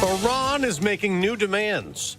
Iran is making new demands.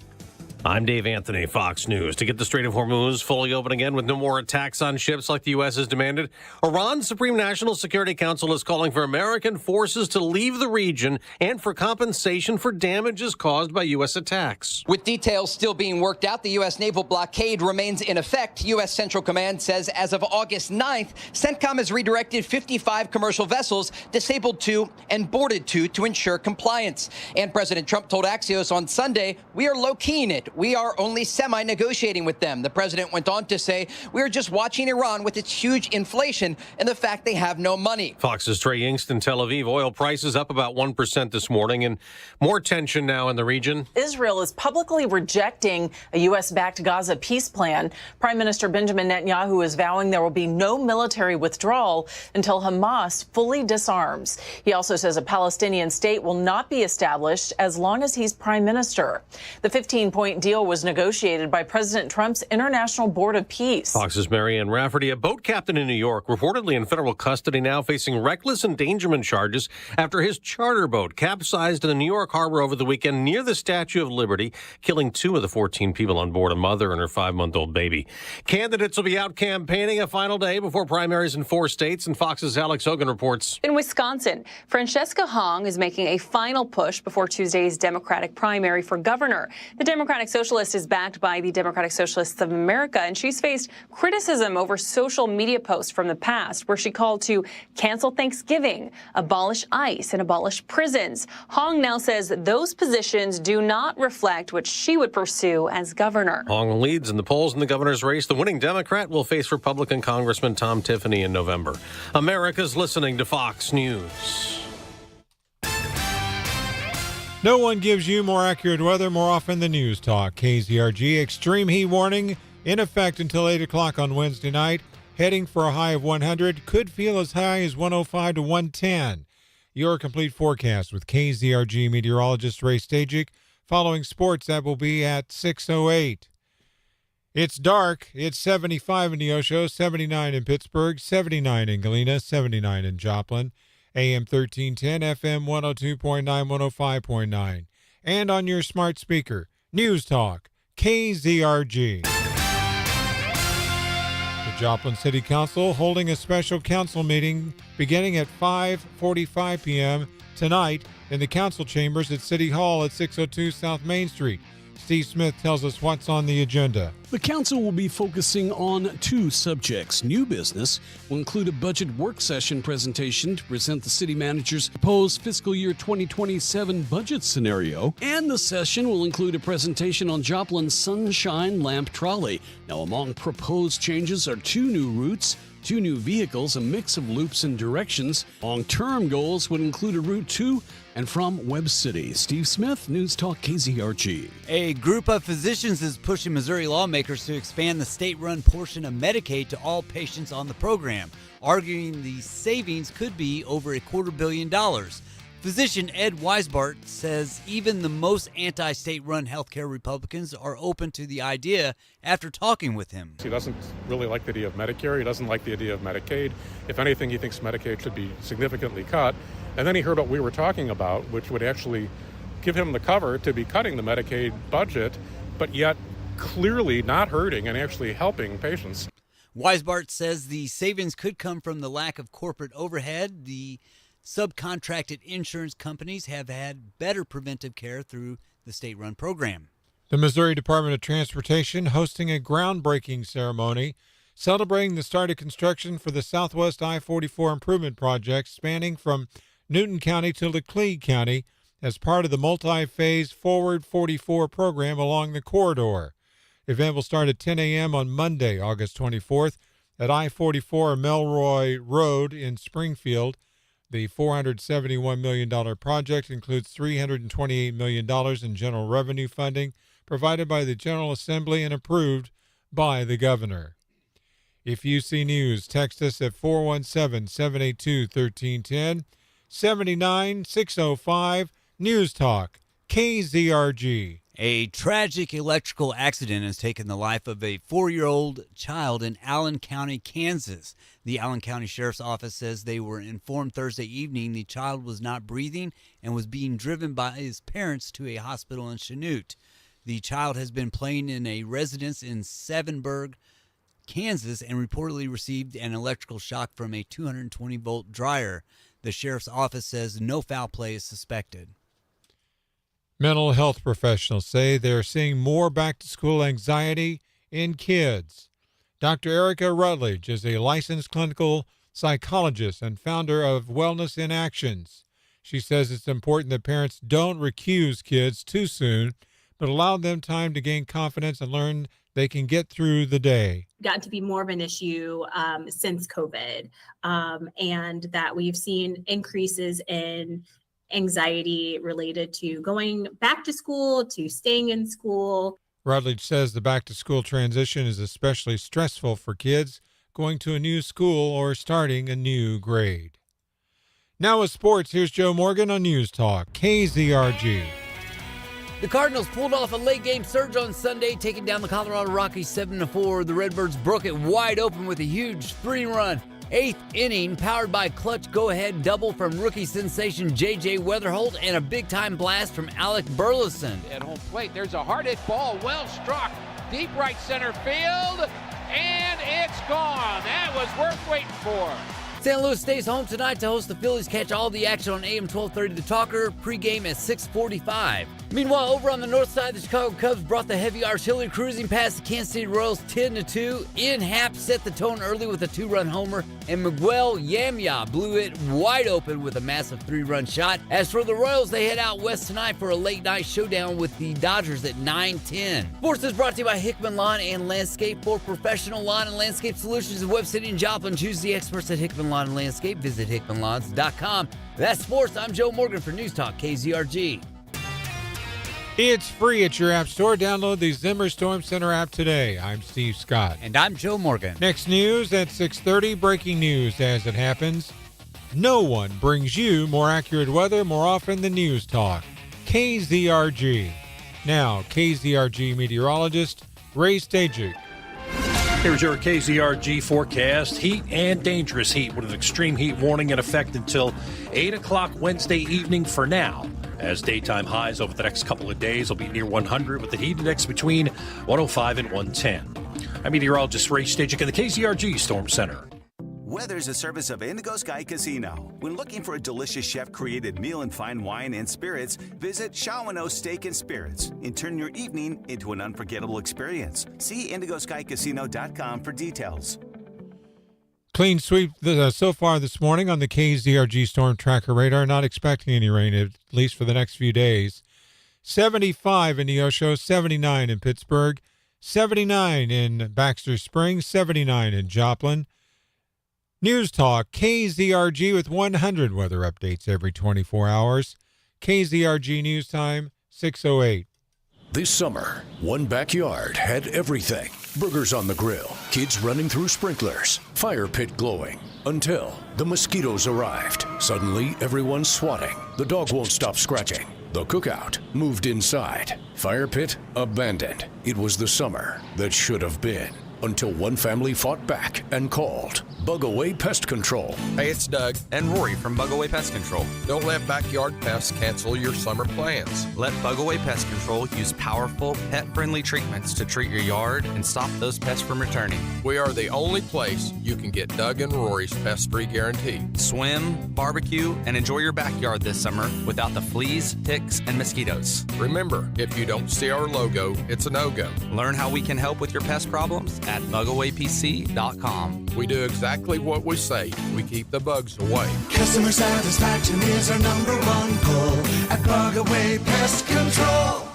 I'm Dave Anthony, Fox News. To get the Strait of Hormuz fully open again with no more attacks on ships like the U.S. has demanded, Iran's Supreme National Security Council is calling for American forces to leave the region and for compensation for damages caused by U.S. attacks. With details still being worked out, the U.S. naval blockade remains in effect. U.S. Central Command says as of August 9th, CENTCOM has redirected 55 commercial vessels, disabled 2 and boarded 2 to ensure compliance. And President Trump told Axios on Sunday, "We are low-keying it. We are only semi-negotiating with them." The president went on to say, "We are just watching Iran with its huge inflation and the fact they have no money." Fox's Trey Yingst in Tel Aviv. Oil prices up about 1% this morning, and more tension now in the region. Israel is publicly rejecting a U.S.-backed Gaza peace plan. Prime Minister Benjamin Netanyahu is vowing there will be no military withdrawal until Hamas fully disarms. He also says a Palestinian state will not be established as long as he's prime minister. The 15-point deal was negotiated by President Trump's International Board of Peace. Fox's Marianne Rafferty, a boat captain in New York, reportedly in federal custody now, facing reckless endangerment charges after his charter boat capsized in the New York harbor over the weekend near the Statue of Liberty, killing 2 of the 14 people on board, a mother and her 5-month-old baby. Candidates will be out campaigning a final day before primaries in 4 states, and Fox's Alex Hogan reports. In Wisconsin, Francesca Hong is making a final push before Tuesday's Democratic primary for governor. The Democratic Socialist is backed by the Democratic Socialists of America, and she's faced criticism over social media posts from the past where she called to cancel Thanksgiving, abolish ICE, and abolish prisons. Hong now says that those positions do not reflect what she would pursue as governor. Hong leads in the polls in the governor's race. The winning Democrat will face Republican Congressman Tom Tiffany in November. America's listening to Fox News. No one gives you more accurate weather more often than News Talk. KZRG extreme heat warning in effect until 8 o'clock on Wednesday night. Heading for a high of 100. Could feel as high as 105 to 110. Your complete forecast with KZRG meteorologist Ray Stajic. Following sports, that will be at 6:08. It's dark. It's 75 in Neosho, 79 in Pittsburgh, 79 in Galena, 79 in Joplin. AM 1310, FM 102.9, 105.9. And on your smart speaker, News Talk, KZRG. The Joplin City Council holding a special council meeting beginning at 5:45 p.m. tonight in the council chambers at City Hall at 602 South Main Street. Steve Smith tells us what's on the agenda. The council will be focusing on 2 subjects. New business will include a budget work session presentation to present the city manager's proposed fiscal year 2027 budget scenario. And the session will include a presentation on Joplin's Sunshine Lamp Trolley. Now, among proposed changes are 2 new routes, 2 new vehicles, a mix of loops and directions. Long-term goals would include a route to and from Webb City. Steve Smith, News Talk KZRG. A group of physicians is pushing Missouri lawmakers to expand the state-run portion of Medicaid to all patients on the program, arguing the savings could be over $250 million. Physician Ed Weisbart says even the most anti-state-run healthcare Republicans are open to the idea after talking with him. He doesn't really like the idea of Medicare. He doesn't like the idea of Medicaid. If anything, he thinks Medicaid should be significantly cut. And then he heard what we were talking about, which would actually give him the cover to be cutting the Medicaid budget, but yet clearly not hurting and actually helping patients. Weisbart says the savings could come from the lack of corporate overhead. The subcontracted insurance companies have had better preventive care through the state-run program. The Missouri Department of Transportation hosting a groundbreaking ceremony celebrating the start of construction for the Southwest I-44 improvement project spanning from Newton County to Laclede County as part of the multi-phase Forward 44 program along the corridor. The event will start at 10 a.m. on Monday, August 24th at I-44 Melroy Road in Springfield. The $471 million project includes $328 million in general revenue funding provided by the General Assembly and approved by the governor. If you see news, text us at 417-782-1310, 79-605, News Talk, KZRG. A tragic electrical accident has taken the life of a 4-year-old child in Allen County, Kansas. The Allen County Sheriff's Office says they were informed Thursday evening the child was not breathing and was being driven by his parents to a hospital in Chanute. The child has been playing in a residence in Sevenberg, Kansas, and reportedly received an electrical shock from a 220-volt dryer. The Sheriff's Office says no foul play is suspected. Mental health professionals say they're seeing more back-to-school anxiety in kids. Dr. Erica Rutledge is a licensed clinical psychologist and founder of Wellness in Actions. She says it's important that parents don't recuse kids too soon, but allow them time to gain confidence and learn they can get through the day. Gotten to be more of an issue since COVID, and that we've seen increases in anxiety related to going back to school, to staying in school. Rutledge says the back-to-school transition is especially stressful for kids going to a new school or starting a new grade. Now with sports, here's Joe Morgan on News Talk, KZRG. The Cardinals pulled off a late-game surge on Sunday, taking down the Colorado Rockies 7-4. The Redbirds broke it wide open with a huge 3-run 8th inning, powered by clutch go-ahead double from rookie sensation J.J. Weatherholt and a big-time blast from Alec Burleson. At home plate, there's a hard-hit ball, well struck, deep right center field, and it's gone. That was worth waiting for. St. Louis stays home tonight to host the Phillies. Catch all the action on AM 1230 The Talker, pregame at 6:45. Meanwhile, over on the north side, the Chicago Cubs brought the heavy artillery cruising past the Kansas City Royals 10-2. Ian Happ set the tone early with a 2-run homer, and Miguel Yamia blew it wide open with a massive 3-run shot. As for the Royals, they head out west tonight for a late-night showdown with the Dodgers at 9:10. Sports is brought to you by Hickman Lawn and Landscape. For professional lawn and landscape solutions in Webb City and Joplin, choose the experts at Hickman Lawn and Landscape. Visit hickmanlawns.com. That's sports. I'm Joe Morgan for News Talk KZRG. It's free at your app store. Download the Zimmer Storm Center app today. I'm Steve Scott. And I'm Joe Morgan. Next news at 6:30. Breaking news as it happens. No one brings you more accurate weather more often than News Talk. KZRG. Now, KZRG meteorologist Ray Stajic. Here's your KZRG forecast. Heat and dangerous heat with an extreme heat warning in effect until 8 o'clock Wednesday evening for now, as daytime highs over the next couple of days will be near 100 with the heat index between 105 and 110. I'm meteorologist Ray Stajic in the KZRG Storm Center. Weather's a service of Indigo Sky Casino. When looking for a delicious chef-created meal and fine wine and spirits, visit Shawano Steak and Spirits and turn your evening into an unforgettable experience. See IndigoSkyCasino.com for details. Clean sweep so far this morning on the KZRG Storm Tracker radar. Not expecting any rain, at least for the next few days. 75 in Neosho, 79 in Pittsburgh, 79 in Baxter Springs, 79 in Joplin. News Talk, KZRG with 100 weather updates every 24 hours. KZRG News Time, 6:08. This summer, one backyard had everything. Burgers on the grill, kids running through sprinklers, fire pit glowing, until the mosquitoes arrived. Suddenly, everyone's swatting. The dog won't stop scratching. The cookout moved inside. Fire pit abandoned. It was the summer that should have been. Until one family fought back and called Bug Away Pest Control. Hey, it's Doug and Rory from Bug Away Pest Control. Don't let backyard pests cancel your summer plans. Let Bug Away Pest Control use powerful, pet-friendly treatments to treat your yard and stop those pests from returning. We are the only place you can get Doug and Rory's pest-free guarantee. Swim, barbecue, and enjoy your backyard this summer without the fleas, ticks, and mosquitoes. Remember, if you don't see our logo, it's a no-go. Learn how we can help with your pest problems at bugawaypc.com. We do exactly what we say. We keep the bugs away. Customer satisfaction is our #1 goal at Bug Away Pest Control.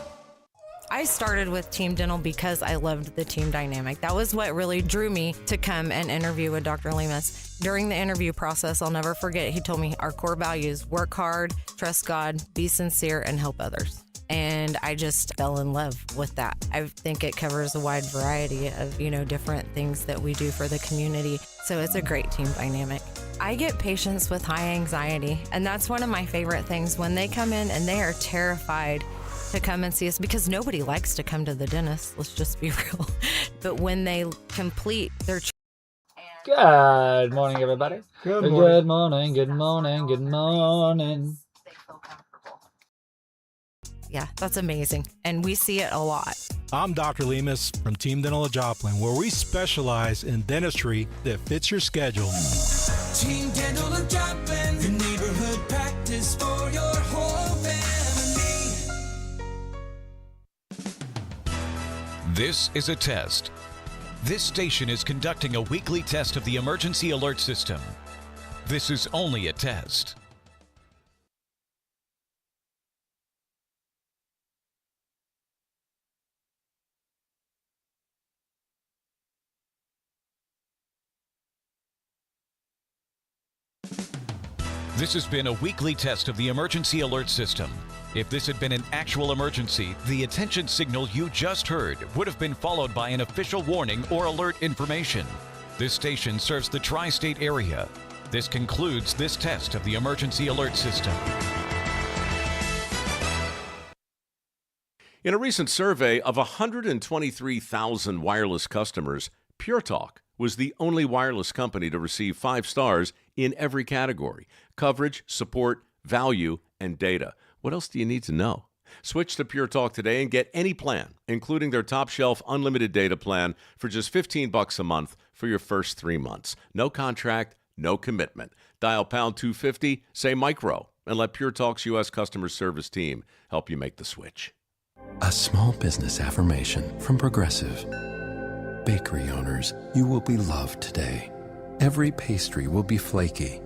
I started with Team Dental because I loved the team dynamic. That was what really drew me to come and interview with Dr. Lemus. During the interview process, I'll never forget, he told me our core values: work hard, trust God, be sincere, and help others. And I just fell in love with that. I think it covers a wide variety of, different things that we do for the community. So it's a great team dynamic. I get patients with high anxiety, and that's one of my favorite things when they come in and they are terrified to come and see us because nobody likes to come to the dentist. Let's just be real. But when they complete their Good morning, everybody. Good morning. Good morning. Good morning. Good morning. Yeah, that's amazing. And we see it a lot. I'm Dr. Lemus from Team Dental of Joplin, where we specialize in dentistry that fits your schedule. Team Dental of Joplin, the neighborhood practice for your whole family. This is a test. This station is conducting a weekly test of the emergency alert system. This is only a test. This has been a weekly test of the emergency alert system. If this had been an actual emergency, the attention signal you just heard would have been followed by an official warning or alert information. This station serves the tri-state area. This concludes this test of the emergency alert system. In a recent survey of 123,000 wireless customers, Pure Talk was the only wireless company to receive 5 stars in every category: coverage, support, value, and data. What else do you need to know? Switch to Pure Talk today and get any plan, including their top shelf unlimited data plan, for just $15 a month for your first 3 months. No contract, no commitment. Dial pound 250, say micro, and let Pure Talk's U.S. customer service team help you make the switch. A small business affirmation from Progressive. Bakery owners, you will be loved today. Every pastry will be flaky.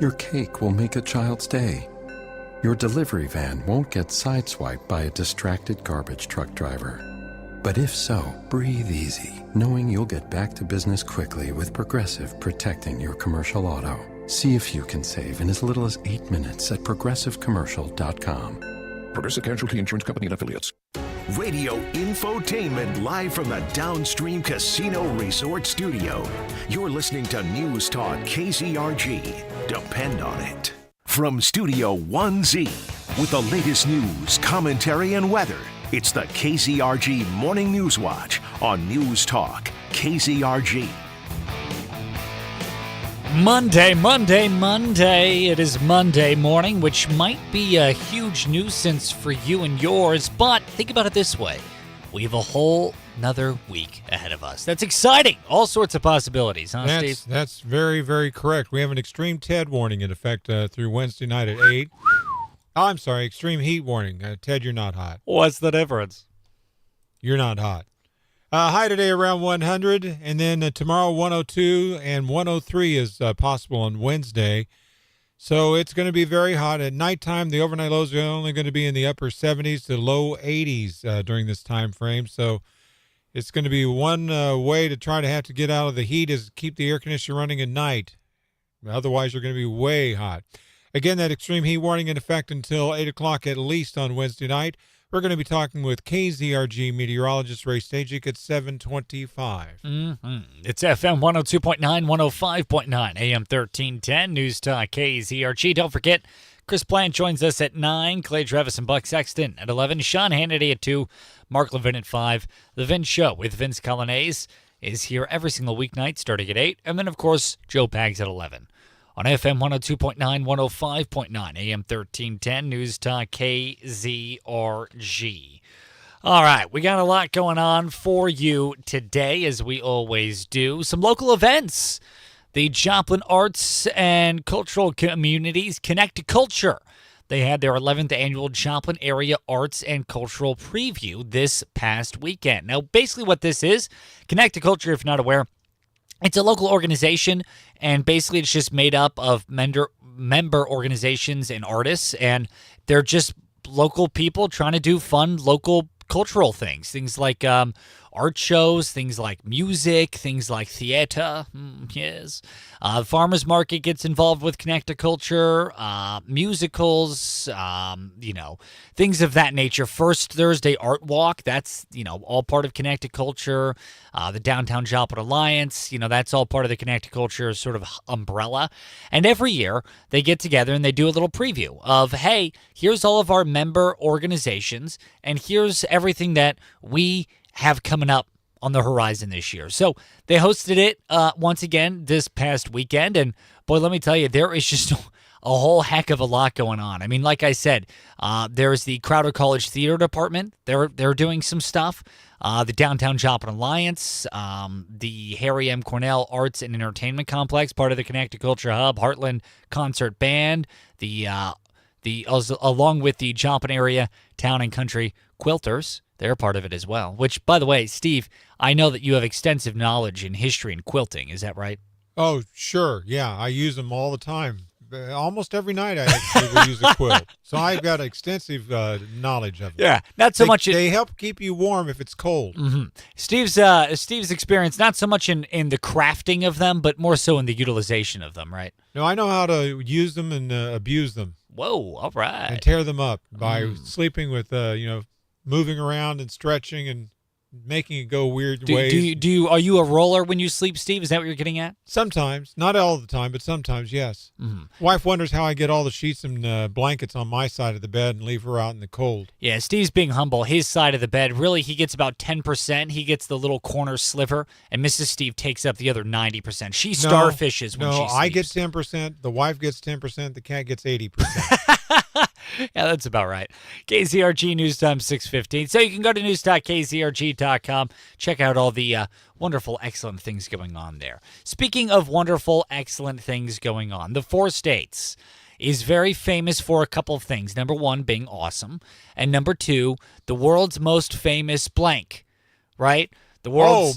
Your cake will make a child's day. Your delivery van won't get sideswiped by a distracted garbage truck driver. But if so, breathe easy, knowing you'll get back to business quickly with Progressive protecting your commercial auto. See if you can save in as little as 8 minutes at progressivecommercial.com. Progressive Casualty Insurance Company and Affiliates. Radio infotainment live from the Downstream Casino Resort Studio. You're listening to News Talk KZRG. Depend on it. From Studio 1Z, with the latest news, commentary, and weather, it's the KZRG Morning News Watch on News Talk KZRG. Monday. It is Monday morning, which might be a huge nuisance for you and yours, but think about it this way. We have a whole another week ahead of us. That's exciting. All sorts of possibilities, huh, Steve? That's very, very correct. We have an extreme TED warning in effect through Wednesday night at 8. Oh, I'm sorry, extreme heat warning. Ted, you're not hot. What's the difference? You're not hot. High today around 100, and then tomorrow 102 and 103 is possible on Wednesday. So it's going to be very hot. At nighttime, the overnight lows are only going to be in the upper 70s to low 80s during this time frame. So it's going to be one way to try to have to get out of the heat is keep the air conditioner running at night. Otherwise, you're going to be way hot. Again, that extreme heat warning in effect until 8 o'clock at least on Wednesday night. We're going to be talking with KZRG meteorologist Ray Stajic at 7:25. It's FM 102.9, 105.9, AM 1310, News Talk KZRG. Don't forget, Chris Plant joins us at 9, Clay Travis and Buck Sexton at 11, Sean Hannity at 2, Mark Levin at 5. The Vince Show with Vince Colonnese is here every single weeknight starting at 8, and then, of course, Joe Pags at 11. On FM 102.9, 105.9, AM 1310, News Talk KZRG. All right, we got a lot going on for you today, as we always do. Some local events. The Joplin Arts and Cultural Communities Connect to Culture. They had their 11th annual Joplin Area Arts and Cultural Preview this past weekend. Now, basically what this is, Connect to Culture, if you're not aware, it's a local organization, and basically it's just made up of member organizations and artists, and they're just local people trying to do fun local cultural things like art shows, things like music, things like theater. Yes. The farmers market gets involved with connect-a-culture, musicals, things of that nature. First Thursday Art Walk, that's, all part of connect-a-culture. The Downtown Joplin Alliance, that's all part of the connect-a-culture sort of umbrella. And every year they get together and they do a little preview of, hey, here's all of our member organizations and here's everything that we have coming up on the horizon this year. So they hosted it once again this past weekend, and boy, let me tell you, there is just a whole heck of a lot going on. I mean, like I said, there's the Crowder College Theater Department. They're doing some stuff. The Downtown Joplin Alliance, the Harry M. Cornell Arts and Entertainment Complex, part of the Connect-a-Culture Hub, Heartland Concert Band, along with the Joplin Area Town and Country Quilters. They're part of it as well, which, by the way, Steve, I know that you have extensive knowledge in history and quilting. Is that right? Oh, sure. Yeah, I use them all the time. Almost every night I actually will use a quilt. So I've got extensive knowledge of it. Yeah, not so much. They help keep you warm if it's cold. Mm-hmm. Steve's experience, not so much in the crafting of them, but more so in the utilization of them, right? No, I know how to use them and abuse them. Whoa, all right. And tear them up by sleeping with, moving around and stretching and making it go weird ways. Are you a roller when you sleep, Steve? Is that what you're getting at? Sometimes, not all the time, but sometimes, yes. Mm-hmm. Wife wonders how I get all the sheets and blankets on my side of the bed and leave her out in the cold. Yeah, Steve's being humble. His side of the bed, really, he gets about 10%. He gets the little corner sliver, and Mrs. Steve takes up the other 90%. She starfishes when she sleeps. No, I get 10%. The wife gets 10%. The cat gets 80%. Yeah, that's about right. KZRG News Time 6:15. So you can go to news.kzrg.com. Check out all the wonderful, excellent things going on there. Speaking of wonderful, excellent things going on, the 4 states is very famous for a couple of things. Number 1, being awesome. And number 2, the world's most famous blank, right?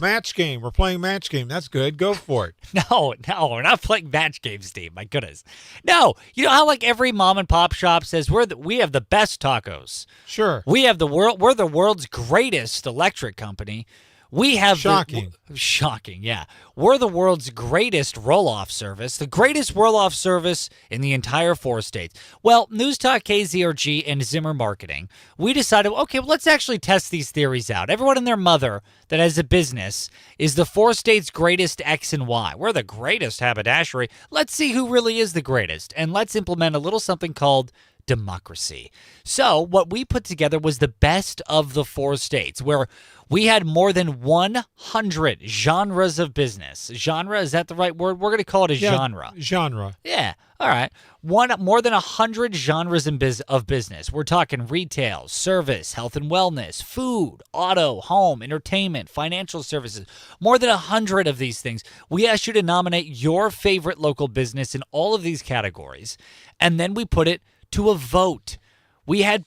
Match game. We're playing match game. That's good. Go for it. No, we're not playing match games, Steve. My goodness. No, you know how like every mom and pop shop says we have the best tacos. Sure. We're the world's greatest electric company. We have shocking, yeah. We're the world's greatest roll-off service, the greatest roll-off service in the entire 4 states. Well, News Talk KZRG and Zimmer Marketing, we decided, okay, well, let's actually test these theories out. Everyone and their mother that has a business is the 4 states' greatest X and Y. We're the greatest haberdashery. Let's see who really is the greatest, and let's implement a little something called democracy. So what we put together was the best of the 4 states, where we had more than 100 genres of business. Genre, is that the right word? We're going to call it a genre. Genre. Yeah. All right. More than 100 genres of business. We're talking retail, service, health and wellness, food, auto, home, entertainment, financial services. More than 100 of these things. We asked you to nominate your favorite local business in all of these categories, and then we put it to a vote. We had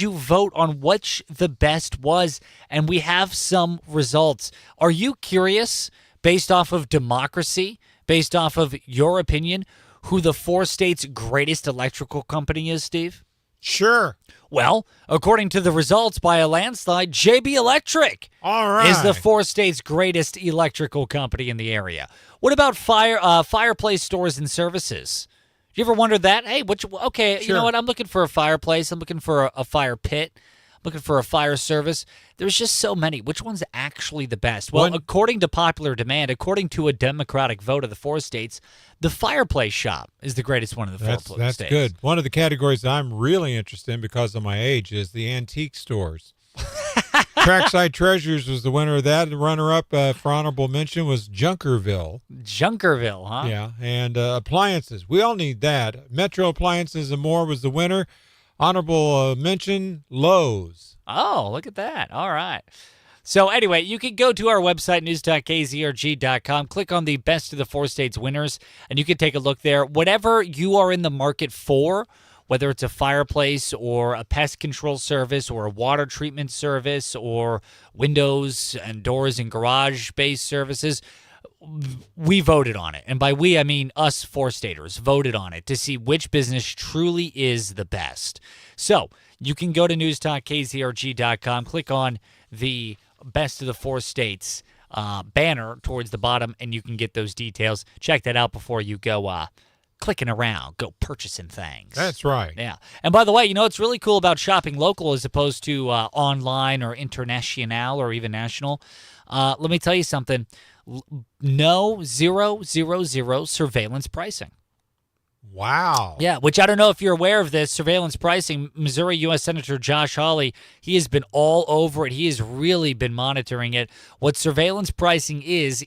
you vote on which the best was, and we have some results. Are you curious, based off of democracy, based off of your opinion, who the 4 states' greatest electrical company is, Steve? Sure. Well, according to the results by a landslide, JB Electric is the 4 states' greatest electrical company in the area. What about fireplace stores and services? You ever wondered that? Hey, Sure. You know what? I'm looking for a fireplace. I'm looking for a fire pit. I'm looking for a fire service. There's just so many. Which one's actually the best? Well, according to popular demand, according to a Democratic vote of the 4 states, the fireplace shop is the greatest one of the 4 states. That's good. One of the categories that I'm really interested in because of my age is the antique stores. Trackside Treasures was the winner of that. The runner-up for honorable mention was Junkerville. Junkerville, huh? Yeah, and appliances. We all need that. Metro Appliances and More was the winner. Honorable mention, Lowe's. Oh, look at that. All right. So anyway, you can go to our website, news.kzrg.com, click on the best of the 4 states winners, and you can take a look there. Whatever you are in the market for, whether it's a fireplace or a pest control service or a water treatment service or windows and doors and garage-based services, we voted on it. And by we, I mean us 4-staters voted on it to see which business truly is the best. So you can go to newstalkkzrg.com, click on the Best of the Four States banner towards the bottom, and you can get those details. Check that out before you go clicking around, go purchasing things. That's right. Yeah. And by the way, what's really cool about shopping local as opposed to online or international or even national? Let me tell you something. No 000 surveillance pricing. Wow. Yeah, which I don't know if you're aware of this. Surveillance pricing, Missouri U.S. Senator Josh Hawley, he has been all over it. He has really been monitoring it. What surveillance pricing is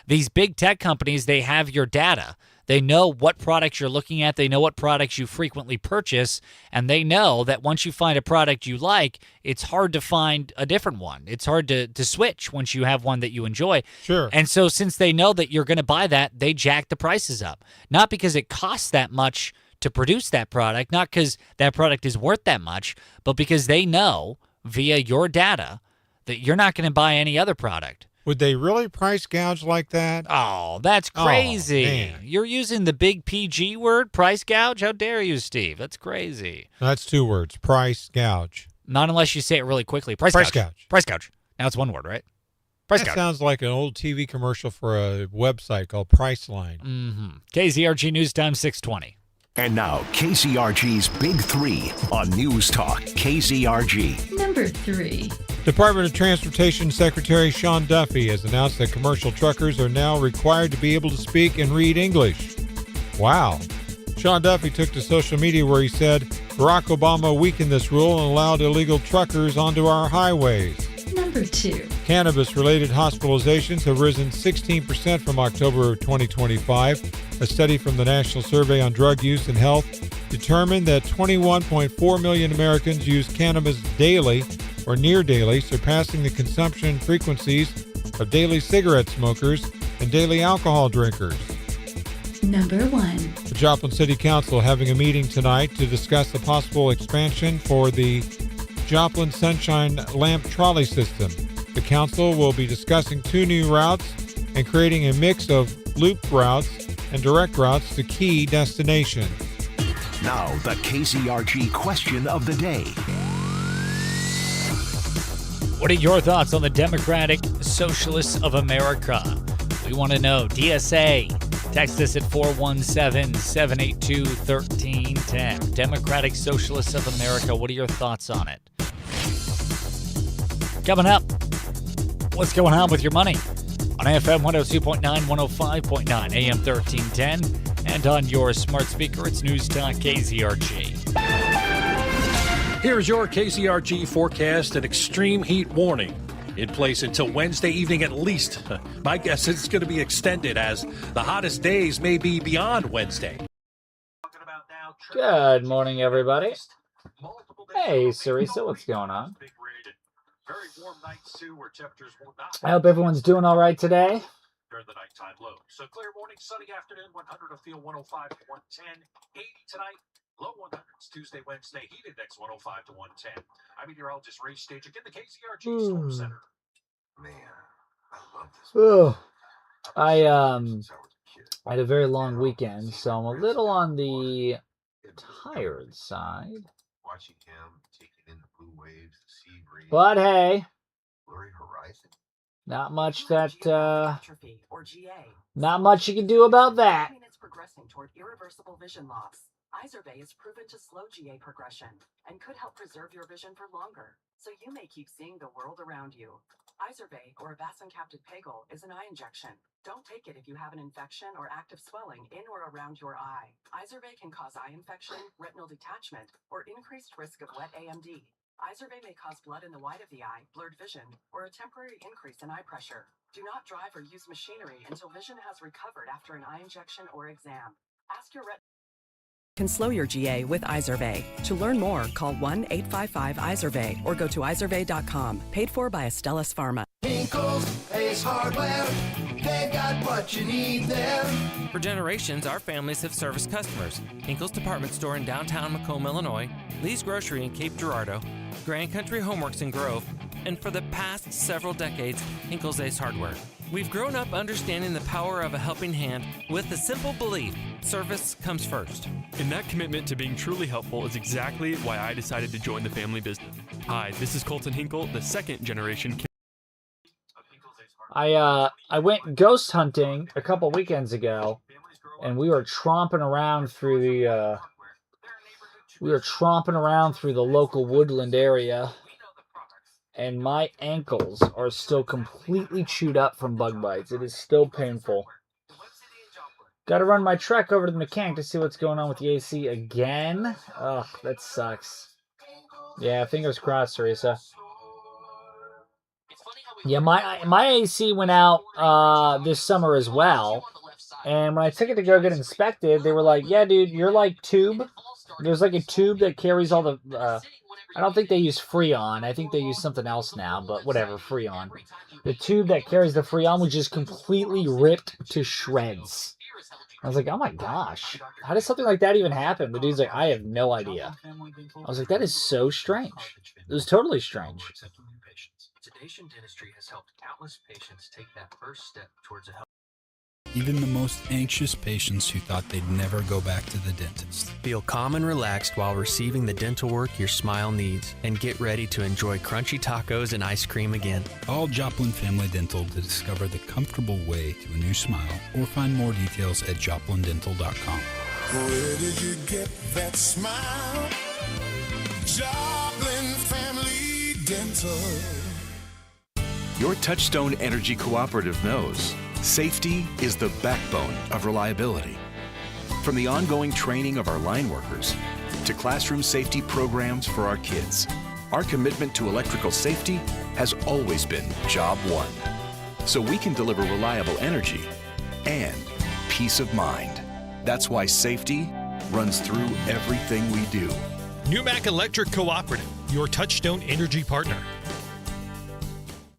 these big tech companies, they have your data. They know what products you're looking at. They know what products you frequently purchase. And they know that once you find a product you like, it's hard to find a different one. It's hard to switch once you have one that you enjoy. Sure. And so since they know that you're going to buy that, they jack the prices up. Not because it costs that much to produce that product, not because that product is worth that much, but because they know via your data that you're not going to buy any other product. Would they really price gouge like that? Oh, that's crazy. Oh, man. You're using the big PG word, price gouge? How dare you, Steve? That's crazy. That's 2 words, price gouge. Not unless you say it really quickly. Price gouge. Price gouge. Now it's 1 word, right? Price that gouge. Sounds like an old TV commercial for a website called Priceline. Mm-hmm. KZRG News Time 620. And now, KZRG's Big 3 on News Talk KZRG. Number 3. Department of Transportation Secretary Sean Duffy has announced that commercial truckers are now required to be able to speak and read English. Wow. Sean Duffy took to social media where he said, Barack Obama weakened this rule and allowed illegal truckers onto our highways. Number 2. Cannabis-related hospitalizations have risen 16% from October of 2025. A study from the National Survey on Drug Use and Health determined that 21.4 million Americans use cannabis daily or near daily, surpassing the consumption frequencies of daily cigarette smokers and daily alcohol drinkers. Number 1. The Joplin City Council having a meeting tonight to discuss the possible expansion for the Joplin Sunshine Lamp Trolley System. The council will be discussing 2 new routes and creating a mix of loop routes and direct routes to key destinations. Now, the KZRG question of the day. What are your thoughts on the Democratic Socialists of America? We want to know. DSA. Text us at 417-782-1310. Democratic Socialists of America. What are your thoughts on it? Coming up, what's going on with your money? On FM 102.9, 105.9, AM 1310, and on your smart speaker, it's News Talk KZRG. Here's your KZRG forecast. An extreme heat warning in place until Wednesday evening at least. My guess is it's going to be extended as the hottest days may be beyond Wednesday. Good morning, everybody. Hey, Sarisa, what's going on? I hope everyone's doing all right today. During the nighttime low. So clear morning, sunny afternoon, 100 to feel 105 to 110. 80 tonight, low 100s. Tuesday, Wednesday, heat index 105 to 110. I'm meteorologist Ray Stajic in the KZRG Storm Center. Man, I love this. I had a very long weekend, so I'm a little on the tired side. Watching him taking in the blue waves, the sea breeze. But hey, blurry horizon. Not much you can do about that. It's progressing toward irreversible vision loss. Izervay is proven to slow GA progression and could help preserve your vision for longer, so you may keep seeing the world around you. Izervay, or avacincaptad pegol, is an eye injection. Don't take it if you have an infection or active swelling in or around your eye. Izervay can cause eye infection, retinal detachment, or increased risk of wet AMD. Izervay may cause blood in the white of the eye, blurred vision, or a temporary increase in eye pressure. Do not drive or use machinery until vision has recovered after an eye injection or exam. Ask your can slow your GA with Izervay. To learn more, call 1-855-IZERVAY or go to izervay.com. Paid for by Astellas Pharma. Hinkle's Ace Hardware, they got what you need there. For generations, our families have serviced customers. Hinkle's Department Store in downtown Macomb, Illinois, Lee's Grocery in Cape Girardeau, Grand Country Homeworks in Grove, and for the past several decades, Hinkle's Ace Hardware. We've grown up understanding the power of a helping hand with the simple belief service comes first. And that commitment to being truly helpful is exactly why I decided to join the family business. Hi, this is Colton Hinkle, the second generation I went ghost hunting a couple weekends ago, and we were tromping around through the local woodland area, and my ankles are still completely chewed up from bug bites. It is still painful. Got to run my truck over to the mechanic to see what's going on with the AC again. Ugh, that sucks. Yeah, fingers crossed, Teresa. Yeah, my AC went out this summer as well. And when I took it to go get inspected, they were like, yeah, dude, you're like tube. There's like a tube that carries all the... I don't think they use Freon. I think they use something else now, but whatever, Freon. The tube that carries the Freon was just completely ripped to shreds. I was like, oh my gosh, how does something like that even happen? The dude's like, I have no idea. I was like, that is so strange. It was totally strange. Sedation Dentistry has helped countless patients take that first step towards a healthy. Even the most anxious patients who thought they'd never go back to the dentist. Feel calm and relaxed while receiving the dental work your smile needs, and get ready to enjoy crunchy tacos and ice cream again. Call Joplin Family Dental to discover the comfortable way to a new smile, or find more details at joplindental.com. Where did you get that smile? Joplin Family Dental. Your Touchstone Energy Cooperative knows safety is the backbone of reliability. From the ongoing training of our line workers to classroom safety programs for our kids, our commitment to electrical safety has always been job one. So we can deliver reliable energy and peace of mind. That's why safety runs through everything we do. Newmac Electric Cooperative, your Touchstone Energy partner.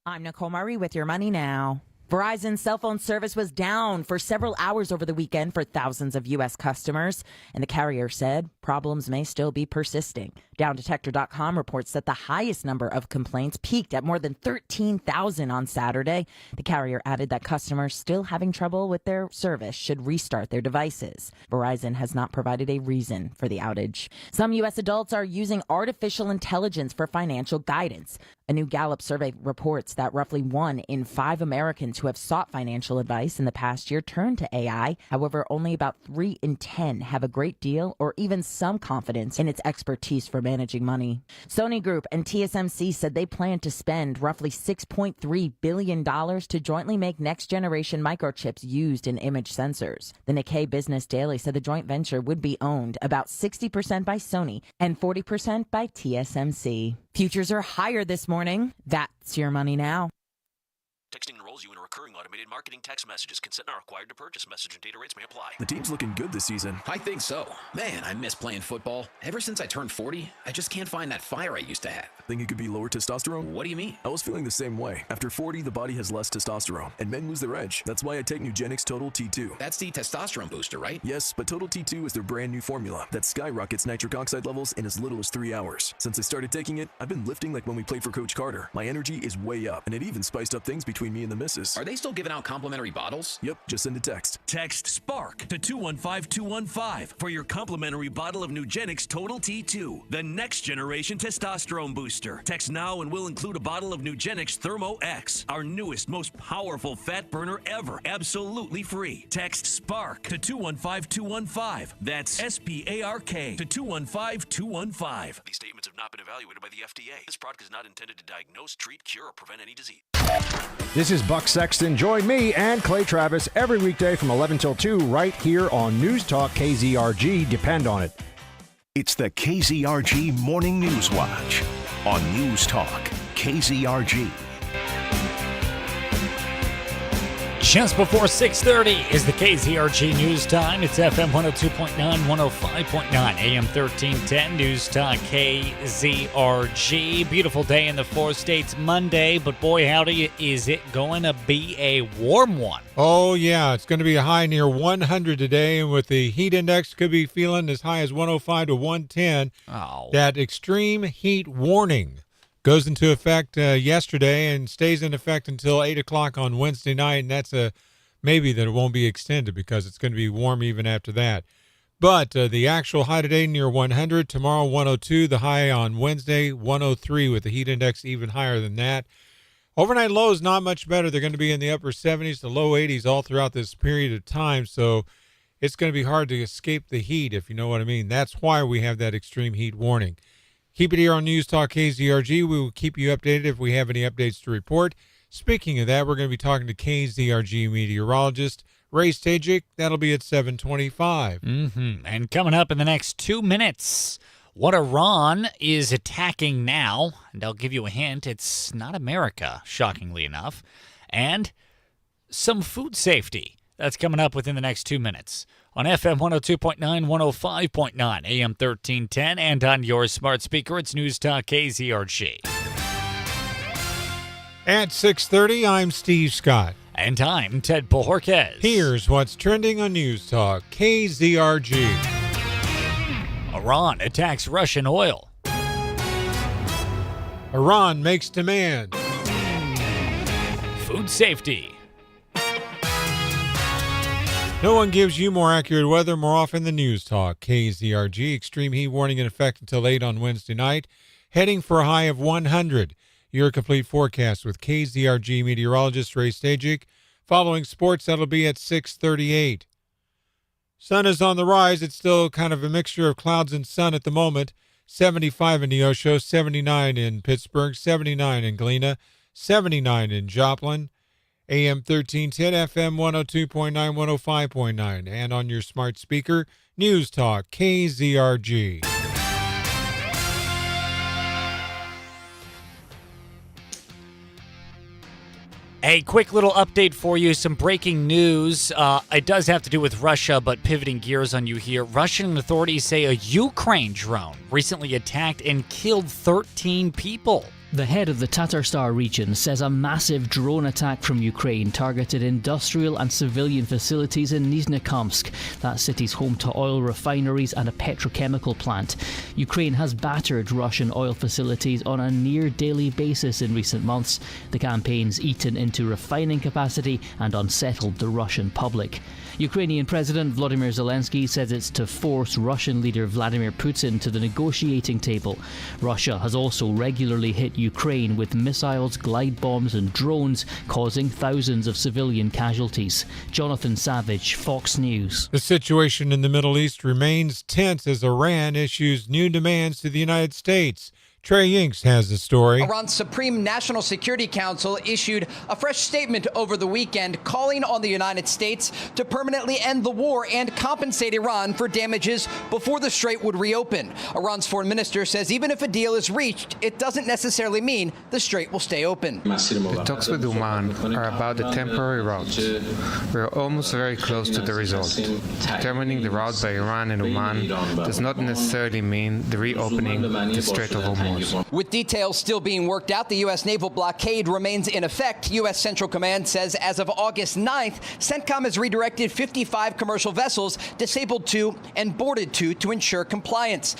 I'm Nicole Murray with your money now. Verizon's cell phone service was down for several hours over the weekend for thousands of U.S. customers, and the carrier said problems may still be persisting. DownDetector.com reports that the highest number of complaints peaked at more than 13,000 on Saturday. The carrier added that customers still having trouble with their service should restart their devices. Verizon has not provided a reason for the outage. Some U.S. adults are using artificial intelligence for financial guidance. A new Gallup survey reports that roughly 1 in 5 Americans who have sought financial advice in the past year turned to AI. However, only about 3 in 10 have a great deal or even some confidence in its expertise for managing money. Sony Group and TSMC said they plan to spend roughly $6.3 billion to jointly make next-generation microchips used in image sensors. The Nikkei Business Daily said the joint venture would be owned about 60% by Sony and 40% by TSMC. Futures are higher this morning. That's your money now. Texting enrolls you in a recurring automated marketing text messages. Consent not required to purchase. Message and data rates may apply. The team's looking good this season. I think so. Man, I miss playing football. Ever since I turned 40, I just can't find that fire I used to have. Think it could be lower testosterone? What do you mean? I was feeling the same way. After 40, the body has less testosterone, and men lose their edge. That's why I take Nugenix Total T2. That's the testosterone booster, right? Yes, but Total T2 is their brand new formula that skyrockets nitric oxide levels in as little as 3 hours. Since I started taking it, I've been lifting like when we played for Coach Carter. My energy is way up, and it even spiced up things between me and the missus. Are they still giving out complimentary bottles? Yep, just send a text. Text SPARK to 215215 for your complimentary bottle of Nugenix Total T2, the next generation testosterone booster. Text now and we'll include a bottle of Nugenix Thermo X, our newest, most powerful fat burner ever, absolutely free. Text SPARK to 215215. That's SPARK to 215215. These statements have not been evaluated by the FDA. This product is not intended to diagnose, treat, cure, or prevent any disease. This is Buck Sexton. Join me and Clay Travis every weekday from 11 till 2 right here on News Talk KZRG. Depend on it. It's the KZRG Morning News Watch on News Talk KZRG. Just before 6:30 is the KZRG News Time. It's FM 102.9, 105.9, AM 1310, News Talk KZRG. Beautiful day in the 4 states Monday, but boy, howdy, is it going to be a warm one. Oh, yeah, it's going to be a high near 100 today, and with the heat index, could be feeling as high as 105 to 110. Oh. That extreme heat warning goes into effect yesterday and stays in effect until 8 o'clock on Wednesday night, and that's a maybe that it won't be extended because it's going to be warm even after that. But the actual high today near 100, tomorrow 102, the high on Wednesday 103 with the heat index even higher than that. Overnight lows not much better. They're going to be in the upper 70s to low 80s all throughout this period of time. So it's going to be hard to escape the heat, if you know what I mean. That's why we have that extreme heat warning. Keep it here on News Talk KZRG. We will keep you updated if we have any updates to report. Speaking of that, we're going to be talking to KZRG meteorologist Ray Stajic. That'll be at 7:25. And coming up in the next 2 minutes, what Iran is attacking now, and I'll give you a hint, it's not America, shockingly enough, and some food safety. That's coming up within the next 2 minutes on FM 102.9, 105.9, AM 1310, and on your smart speaker, it's News Talk KZRG. At 6:30, I'm Steve Scott. And I'm Ted Bojorquez. Here's what's trending on News Talk KZRG. Iran attacks Russian oil. Iran makes demands. Food safety. No one gives you more accurate weather more often than News Talk KZRG. Extreme heat warning in effect until 8 on Wednesday night. Heading for a high of 100. Your complete forecast with KZRG meteorologist Ray Stajic. Following sports, that'll be at 6:38. Sun is on the rise. It's still kind of a mixture of clouds and sun at the moment. 75 in Neosho, 79 in Pittsburgh, 79 in Galena, 79 in Joplin. AM 1310, FM 102.9, 105.9. And on your smart speaker, News Talk KZRG. A quick little update for you, some breaking news. It does have to do with Russia, but pivoting gears on you here. Russian authorities say a Ukraine drone recently attacked and killed 13 people. The head of the Tatarstan region says a massive drone attack from Ukraine targeted industrial and civilian facilities in Nizhnekamsk. That city's home to oil refineries and a petrochemical plant. Ukraine has battered Russian oil facilities on a near-daily basis in recent months. The campaign's eaten into refining capacity and unsettled the Russian public. Ukrainian President Volodymyr Zelensky says it's to force Russian leader Vladimir Putin to the negotiating table. Russia has also regularly hit Ukraine with missiles, glide bombs and drones, causing thousands of civilian casualties. Jonathan Savage, Fox News. The situation in the Middle East remains tense as Iran issues new demands to the United States. Trey Inks has the story. Iran's Supreme National Security Council issued a fresh statement over the weekend calling on the United States to permanently end the war and compensate Iran for damages before the strait would reopen. Iran's foreign minister says even if a deal is reached, it doesn't necessarily mean the strait will stay open. The talks with Oman are about the temporary route. We are almost very close to the result. Determining the route by Iran and Oman does not necessarily mean the reopening the Strait of Hormuz. With details still being worked out, the U.S. naval blockade remains in effect. U.S. Central Command says as of August 9th, CENTCOM has redirected 55 commercial vessels, disabled 2 and boarded 2 to ensure compliance.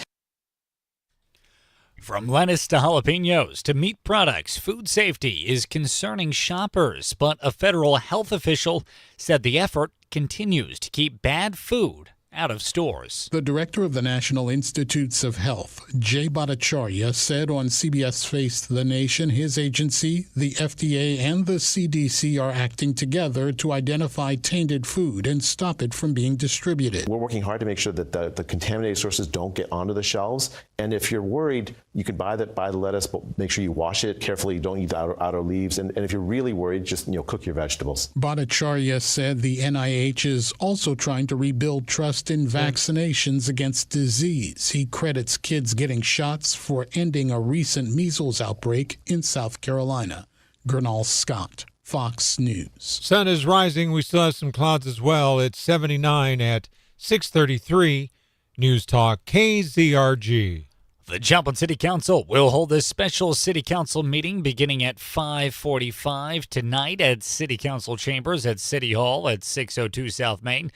From lettuce to jalapenos to meat products, food safety is concerning shoppers, but a federal health official said the effort continues to keep bad food out of stores. The director of the National Institutes of Health, Jay Bhattacharya, said on CBS Face the Nation his agency, the FDA, and the CDC are acting together to identify tainted food and stop it from being distributed. We're working hard to make sure that the contaminated sources don't get onto the shelves. And if you're worried, you can buy the lettuce, but make sure you wash it carefully. You don't eat the outer leaves. And if you're really worried, just cook your vegetables. Bhattacharya said the NIH is also trying to rebuild trust in vaccinations against disease. He credits kids getting shots for ending a recent measles outbreak in South Carolina. Gernal Scott, Fox News. Sun is rising. We still have some clouds as well. It's 79 at 6:33. News Talk KZRG. The Joplin City Council will hold a special City Council meeting beginning at 5:45 tonight at City Council Chambers at City Hall at 602 South Main.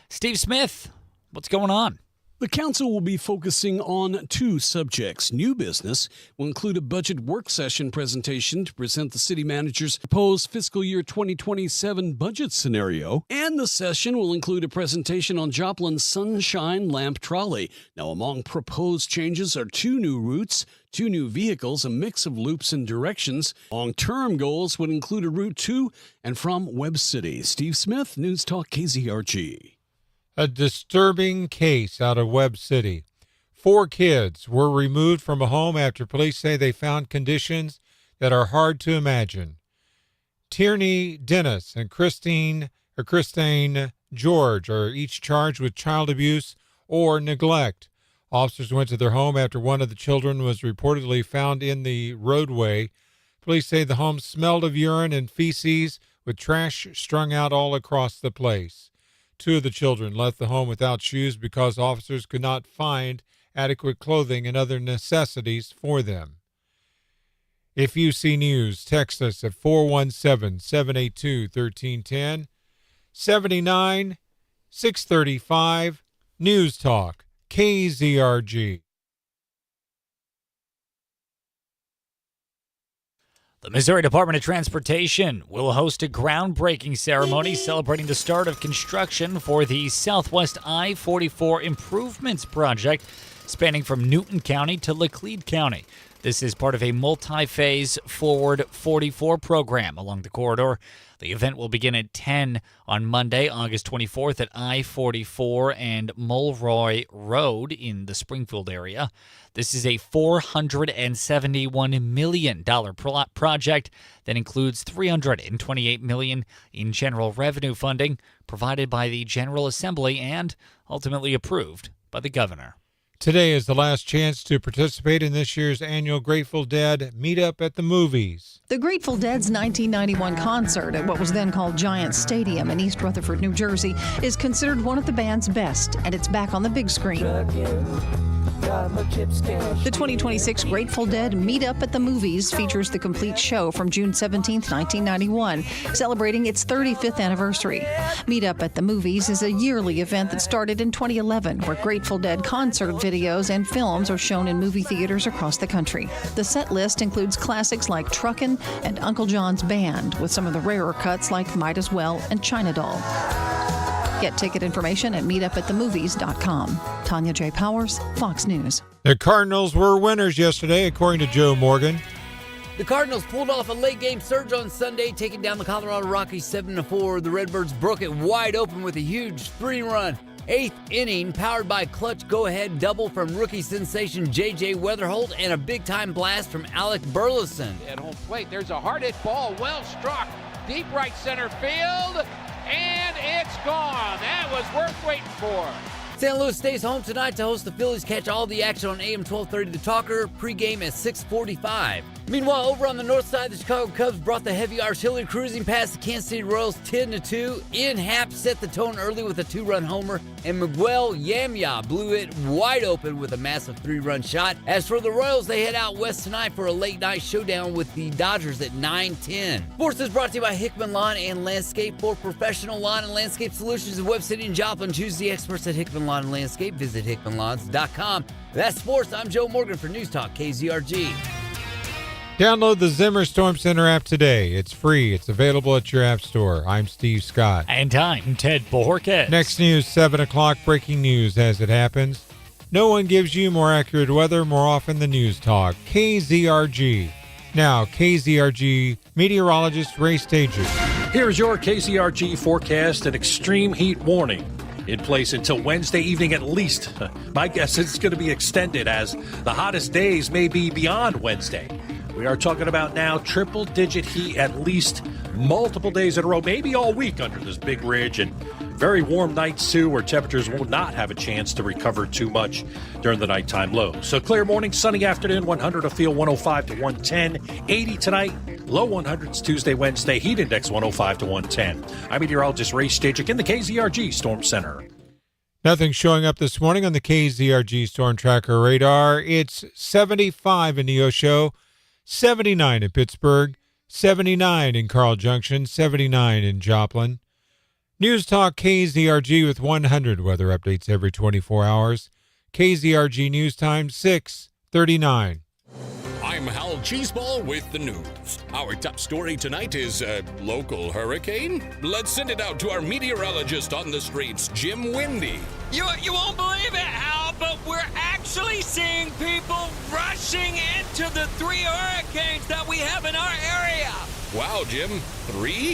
Steve Smith, what's going on? The council will be focusing on two subjects. New business will include a budget work session presentation to present the city manager's proposed fiscal year 2027 budget scenario. And the session will include a presentation on Joplin's Sunshine Lamp Trolley. Now, among proposed changes are 2 new routes, 2 new vehicles, a mix of loops and directions. Long-term goals would include a route to and from Webb City. Steve Smith, News Talk KZRG. A disturbing case out of Webb City. 4 kids were removed from a home after police say they found conditions that are hard to imagine. Tierney Dennis and Christine George are each charged with child abuse or neglect. Officers went to their home after one of the children was reportedly found in the roadway. Police say the home smelled of urine and feces with trash strung out all across the place. 2 of the children left the home without shoes because officers could not find adequate clothing and other necessities for them. If you see news, text us at 417-782-1310, 79-635, News Talk, KZRG. The Missouri Department of Transportation will host a groundbreaking ceremony celebrating the start of construction for the Southwest I-44 Improvements Project, spanning from Newton County to Laclede County. This is part of a multi-phase Forward 44 program along the corridor. The event will begin at 10 on Monday, August 24th at I-44 and Mulroy Road in the Springfield area. This is a $471 million project that includes $328 million in general revenue funding provided by the General Assembly and ultimately approved by the governor. Today is the last chance to participate in this year's annual Grateful Dead Meetup at the Movies. The Grateful Dead's 1991 concert at what was then called Giant Stadium in East Rutherford, New Jersey, is considered one of the band's best, and it's back on the big screen. The 2026 Grateful Dead Meetup at the Movies features the complete show from June 17, 1991, celebrating its 35th anniversary. Meetup at the Movies is a yearly event that started in 2011, where Grateful Dead concert videos and films are shown in movie theaters across the country. The set list includes classics like Truckin' and Uncle John's Band, with some of the rarer cuts like Might As Well and China Doll. Get ticket information at meetupatthemovies.com. Tanya J. Powers, Fox News. The Cardinals were winners yesterday, according to Joe Morgan. The Cardinals pulled off a late-game surge on Sunday, taking down the Colorado Rockies 7-4. The Redbirds broke it wide open with a huge 3-run 8th inning, powered by a clutch go-ahead double from rookie sensation J.J. Weatherholt and a big-time blast from Alec Burleson. At home plate, there's a hard-hit ball, well struck, deep right center field, and it's gone. That was worth waiting for. St. Louis stays home tonight to host the Phillies. Catch all the action on AM 1230 The Talker, pregame at 6:45. Meanwhile, over on the north side, the Chicago Cubs brought the heavy artillery cruising past the Kansas City Royals 10-2. Ian Happ set the tone early with a 2-run homer, and Miguel Yamia blew it wide open with a massive 3-run shot. As for the Royals, they head out west tonight for a late-night showdown with the Dodgers at 9:10. Sports is brought to you by Hickman Lawn and Landscape. For professional lawn and landscape solutions in Webb City and Joplin, choose the experts at Hickman Lawn and Landscape. Visit hickmanlawns.com. That's sports. I'm Joe Morgan for News Talk KZRG. Download the Zimmer Storm Center app today. It's free. It's available at your app store. I'm Steve Scott. And I'm Ted Borges. Next news, 7 o'clock, breaking news as it happens. No one gives you more accurate weather more often than News Talk. KZRG. Now, KZRG meteorologist Ray Stages. Here's your KZRG forecast and extreme heat warning. In place until Wednesday evening at least. My guess is it's going to be extended as the hottest days may be beyond Wednesday. We are talking about now triple-digit heat at least multiple days in a row, maybe all week under this big ridge, and very warm nights too, where temperatures will not have a chance to recover too much during the nighttime low. So clear morning, sunny afternoon, 100 a feel, 105 to 110, 80 tonight, low 100s Tuesday, Wednesday, heat index 105 to 110. I'm meteorologist Ray Stajic in the KZRG Storm Center. Nothing showing up this morning on the KZRG Storm Tracker radar. It's 75 in Neosho, 79 in Pittsburgh, 79 in Carl Junction, 79 in Joplin. News Talk KZRG with 100 weather updates every 24 hours. KZRG News Time 6:39. I'm Hal Cheeseball with the news. Our top story tonight is a local hurricane. Let's send it out to our meteorologist on the streets, Jim Windy. You won't believe it, Hal, but we're actually seeing people rushing into the 3 hurricanes that we have in our area. Wow, Jim, 3?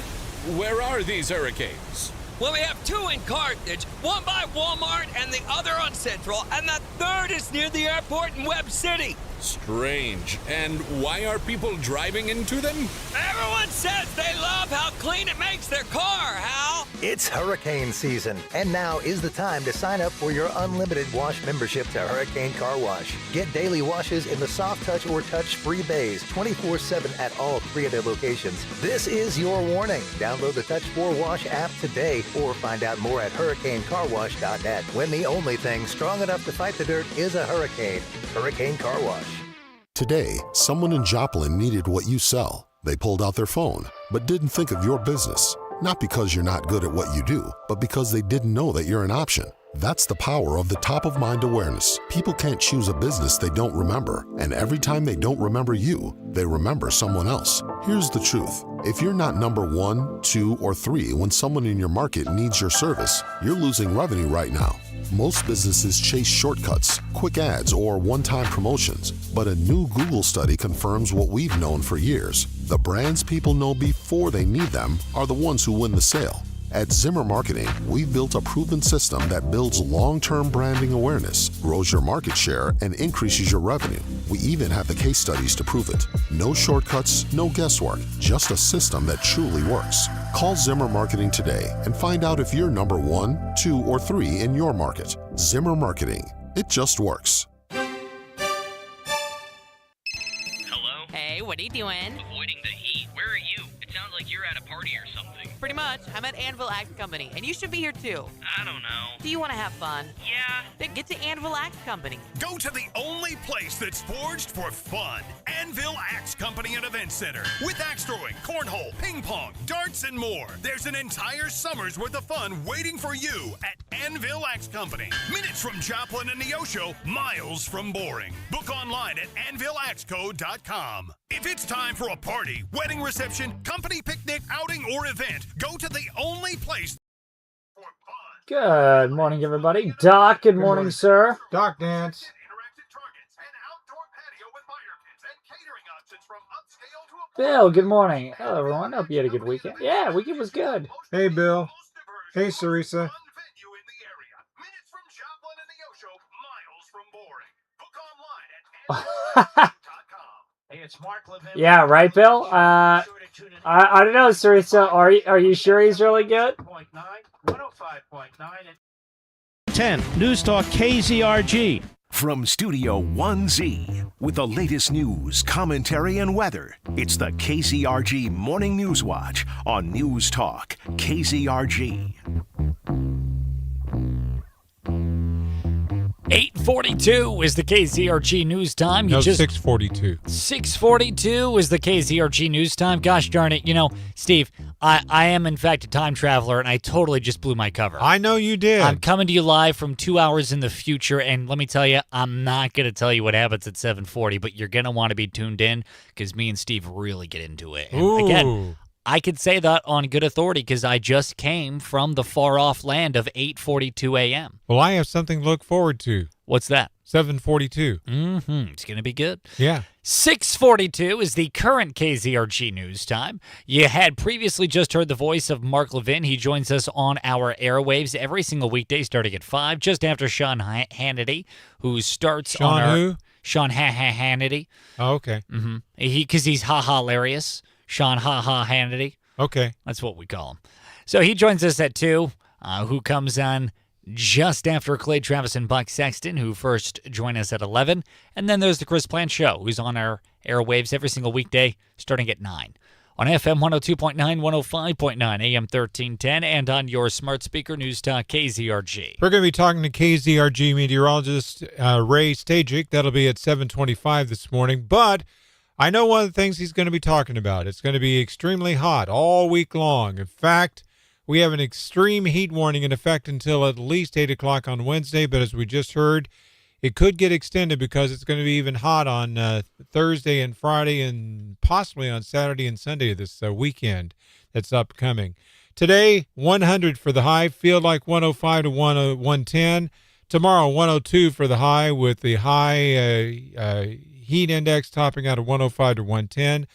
Where are these hurricanes? Well, we have 2 in Carthage, one by Walmart and the other on Central, and the third is near the airport in Webb City. Strange. And why are people driving into them? Everyone says they love how clean it makes their car, Hal. It's hurricane season, and now is the time to sign up for your unlimited wash membership to Hurricane Car Wash. Get daily washes in the soft touch or touch-free bays 24/7 at all 3 of their locations. This is your warning. Download the Touch 4 Wash app today or find out more at hurricanecarwash.net. When the only thing strong enough to fight the dirt is a hurricane. Hurricane Car Wash. Today, someone in Joplin needed what you sell. They pulled out their phone, but didn't think of your business. Not because you're not good at what you do, but because they didn't know that you're an option. That's the power of the top-of-mind awareness. People can't choose a business they don't remember, and every time they don't remember you, they remember someone else. Here's the truth. If you're not number 1, 2, or 3 when someone in your market needs your service, you're losing revenue right now. Most businesses chase shortcuts, quick ads, or one-time promotions. But a new Google study confirms what we've known for years. The brands people know before they need them are the ones who win the sale. At Zimmer Marketing, we've built a proven system that builds long-term branding awareness, grows your market share, and increases your revenue. We even have the case studies to prove it. No shortcuts, no guesswork, just a system that truly works. Call Zimmer Marketing today and find out if you're number 1, 2, or 3 in your market. Zimmer Marketing. It just works. Hello? Hey, what are you doing? Avoiding the heat. Where are you? It sounds like you're at a party or something. Pretty much. I'm at Anvil Axe Company, and you should be here too. I don't know. Do you want to have fun? Yeah. Then get to Anvil Axe Company. Go to the only place that's forged for fun. Anvil Axe Company and Event Center. With axe throwing, cornhole, ping pong, darts, and more. There's an entire summer's worth of fun waiting for you at Anvil Axe Company. Minutes from Joplin and Neosho, miles from boring. Book online at anvilaxeco.com. If it's time for a party, wedding reception, company picnic, outing, or event, go to the only place. Good morning, everybody. Doc, good morning, sir. Doc Dance. Bill, good morning. Hello, everyone. Hope you had a good weekend. Yeah, weekend was good. Hey, Bill. Hey, Sarisa. Yeah, right, Bill? I don't know, Sarisa. Are you sure he's really good? 10 News Talk KZRG. From Studio 1Z, with the latest news, commentary, and weather, it's the KZRG Morning News Watch on News Talk KZRG. 8:42 is the KZRG news time. No, 6:42. 6:42 is the KZRG news time. Gosh darn it. You know, Steve, I am, in fact, a time traveler, and I totally just blew my cover. I know you did. I'm coming to you live from 2 hours in the future, and let me tell you, I'm not going to tell you what happens at 7:40, but you're going to want to be tuned in because me and Steve really get into it. And again, I could say that on good authority because I just came from the far-off land of 8:42 a.m. Well, I have something to look forward to. What's that? 7:42. It's going to be good. Yeah. 6:42 is the current KZRG news time. You had previously just heard the voice of Mark Levin. He joins us on our airwaves every single weekday starting at 5, just after Sean Hannity, who starts on our... Who? Sean Hannity. Oh, okay. Because he's hilarious. Sean Hannity. Okay. That's what we call him. So he joins us at 2, who comes on just after Clay Travis and Buck Sexton, who first join us at 11. And then there's the Chris Plant Show, who's on our airwaves every single weekday starting at 9. On FM 102.9, 105.9, AM 1310, and on your smart speaker, News Talk KZRG. We're going to be talking to KZRG meteorologist Ray Stajic. That'll be at 7:25 this morning. But I know one of the things he's going to be talking about. It's going to be extremely hot all week long. In fact, we have an extreme heat warning in effect until at least 8 o'clock on Wednesday. But as we just heard, it could get extended because it's going to be even hot on Thursday and Friday and possibly on Saturday and Sunday this weekend that's upcoming. Today, 100 for the high, feel like 105 to 110. Tomorrow, 102 for the high with the high heat index topping out at 105 to 110.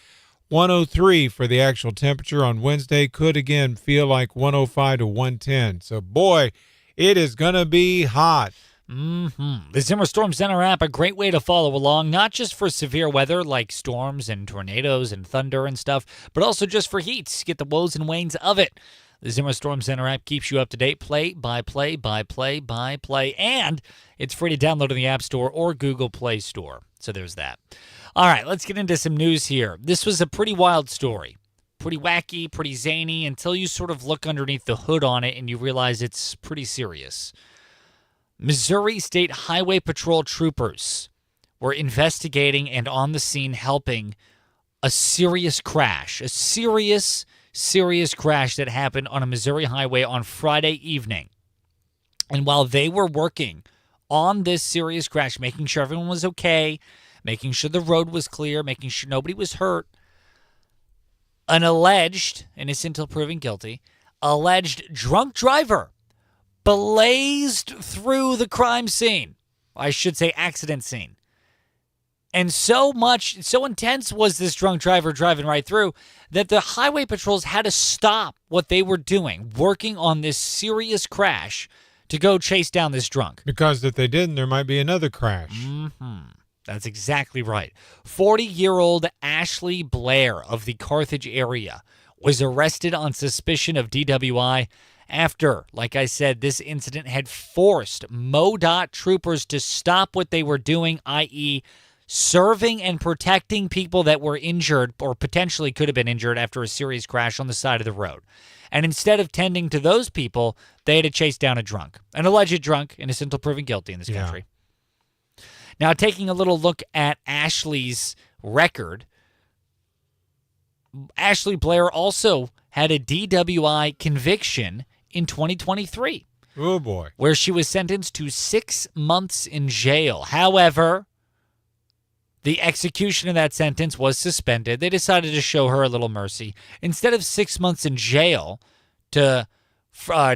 103 for the actual temperature on Wednesday. Could again feel like 105 to 110. So, boy, it is going to be hot. The Zimmer Storm Center app, a great way to follow along, not just for severe weather like storms and tornadoes and thunder and stuff, but also just for heat. Get the woes and wanes of it. The Zimmer Storm Center app keeps you up to date, play by play by play by play, and it's free to download in the App Store or Google Play Store. So there's that. All right, let's get into some news here. This was a pretty wild story. Pretty wacky, pretty zany, until you sort of look underneath the hood on it and you realize it's pretty serious. Missouri State Highway Patrol troopers were investigating and on the scene helping a serious crash, serious crash that happened on a Missouri highway on Friday evening. And while they were working on this serious crash, making sure everyone was okay, making sure the road was clear, making sure nobody was hurt, an alleged, innocent until proven guilty, alleged drunk driver blazed through the crime scene. I should say accident scene. And so intense was this drunk driver driving right through that the highway patrols had to stop what they were doing, working on this serious crash, to go chase down this drunk. Because if they didn't, there might be another crash. That's exactly right. 40-year-old Ashley Blair of the Carthage area was arrested on suspicion of DWI after, like I said, this incident had forced MoDOT troopers to stop what they were doing, i.e., serving and protecting people that were injured or potentially could have been injured after a serious crash on the side of the road. And instead of tending to those people, they had to chase down a drunk, an alleged drunk, innocent until proven guilty in this country. Now, taking a little look at Ashley's record, Ashley Blair also had a DWI conviction in 2023. Oh, boy. Where she was sentenced to 6 months in jail. However, the execution of that sentence was suspended. They decided to show her a little mercy. Instead of 6 months in jail to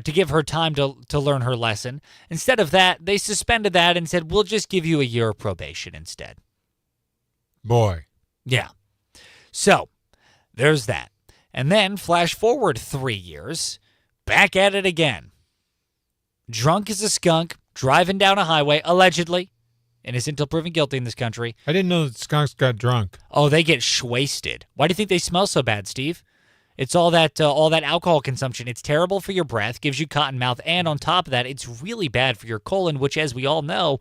give her time to learn her lesson, instead of that, they suspended that and said, we'll just give you a year of probation instead. Boy. Yeah. So, there's that. And then, flash forward 3 years, back at it again. Drunk as a skunk, driving down a highway, allegedly. Innocent until proven guilty in this country. I didn't know that skunks got drunk. Oh, they get shwasted. Why do you think they smell so bad, Steve? It's all that alcohol consumption. It's terrible for your breath, gives you cotton mouth, and on top of that, it's really bad for your colon, which, as we all know,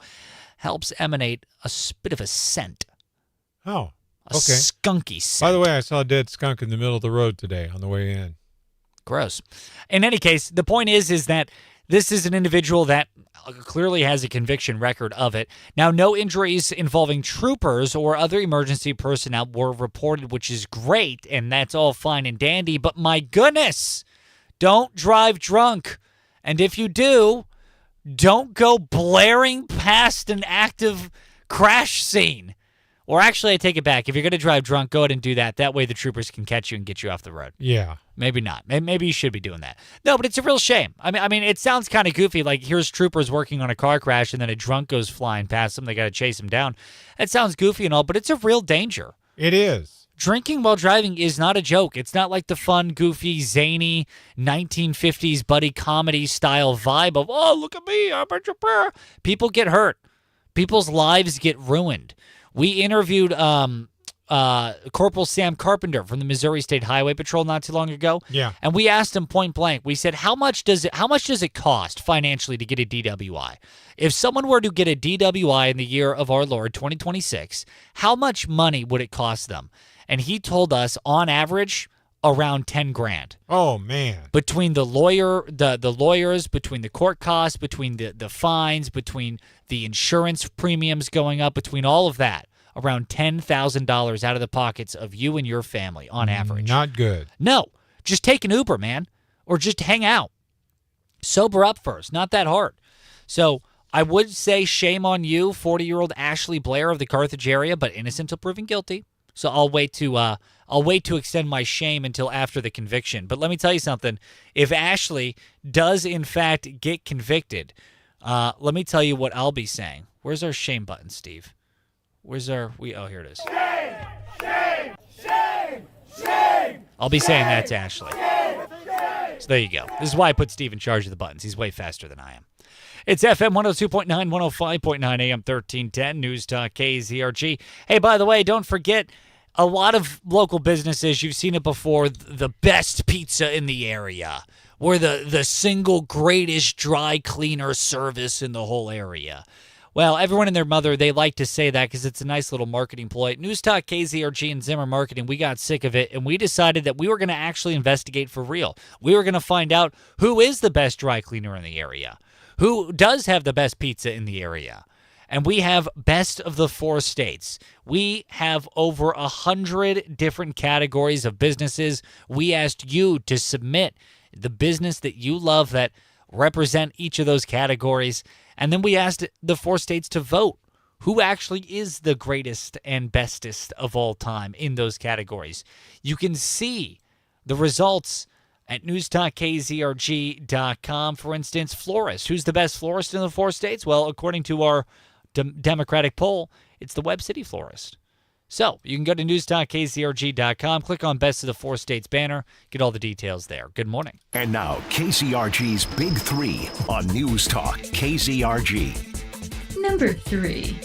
helps emanate a bit of a scent. Oh, okay. A skunky scent. By the way, I saw a dead skunk in the middle of the road today on the way in. Gross. In any case, the point is that this is an individual that clearly has a conviction record of it. Now, no injuries involving troopers or other emergency personnel were reported, which is great, and that's all fine and dandy. But my goodness, don't drive drunk. And if you do, don't go blaring past an active crash scene. Or actually, I take it back. If you're going to drive drunk, go ahead and do that. That way the troopers can catch you and get you off the road. Yeah. Maybe not. Maybe you should be doing that. No, but it's a real shame. I mean, it sounds kind of goofy. Like, here's troopers working on a car crash, and then a drunk goes flying past them. They got to chase him down. It sounds goofy and all, but it's a real danger. It is. Drinking while driving is not a joke. It's not like the fun, goofy, zany 1950s buddy comedy style vibe of, oh, look at me, I'm at your prayer. People get hurt. People's lives get ruined. We interviewed Corporal Sam Carpenter from the Missouri State Highway Patrol not too long ago. Yeah. And we asked him point blank. We said, how much does it cost financially to get a DWI? If someone were to get a DWI in the year of our Lord 2026, how much money would it cost them? And he told us, on average, around $10,000. Oh, man. Between the lawyers, between the court costs, between the fines, between the insurance premiums going up, between all of that, around $10,000 out of the pockets of you and your family on average. Not good. No. Just take an Uber, man. Or just hang out. Sober up first. Not that hard. So I would say shame on you, 40-year-old Ashley Blair of the Carthage area, but innocent until proven guilty. So I'll wait to extend my shame until after the conviction. But let me tell you something. If Ashley does in fact get convicted, let me tell you what I'll be saying. Where's our shame button, Steve? Where's our oh, here it is. Shame. I'll be saying that to Ashley. So there you go. This is why I put Steve in charge of the buttons. He's way faster than I am. It's FM 102.9, 105.9 AM 1310, News Talk KZRG. Hey, by the way, don't forget, a lot of local businesses, you've seen it before, the best pizza in the area. We're the single greatest dry cleaner service in the whole area. Well, everyone and their mother, they like to say that because it's a nice little marketing ploy. News Talk, KZRG, and Zimmer Marketing, we got sick of it, and we decided that we were going to actually investigate for real. We were going to find out who is the best dry cleaner in the area, who does have the best pizza in the area. And we have best of the 4 states. We have over 100 different categories of businesses. We asked you to submit the business that you love that represent each of those categories. And then we asked the 4 states to vote who actually is the greatest and bestest of all time in those categories. You can see the results at newstalkkzrg.com. For instance, florist. Who's the best florist in the 4 states? Well, according to our Democratic poll, it's the Webb City florist. So you can go to newstalkkzrg.com, click on Best of the 4 States banner, get all the details there. Good morning. And now, KZRG's Big 3 on News Talk KZRG. Number 3.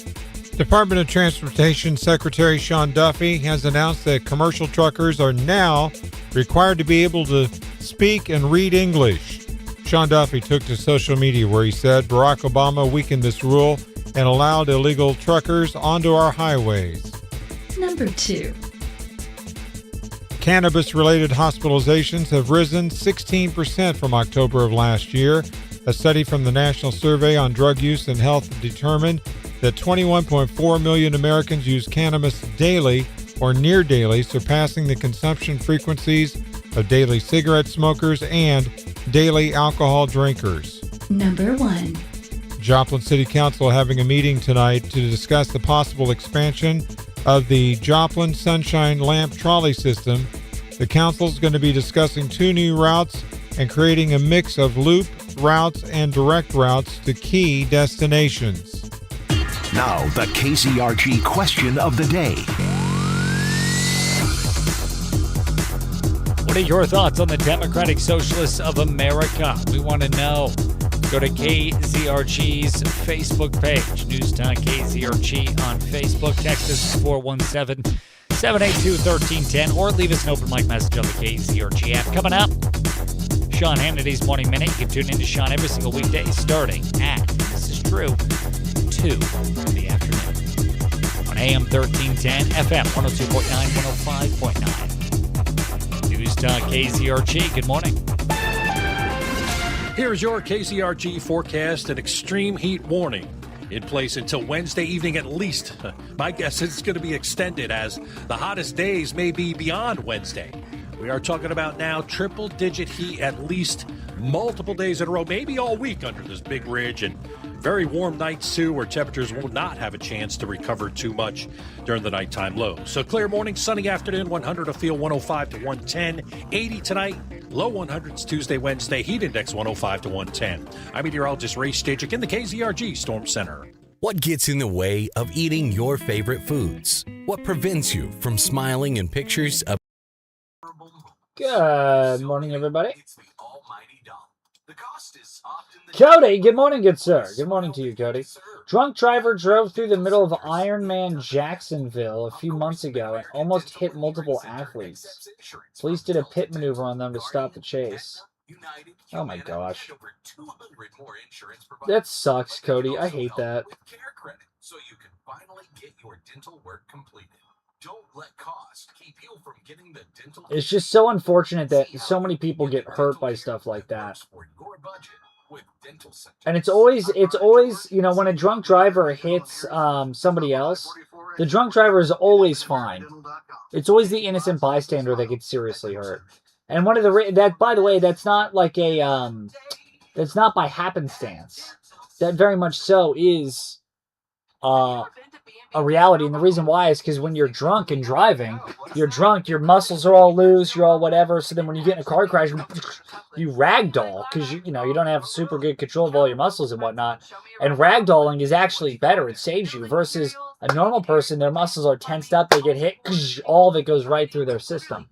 Department of Transportation Secretary Sean Duffy has announced that commercial truckers are now required to be able to speak and read English. Sean Duffy took to social media where he said Barack Obama weakened this rule and allowed illegal truckers onto our highways. Number 2. Cannabis-related hospitalizations have risen 16% from October of last year. A study from the National Survey on Drug Use and Health determined that 21.4 million Americans use cannabis daily or near daily, surpassing the consumption frequencies of daily cigarette smokers and daily alcohol drinkers. Number 1. Joplin City Council having a meeting tonight to discuss the possible expansion of the Joplin Sunshine Lamp Trolley System. The council is going to be discussing 2 new routes and creating a mix of loop routes and direct routes to key destinations. Now, the KZRG question of the day. What are your thoughts on the Democratic Socialists of America? We want to know. Go to KZRG's Facebook page, News Talk KZRG on Facebook. Text us 417-782-1310 or leave us an open mic message on the KZRG app. Coming up, Sean Hannity's Morning Minute. You can tune in to Sean every single weekday starting at, this is true, 2 in the afternoon on AM 1310, FM 102.9, 105.9. News Talk KZRG. Good morning. Here's your KZRG forecast and extreme heat warning. In place until Wednesday evening at least. My guess is it's going to be extended as the hottest days may be beyond Wednesday. We are talking about now triple-digit heat at least multiple days in a row, maybe all week under this big ridge, and very warm nights too, where temperatures will not have a chance to recover too much during the nighttime low. So clear morning, sunny afternoon, 100 to feel 105 to 110, 80 tonight, low 100s Tuesday, Wednesday, heat index 105 to 110. I'm meteorologist Ray Stajic in the KZRG Storm Center. What gets in the way of eating your favorite foods? What prevents you from smiling in pictures of... Good morning, everybody. Cody, good morning, good sir. Good morning to you, Cody. Drunk driver drove through the middle of Ironman Jacksonville a few months ago and almost hit multiple athletes. Police did a pit maneuver on them to stop the chase. Oh my gosh. That sucks, Cody. I hate that. So you can finally get your dental work completed. Don't let cost keep you from getting the dental. It's just so unfortunate that so many people get hurt by stuff like that. And it's always, you know, when a drunk driver hits somebody else, the drunk driver is always fine. It's always the innocent bystander that gets seriously hurt. And one of the, that, by the way, that's not like a, that's not by happenstance. that very much so is a reality. And the reason why is because when you're drunk and driving, you're drunk, your muscles are all loose, you're all whatever. So then when you get in a car crash, you ragdoll because you don't have super good control of all your muscles and whatnot. And ragdolling is actually better. It saves you versus a normal person. Their muscles are tensed up. They get hit. All of it goes right through their system.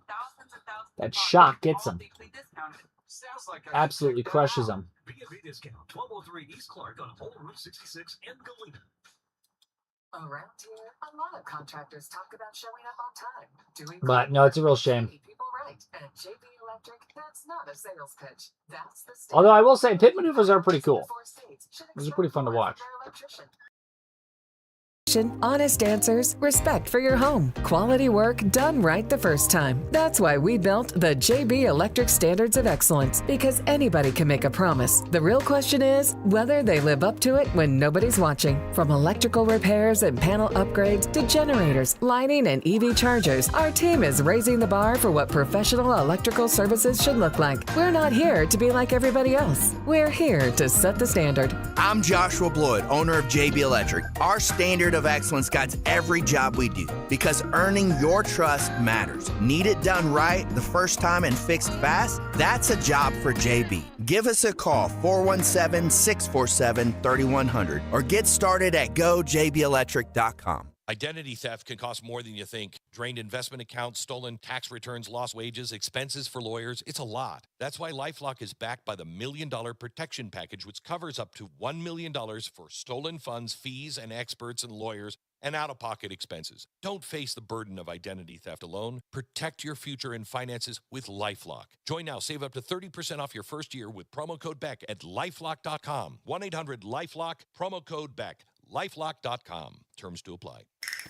That shock gets them. Absolutely crushes them. B&B discount 1203 East Clark on Old Route 66 and Galena. Around here, a lot of contractors talk about showing up on time. But no, it's a real shame. People right. At JB Electric, that's not a sales pitch. That's the Although I will say, pit maneuvers are pretty cool. Those are pretty fun to watch. Honest answers, respect for your home, quality work done right the first time. That's why we built the JB Electric Standards of Excellence, because anybody can make a promise. The real question is whether they live up to it when nobody's watching. From electrical repairs and panel upgrades to generators, lighting, and EV chargers, our team is raising the bar for what professional electrical services should look like. We're not here to be like everybody else. We're here to set the standard. I'm Joshua Bloyd, owner of JB Electric. Our standard of excellence guides every job we do because earning your trust matters. Need it done right the first time and fixed fast? That's a job for JB. Give us a call, 417-647-3100, or get started at gojbelectric.com. Identity theft can cost more than you think. Drained investment accounts, stolen tax returns, lost wages, expenses for lawyers. It's a lot. That's why LifeLock is backed by the $1 Million Protection Package, which covers up to $1 million for stolen funds, fees, and experts and lawyers, and out-of-pocket expenses. Don't face the burden of identity theft alone. Protect your future and finances with LifeLock. Join now. Save up to 30% off your first year with promo code BECK at LifeLock.com. 1-800-LifeLock, promo code BECK. LifeLock.com. Terms to apply.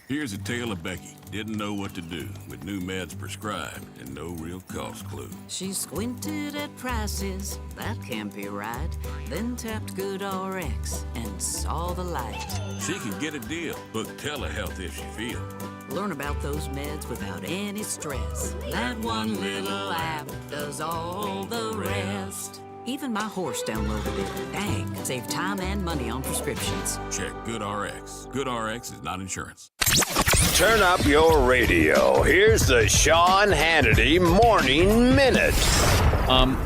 Here's a tale of Becky. Didn't know what to do with new meds prescribed and no real cost clue. She squinted at prices, that can't be right. Then tapped GoodRx and saw the light. She can get a deal. Book telehealth if she feels. Learn about those meds without any stress. That one little app does all the rest. Even my horse downloaded it. Dang, save time and money on prescriptions. Check GoodRx. GoodRx is not insurance. Turn up your radio. Here's the Sean Hannity Morning Minute.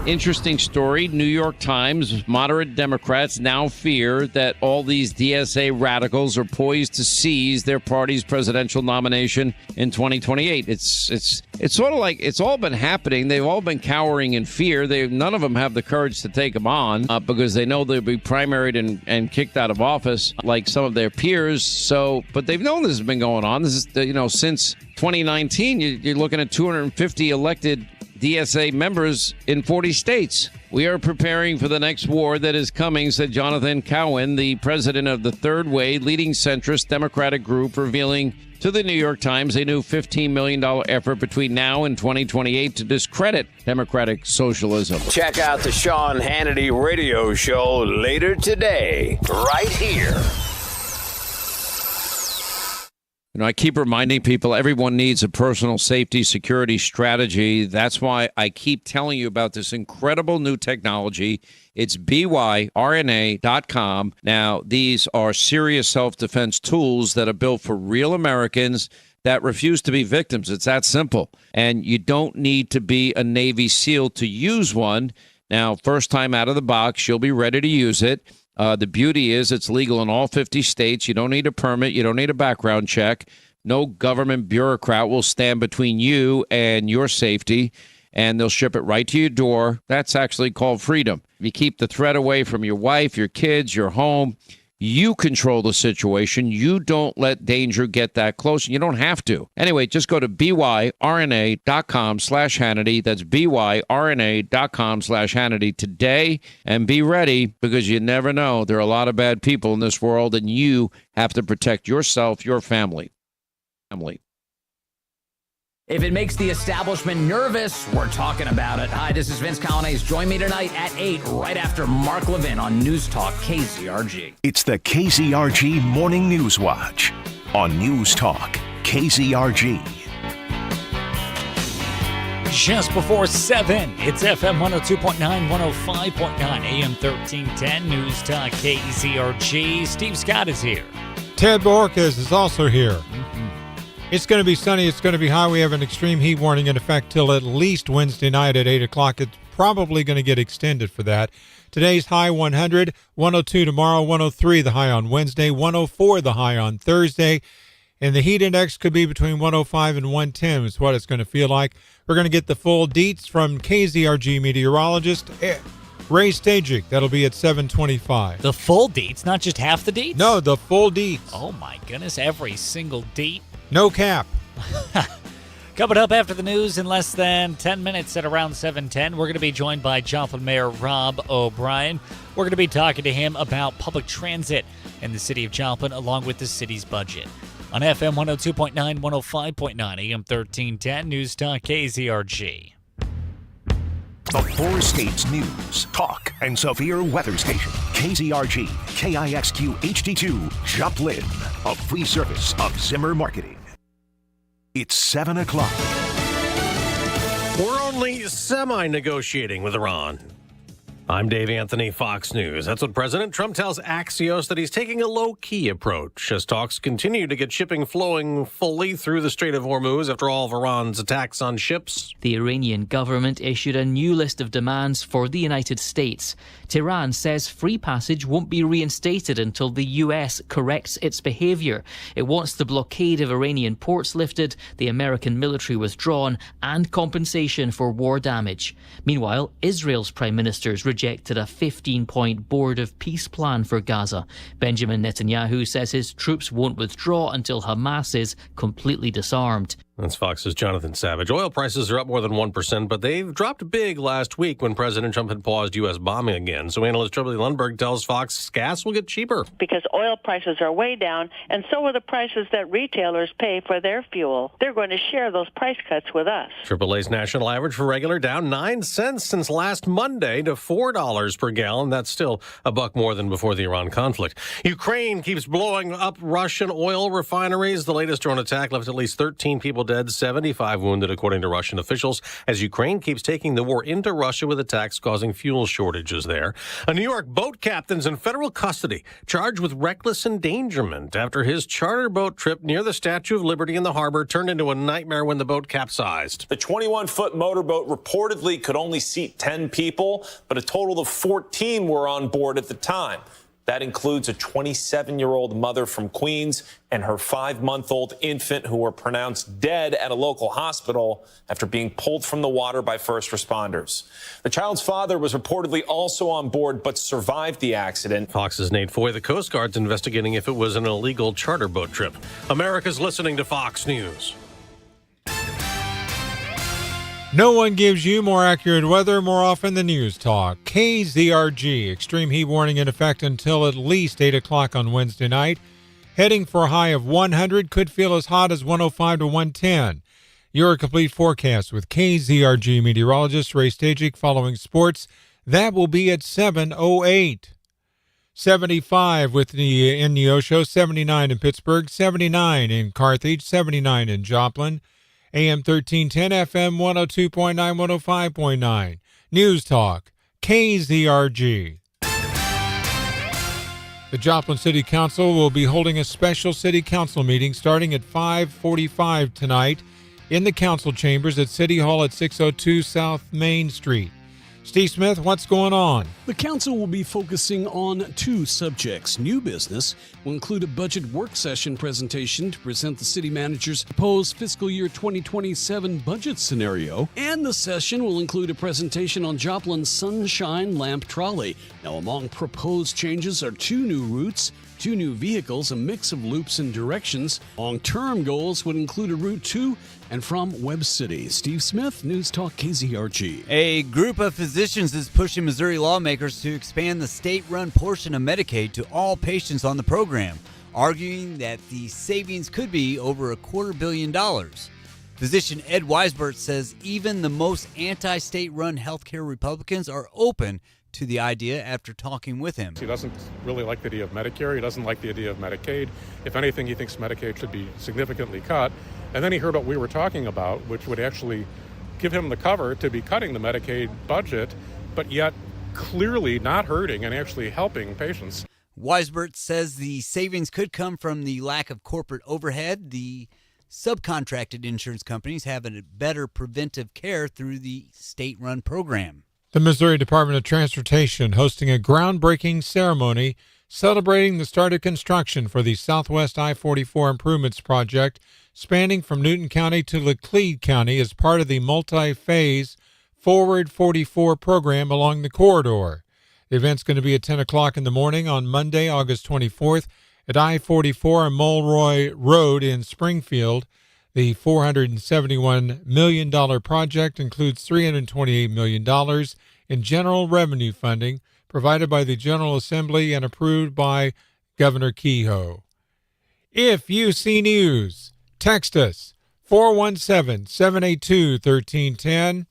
Interesting story. New York Times, moderate Democrats now fear that all these DSA radicals are poised to seize their party's presidential nomination in 2028. It's sort of like it's all been happening. They've all been cowering in fear. None of them have the courage to take them on because they know they'll be primaried and kicked out of office like some of their peers. But they've known this has been going on. This is, since 2019, you're looking at 250 elected DSA members in 40 states. We are preparing for the next war that is coming, said Jonathan Cowan, the president of the Third Way, leading centrist Democratic group, revealing to the New York Times a new $15 million effort between now and 2028 to discredit democratic socialism. Check out the Sean Hannity radio show later today, right here. I keep reminding people everyone needs a personal safety security strategy. That's why I keep telling you about this incredible new technology. It's byrna.com. Now, these are serious self-defense tools that are built for real Americans that refuse to be victims. It's that simple. And you don't need to be a Navy SEAL to use one. Now, first time out of the box, you'll be ready to use it. The beauty is it's legal in all 50 states. You don't need a permit. You don't need a background check. No government bureaucrat will stand between you and your safety, and they'll ship it right to your door. That's actually called freedom. You keep the threat away from your wife, your kids, your home. You control the situation. You don't let danger get that close. You don't have to. Anyway, just go to byrna.com/Hannity. That's byrna.com/Hannity today and be ready because you never know. There are a lot of bad people in this world and you have to protect yourself, your family. If it makes the establishment nervous, we're talking about it. Hi, this is Vince Colonnese. Join me tonight at 8, right after Mark Levin on News Talk KZRG. It's the KZRG Morning News Watch on News Talk KZRG. Just before 7, it's FM 102.9, 105.9, AM 1310, News Talk KZRG. Steve Scott is here. Ted Borges is also here. It's going to be sunny. It's going to be high. We have an extreme heat warning in effect till at least Wednesday night at 8 o'clock. It's probably going to get extended for that. Today's high 100, 102 tomorrow, 103 the high on Wednesday, 104 the high on Thursday. And the heat index could be between 105 and 110 is what it's going to feel like. We're going to get the full deets from KZRG meteorologist Ray Stajic. That'll be at 7:25. The full deets, not just half the deets? No, the full deets. Oh, my goodness. Every single deet. No cap. Coming up after the news in less than 10 minutes at around 7:10, we're going to be joined by Joplin Mayor Rob O'Brien. We're going to be talking to him about public transit in the city of Joplin along with the city's budget. On FM 102.9, 105.9, AM 1310, News Talk KZRG. The four states news, talk, and severe weather station. KZRG, KIXQ HD2, Joplin. A free service of Zimmer Marketing. It's 7 o'clock. We're only semi-negotiating with Iran. I'm Dave Anthony, Fox News. That's what President Trump tells Axios, that he's taking a low-key approach as talks continue to get shipping flowing fully through the Strait of Hormuz after all of Iran's attacks on ships. The Iranian government issued a new list of demands for the United States. Tehran says free passage won't be reinstated until the U.S. corrects its behavior. It wants the blockade of Iranian ports lifted, the American military withdrawn, and compensation for war damage. Meanwhile, Israel's prime minister's rejected a 15-point Board of Peace plan for Gaza. Benjamin Netanyahu says his troops won't withdraw until Hamas is completely disarmed. That's Fox's Jonathan Savage. Oil prices are up more than 1%, but they've dropped big last week when President Trump had paused U.S. bombing again. So analyst Tripoli Lundberg tells Fox gas will get cheaper. Because oil prices are way down, and so are the prices that retailers pay for their fuel. They're going to share those price cuts with us. AAA's national average for regular down 9 cents since last Monday to $4 per gallon. That's still a buck more than before the Iran conflict. Ukraine keeps blowing up Russian oil refineries. The latest drone attack left at least 13 people dead, 75 wounded, according to Russian officials, as Ukraine keeps taking the war into Russia with attacks causing fuel shortages there. A New York boat captain's in federal custody, charged with reckless endangerment after his charter boat trip near the Statue of Liberty in the harbor turned into a nightmare when the boat capsized. The 21-foot motorboat reportedly could only seat 10 people, but a total of 14 were on board at the time. That includes a 27-year-old mother from Queens and her 5-month-old infant who were pronounced dead at a local hospital after being pulled from the water by first responders. The child's father was reportedly also on board but survived the accident. Fox's Nate Foy. The Coast Guard's investigating if it was an illegal charter boat trip. America's listening to Fox News. No one gives you more accurate weather more often than News Talk. KZRG, extreme heat warning in effect until at least 8 o'clock on Wednesday night. Heading for a high of 100, could feel as hot as 105 to 110. Your complete forecast with KZRG meteorologist Ray Stajic following sports. That will be at 7:08. 75 with the in Neosho, 79 in Pittsburgh, 79 in Carthage, 79 in Joplin. AM 1310, FM 102.9, 105.9. News Talk, KZRG. The Joplin City Council will be holding a special city council meeting starting at 5:45 tonight in the council chambers at City Hall at 602 South Main Street. Steve Smith, what's going on? The council will be focusing on 2 subjects. New business will include a budget work session presentation to present the city manager's proposed fiscal year 2027 budget scenario. And the session will include a presentation on Joplin's Sunshine Lamp Trolley. Now, among proposed changes are 2 new routes, 2 new vehicles, a mix of loops and directions. Long-term goals would include a route to and from Webb City. Steve Smith, News Talk KZRG. A group of physicians is pushing Missouri lawmakers to expand the state-run portion of Medicaid to all patients on the program, arguing that the savings could be over $250 million. Physician Ed Weisbert says even the most anti-state-run healthcare Republicans are open to the idea after talking with him. He doesn't really like the idea of Medicare. He doesn't like the idea of Medicaid. If anything, he thinks Medicaid should be significantly cut. And then he heard what we were talking about, which would actually give him the cover to be cutting the Medicaid budget, but yet clearly not hurting and actually helping patients. Weisbert says the savings could come from the lack of corporate overhead. The subcontracted insurance companies have a better preventive care through the state-run program. The Missouri Department of Transportation hosting a groundbreaking ceremony celebrating the start of construction for the Southwest I-44 Improvements Project spanning from Newton County to Laclede County as part of the multi-phase Forward 44 program along the corridor. The event's going to be at 10 o'clock in the morning on Monday, August 24th at I-44 and Mulroy Road in Springfield. The $471 million project includes $328 million in general revenue funding provided by the General Assembly and approved by Governor Kehoe. If you see news, text us 417-782-1310.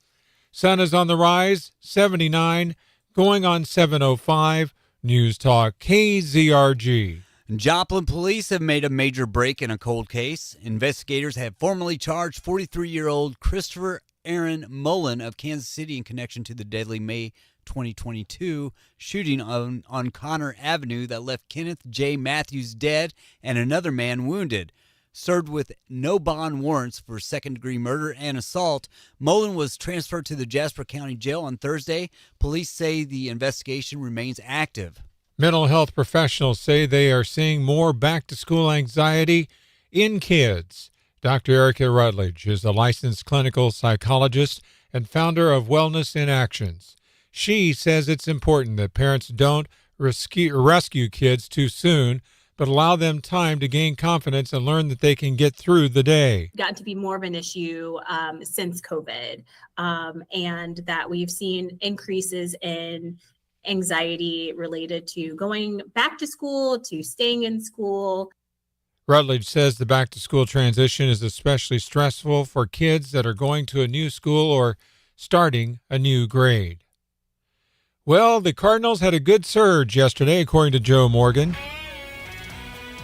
Sun is on the rise, 79, going on 705. News Talk KZRG. Joplin police have made a major break in a cold case. Investigators have formally charged 43-year-old Christopher Aaron Mullen of Kansas City in connection to the deadly May 2022 shooting on Connor Avenue that left Kenneth J. Matthews dead and another man wounded. Served with no bond warrants for second-degree murder and assault, Mullen was transferred to the Jasper County Jail on Thursday. Police say the investigation remains active. Mental health professionals say they are seeing more back-to-school anxiety in kids. Dr. Erica Rutledge is a licensed clinical psychologist and founder of Wellness in Actions. She says it's important that parents don't rescue kids too soon, but allow them time to gain confidence and learn that they can get through the day. Gotten to be more of an issue since COVID, and that we've seen increases in anxiety related to going back to school, to staying in school. Rutledge says the back-to-school transition is especially stressful for kids that are going to a new school or starting a new grade. Well, the Cardinals had a good surge yesterday, according to Joe Morgan.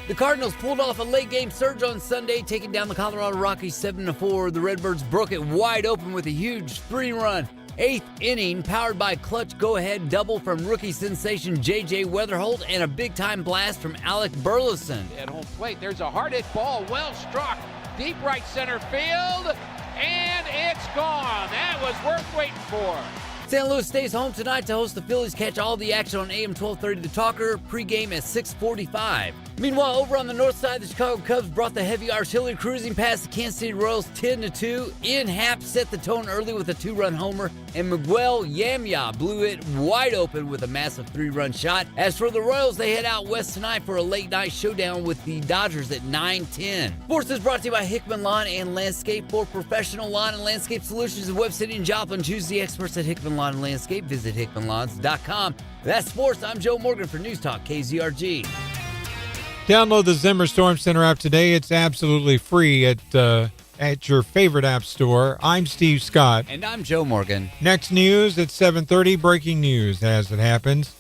The Cardinals pulled off a late-game surge on Sunday, taking down the Colorado Rockies 7-4. The Redbirds broke it wide open with a huge 3-run eighth inning, powered by a clutch go-ahead double from rookie sensation J.J. Weatherholt and a big-time blast from Alec Burleson. At home plate, there's a hard-hit ball, well struck, deep right center field, and it's gone. That was worth waiting for. St. Louis stays home tonight to host the Phillies. Catch all the action on AM 1230 The Talker, pregame at 6:45. Meanwhile, over on the north side, the Chicago Cubs brought the heavy artillery cruising past the Kansas City Royals 10-2. Ian Happ set the tone early with a 2-run homer, and Miguel Yamia blew it wide open with a massive 3-run shot. As for the Royals, they head out west tonight for a late-night showdown with the Dodgers at 9:10. Sports is brought to you by Hickman Lawn and Landscape. For professional lawn and landscape solutions in Webb City and Joplin, choose the experts at Hickman Lawn and Landscape. Visit hickmanlawns.com. That's sports. I'm Joe Morgan for News Talk KZRG. Download the Zimmer Storm Center app today. It's absolutely free at your favorite app store. I'm Steve Scott. And I'm Joe Morgan. Next news at 7:30, breaking news as it happens.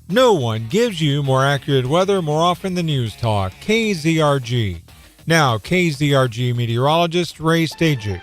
No one gives you more accurate weather more often than News Talk, KZRG. Now, KZRG meteorologist Ray Stajic.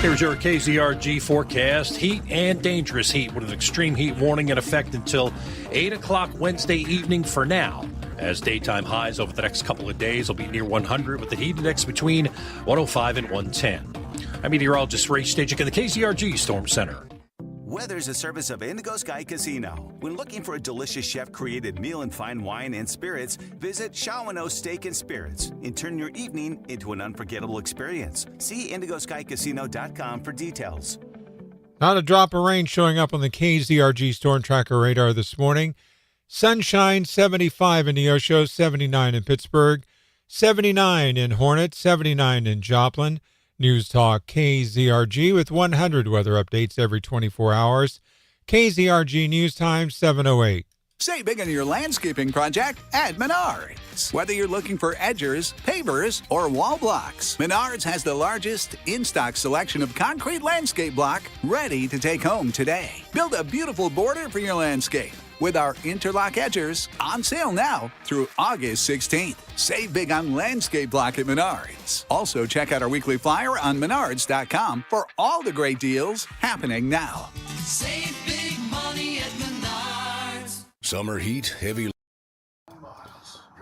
Here's your KZRG forecast. Heat and dangerous heat with an extreme heat warning in effect until 8 o'clock Wednesday evening for now. As daytime highs over the next couple of days will be near 100 with the heat index between 105 and 110. I'm meteorologist Ray Stajic in the KZRG Storm Center. Weather's a service of Indigo Sky Casino. When looking for a delicious chef-created meal and fine wine and spirits, visit Shawano Steak and Spirits and turn your evening into an unforgettable experience. See IndigoSkyCasino.com for details. Not a drop of rain showing up on the KZRG Storm Tracker radar this morning. Sunshine, 75 in Neosho, 79 in Pittsburgh, 79 in Hornet, 79 in Joplin. News Talk KZRG with 100 weather updates every 24 hours. KZRG News Time, 7:08. Save big on your landscaping project at Menards. Whether you're looking for edgers, pavers, or wall blocks, Menards has the largest in-stock selection of concrete landscape block ready to take home today. Build a beautiful border for your landscape with our interlock edgers on sale now through August 16th. Save big on landscape block at Menards. Also, check out our weekly flyer on menards.com for all the great deals happening now. Save big money at Menards. Summer heat, heavy.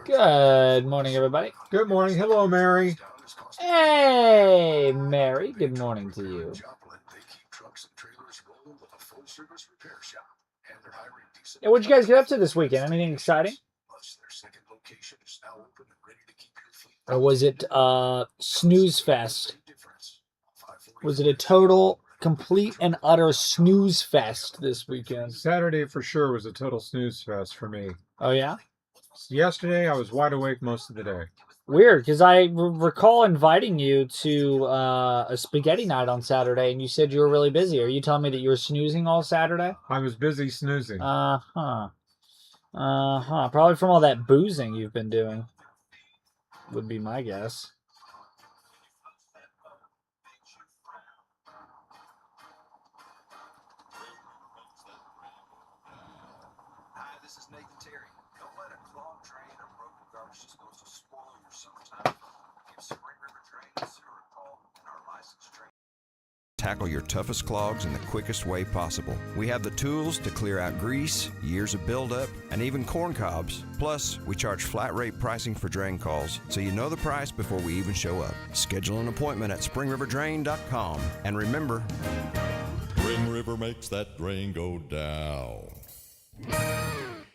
Good morning, everybody. Good morning. Hello, Mary. Hey, Mary. Good morning to you. Yeah, what'd you guys get up to this weekend? Anything exciting? Or was it snooze fest? Was it a total, complete, and utter snooze fest this weekend? Saturday for sure was a total snooze fest for me. Oh, yeah? Yesterday, I was wide awake most of the day. Weird, because I recall inviting you to a spaghetti night on Saturday, and you said you were really busy. Are you telling me that you were snoozing all Saturday? I was busy snoozing. Probably from all that boozing you've been doing, would be my guess. Tackle your toughest clogs in the quickest way possible. We have the tools to clear out grease, years of buildup, and even corn cobs. Plus, we charge flat rate pricing for drain calls, so you know the price before we even show up. Schedule an appointment at springriverdrain.com. And remember, Spring River makes that drain go down.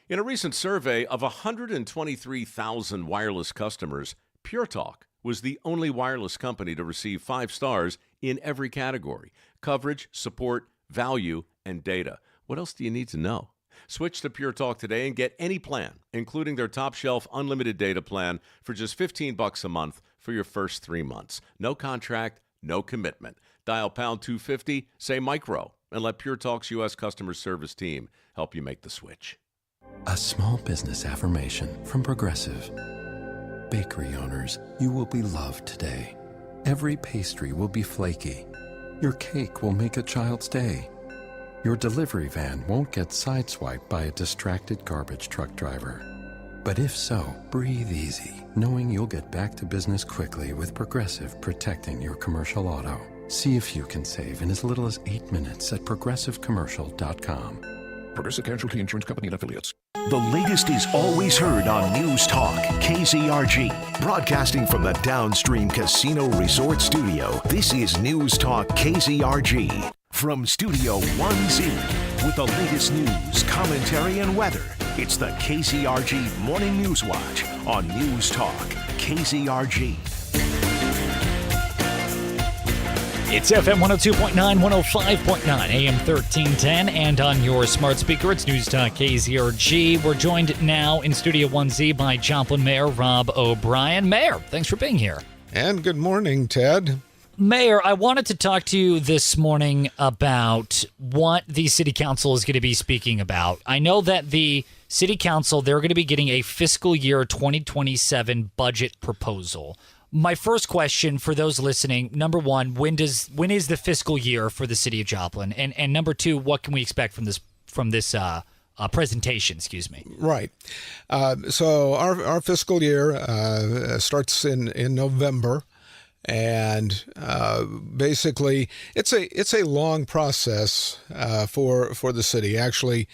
In a recent survey of 123,000 wireless customers, Pure Talk was the only wireless company to receive 5 stars in every category: coverage, support, value, and data. What else do you need to know? Switch to Pure Talk today and get any plan, including their top shelf unlimited data plan for just $15 a month for your first 3 months. No contract, no commitment. Dial pound 250, say micro, and let Pure Talk's U.S. customer service team help you make the switch. A small business affirmation from Progressive. Bakery owners, you will be loved today. Every pastry will be flaky. Your cake will make a child's day. Your delivery van won't get sideswiped by a distracted garbage truck driver. But if so, breathe easy, knowing you'll get back to business quickly with Progressive protecting your commercial auto. See if you can save in as little as 8 minutes at progressivecommercial.com. Progressive Casualty Insurance Company and Affiliates. The latest is always heard on News Talk KZRG. Broadcasting from the Downstream Casino Resort Studio, this is News Talk KZRG. From Studio 1Z, with the latest news, commentary, and weather, it's the KZRG Morning News Watch on News Talk KZRG. It's FM 102.9, 105.9, AM 1310, and on your smart speaker, it's News Talk KZRG. We're joined now in Studio 1Z by Joplin Mayor Rob O'Brien. Mayor, thanks for being here. And good morning, Ted. Mayor, I wanted to talk to you this morning about what the City Council is going to be speaking about. I know that the City Council, they're going to be getting a fiscal year 2027 budget proposal. My first question for those listening, number one, when is the fiscal year for the city of Joplin? And number two, what can we expect from this presentation, excuse me? Right. So our fiscal year starts in November. And basically, it's a long process for the city. Actually,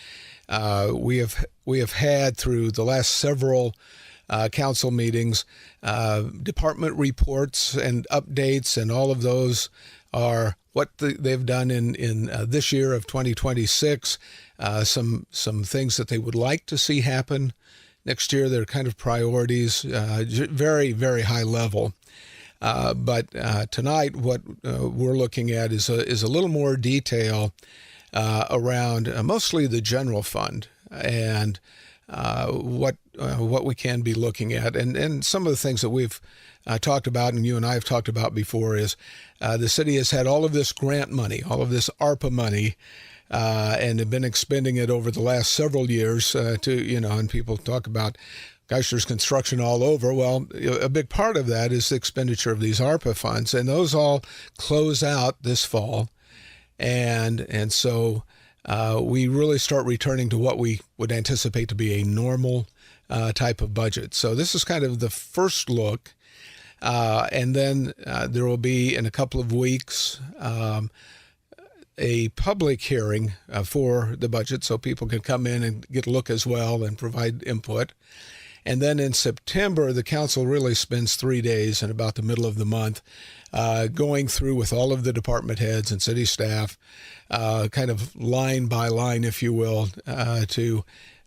we have had through the last several council meetings, department reports and updates, and all of those are what they've done in this year of 2026. Some things that they would like to see happen next year. They're kind of priorities, very, very high level. But tonight, what we're looking at is a little more detail around mostly the general fund and what we can be looking at, and some of the things that we've talked about, and you and I have talked about before, is the city has had all of this grant money, all of this ARPA money, and have been expending it over the last several years. And people talk about, gosh, there's construction all over. Well, a big part of that is the expenditure of these ARPA funds, and those all close out this fall, and so we really start returning to what we would anticipate to be a normal type of budget. So this is kind of the first look. And then there will be, in a couple of weeks, a public hearing for the budget so people can come in and get a look as well and provide input. And then in September, the council really spends 3 days in about the middle of the month going through with all of the department heads and city staff, kind of line by line, if you will, to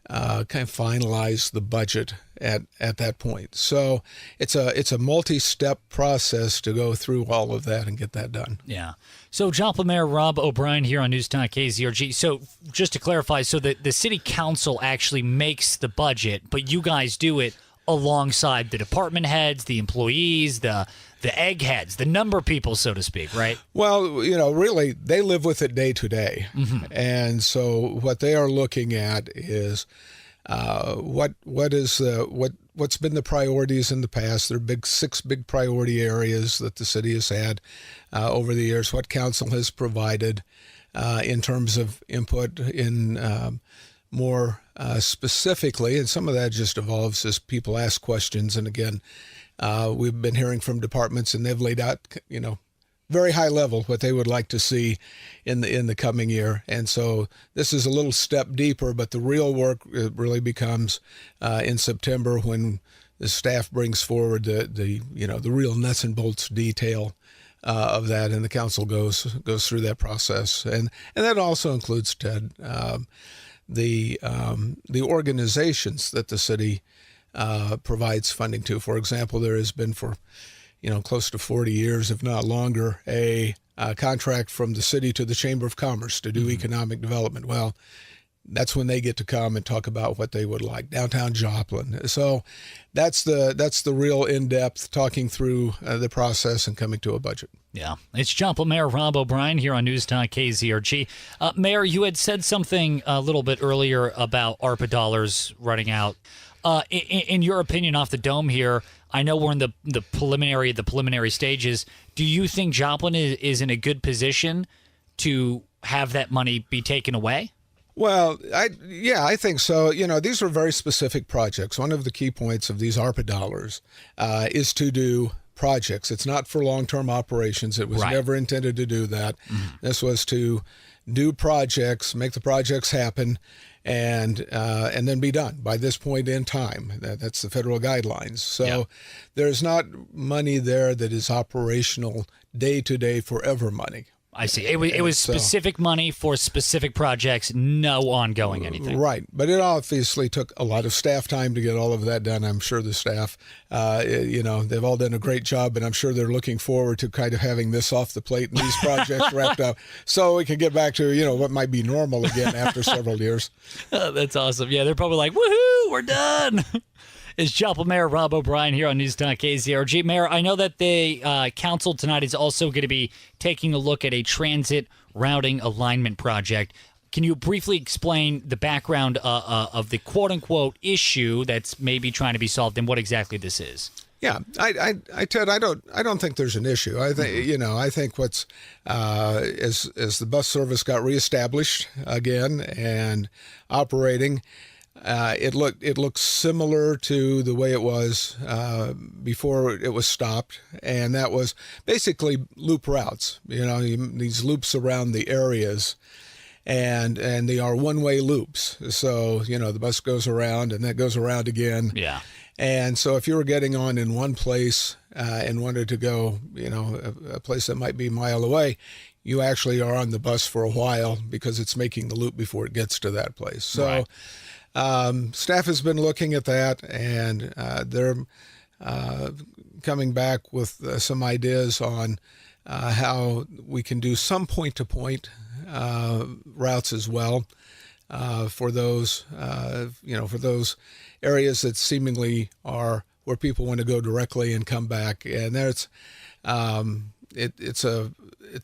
kind of finalize the budget at that point. So it's a multi-step process to go through all of that and get that done. Yeah. So Joplin Mayor Rob O'Brien here on News Talk KZRG. So just to clarify, so the city council actually makes the budget, but you guys do it alongside the department heads, the employees, the eggheads, the number people, so to speak, right? Well, really, they live with it day to day. Mm-hmm. And so what they are looking at is what's been the priorities in the past. There are 6 big priority areas that the city has had over the years, what council has provided in terms of input in more specifically, and some of that just evolves as people ask questions. And again, we've been hearing from departments, and they've laid out, very high level what they would like to see in the coming year. And so this is a little step deeper, but the real work really becomes in September when the staff brings forward the real nuts and bolts detail of that, and the council goes through that process. And that also includes, Ted, the organizations that the city provides funding to. For example, there has been for close to 40 years, if not longer, a contract from the city to the Chamber of Commerce to do economic development. Well, that's when they get to come and talk about what they would like, downtown Joplin. So that's the real in-depth talking through the process and coming to a budget. Yeah. It's Joplin Mayor Rob O'Brien here on News Talk KZRG. Mayor, you had said something a little bit earlier about ARPA dollars running out. In your opinion, off the dome here, I know we're in the preliminary stages. Do you think Joplin is in a good position to have that money be taken away? Well, I think so. These are very specific projects. One of the key points of these ARPA dollars is to do projects. It's not for long-term operations. It was never intended to do that. Mm-hmm. This was to do projects, make the projects happen, and then be done by this point in time. That's the federal guidelines. So there's not money there that is operational day-to-day forever money. I see. It was specific money for specific projects, no ongoing anything. Right. But it obviously took a lot of staff time to get all of that done. I'm sure the staff, they've all done a great job, and I'm sure they're looking forward to kind of having this off the plate and these projects wrapped up so we can get back to, what might be normal again after several years. That's awesome. Yeah, they're probably like, woohoo, we're done. It's Joplin Mayor Rob O'Brien here on News Talk KZRG. Mayor, I know that the council tonight is also going to be taking a look at a transit routing alignment project. Can you briefly explain the background of the quote-unquote issue that's maybe trying to be solved and what exactly this is? Yeah, Ted, I don't think there's an issue. I think I think what's as the bus service got reestablished again and operating. It looks similar to the way it was before it was stopped, and that was basically loop routes. These loops around the areas, and they are one-way loops. So the bus goes around and that goes around again. Yeah. And so if you were getting on in one place and wanted to go, a place that might be a mile away, you actually are on the bus for a while because it's making the loop before it gets to that place. So. Right. Staff has been looking at that, and they're coming back with some ideas on how we can do some point-to-point routes as well for those, for those areas that seemingly are where people want to go directly and come back. And there's it's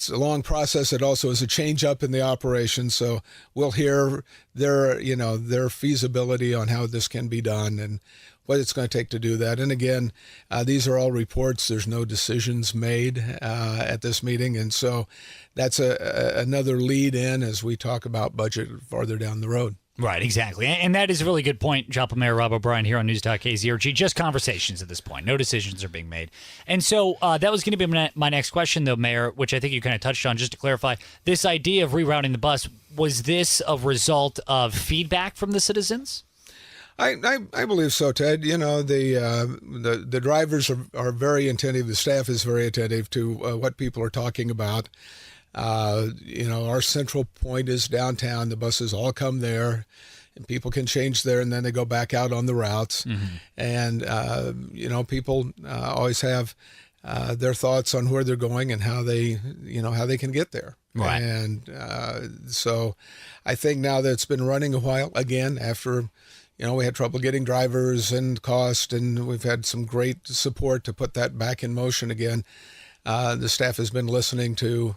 a long process. It also is a change up in the operation. So we'll hear their feasibility on how this can be done, and what it's going to take to do that. And again, these are all reports. There's no decisions made at this meeting. And so that's another lead in as we talk about budget farther down the road. Right, exactly. And that is a really good point, Joplin Mayor Rob O'Brien here on News Talk KZRG. Just conversations at this point. No decisions are being made. And so that was going to be my next question, though, Mayor, which I think you kind of touched on. Just to clarify, this idea of rerouting the bus, was this a result of feedback from the citizens? I believe so, Ted. You know, the drivers are very attentive. The staff is very attentive to what people are talking about. You know, our central point is downtown. The buses all come there, and people can change there, and then they go back out on the routes. Mm-hmm. And, you know, people always have their thoughts on where they're going and how they can get there. Right. And so I think now that it's been running a while, again, after, you know, we had trouble getting drivers and cost, and we've had some great support to put that back in motion again. The staff has been listening to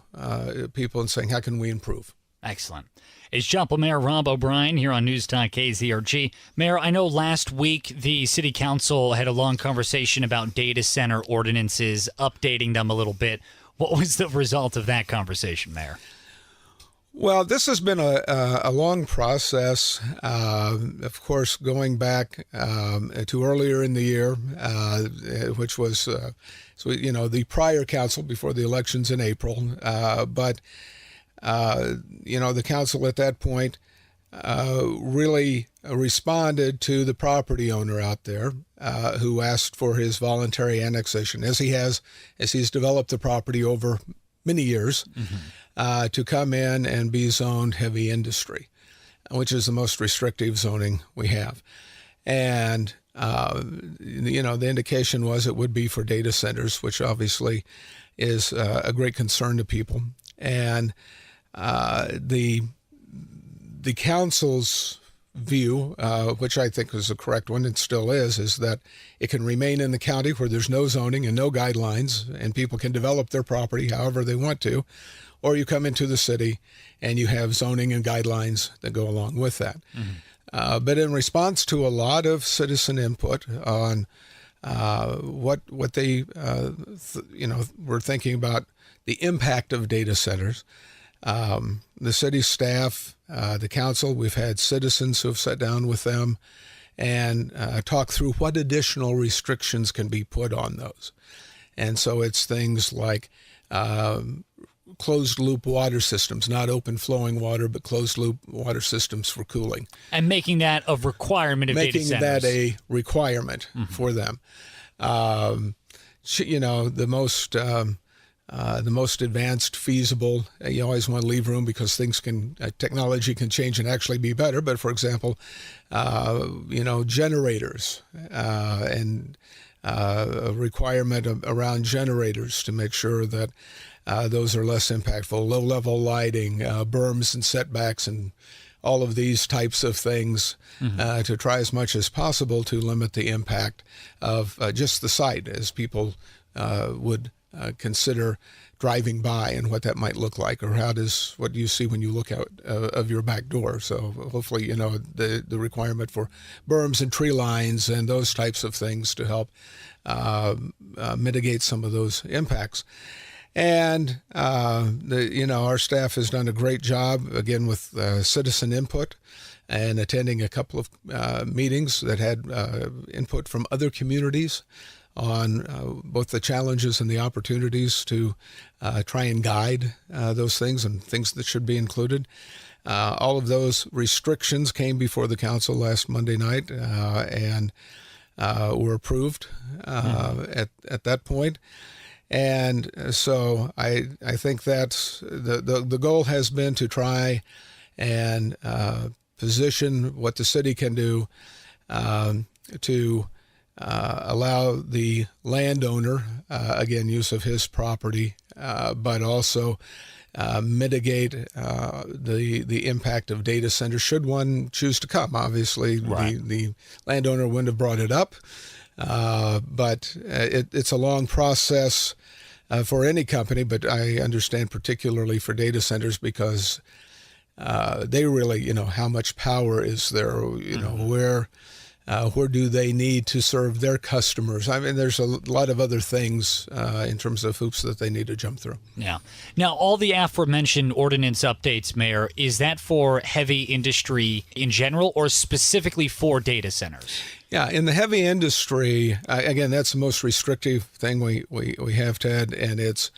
people and saying, how can we improve? Excellent. It's Joplin Mayor Rob O'Brien here on News Talk KZRG. Mayor, I know last week the City Council had a long conversation about data center ordinances, updating them a little bit. What was the result of that conversation, Mayor? Well, this has been a long process, of course, going back to earlier in the year, which was, the prior council before the elections in April. But the council at that point really responded to the property owner out there who asked for his voluntary annexation, as he's developed the property over many years. Mm-hmm. To come in and be zoned heavy industry, which is the most restrictive zoning we have. And, the indication was it would be for data centers, which obviously is a great concern to people. And the council's view, which I think was the correct one and still is that it can remain in the county where there's no zoning and no guidelines, and people can develop their property however they want to. Or you come into the city and you have zoning and guidelines that go along with that. Mm-hmm. But in response to a lot of citizen input on what they were thinking about the impact of data centers, the city staff, the council, we've had citizens who have sat down with them and talked through what additional restrictions can be put on those. And so it's things like closed loop water systems, not open flowing water, but closed loop water systems for cooling. And making that a requirement of data centers. Making that a requirement for them. The most advanced, feasible, you always want to leave room because technology can change and actually be better. But for example, generators and a requirement around generators to make sure that those are less impactful, low-level lighting, berms and setbacks, and all of these types of things to try as much as possible to limit the impact of just the site as people would consider driving by and what that might look like, or what do you see when you look out of your back door. So hopefully, the requirement for berms and tree lines and those types of things to help mitigate some of those impacts. And, our staff has done a great job, again, with citizen input and attending a couple of meetings that had input from other communities on both the challenges and the opportunities to try and guide those things and things that should be included. All of those restrictions came before the council last Monday night and were approved at that point. And so I think that's the goal has been to try and position what the city can do to allow the landowner, again, use of his property, but also mitigate the impact of data centers should one choose to come. Obviously, right. the landowner wouldn't have brought it up, but it's a long process for any company, but I understand particularly for data centers because they really, how much power is there, where where do they need to serve their customers. I mean, there's a lot of other things in terms of hoops that they need to jump through. Yeah. Now, all the aforementioned ordinance updates, Mayor, is that for heavy industry in general or specifically for data centers? Yeah, in the heavy industry, again, that's the most restrictive thing we have, Ted, and it's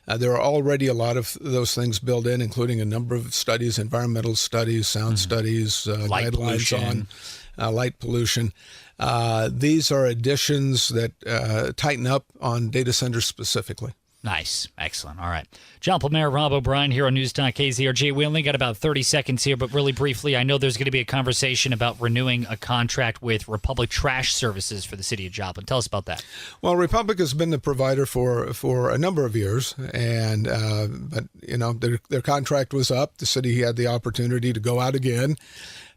there are already a lot of those things built in, including a number of studies, environmental studies, sound studies, Light guidelines pollution. on light pollution. These are additions that tighten up on data centers specifically. Nice. Excellent. All right. John Mayor Rob O'Brien here on News Talk KZRG. We only got about 30 seconds here, but really briefly, I know there's going to be a conversation about renewing a contract with Republic Trash Services for the city of Joplin. Tell us about that. Well, Republic has been the provider for a number of years, and but their contract was up. The city had the opportunity to go out again,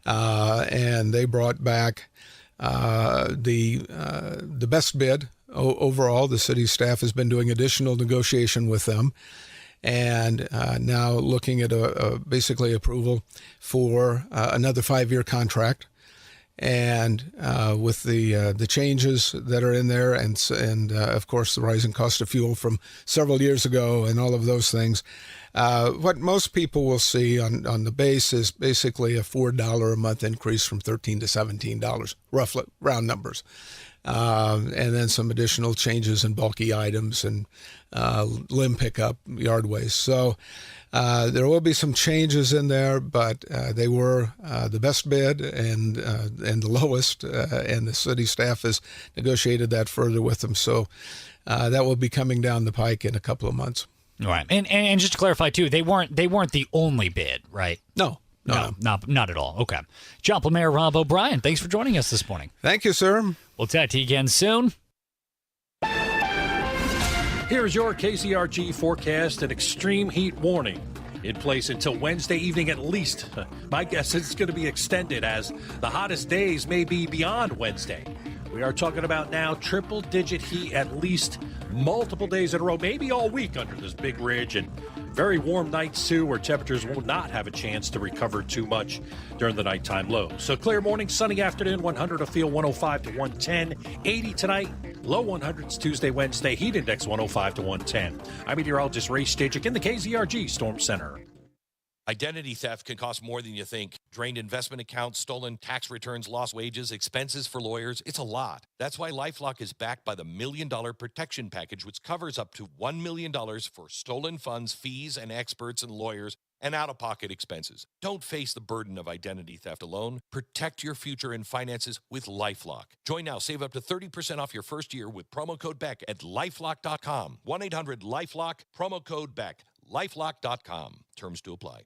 and they brought back the best bid. Overall, the city staff has been doing additional negotiation with them, and now looking at basically approval for another 5-year contract. And with the changes that are in there, and of course the rising cost of fuel from several years ago, and all of those things, what most people will see on the base is basically a $4 a month increase from $13 to $17, roughly round numbers. And then some additional changes in bulky items and limb pickup, yard waste. So there will be some changes in there, but they were the best bid and the lowest, and the city staff has negotiated that further with them. So that will be coming down the pike in a couple of months. All right. And just to clarify, too, they weren't the only bid, right? No, not at all. Okay. Joplin Mayor Rob O'Brien, thanks for joining us this morning. Thank you, sir. We'll chat to you again soon. Here's your KZRG forecast and extreme heat warning. In place until Wednesday evening at least. My guess is it's going to be extended as the hottest days may be beyond Wednesday. We are talking about now triple-digit heat at least multiple days in a row, maybe all week under this big ridge, and very warm nights too, where temperatures will not have a chance to recover too much during the nighttime lows. So clear morning, sunny afternoon, 100 to feel 105 to 110, 80 tonight, low 100s Tuesday, Wednesday, heat index 105 to 110. I'm meteorologist Ray Stajic in the KZRG Storm Center. Identity theft can cost more than you think. Drained investment accounts, stolen tax returns, lost wages, expenses for lawyers. It's a lot. That's why LifeLock is backed by the $1 Million Protection Package, which covers up to $1 million for stolen funds, fees, and experts and lawyers, and out-of-pocket expenses. Don't face the burden of identity theft alone. Protect your future and finances with LifeLock. Join now. Save up to 30% off your first year with promo code BECK at LifeLock.com. 1-800-LifeLock, promo code BECK. LifeLock.com. Terms to apply.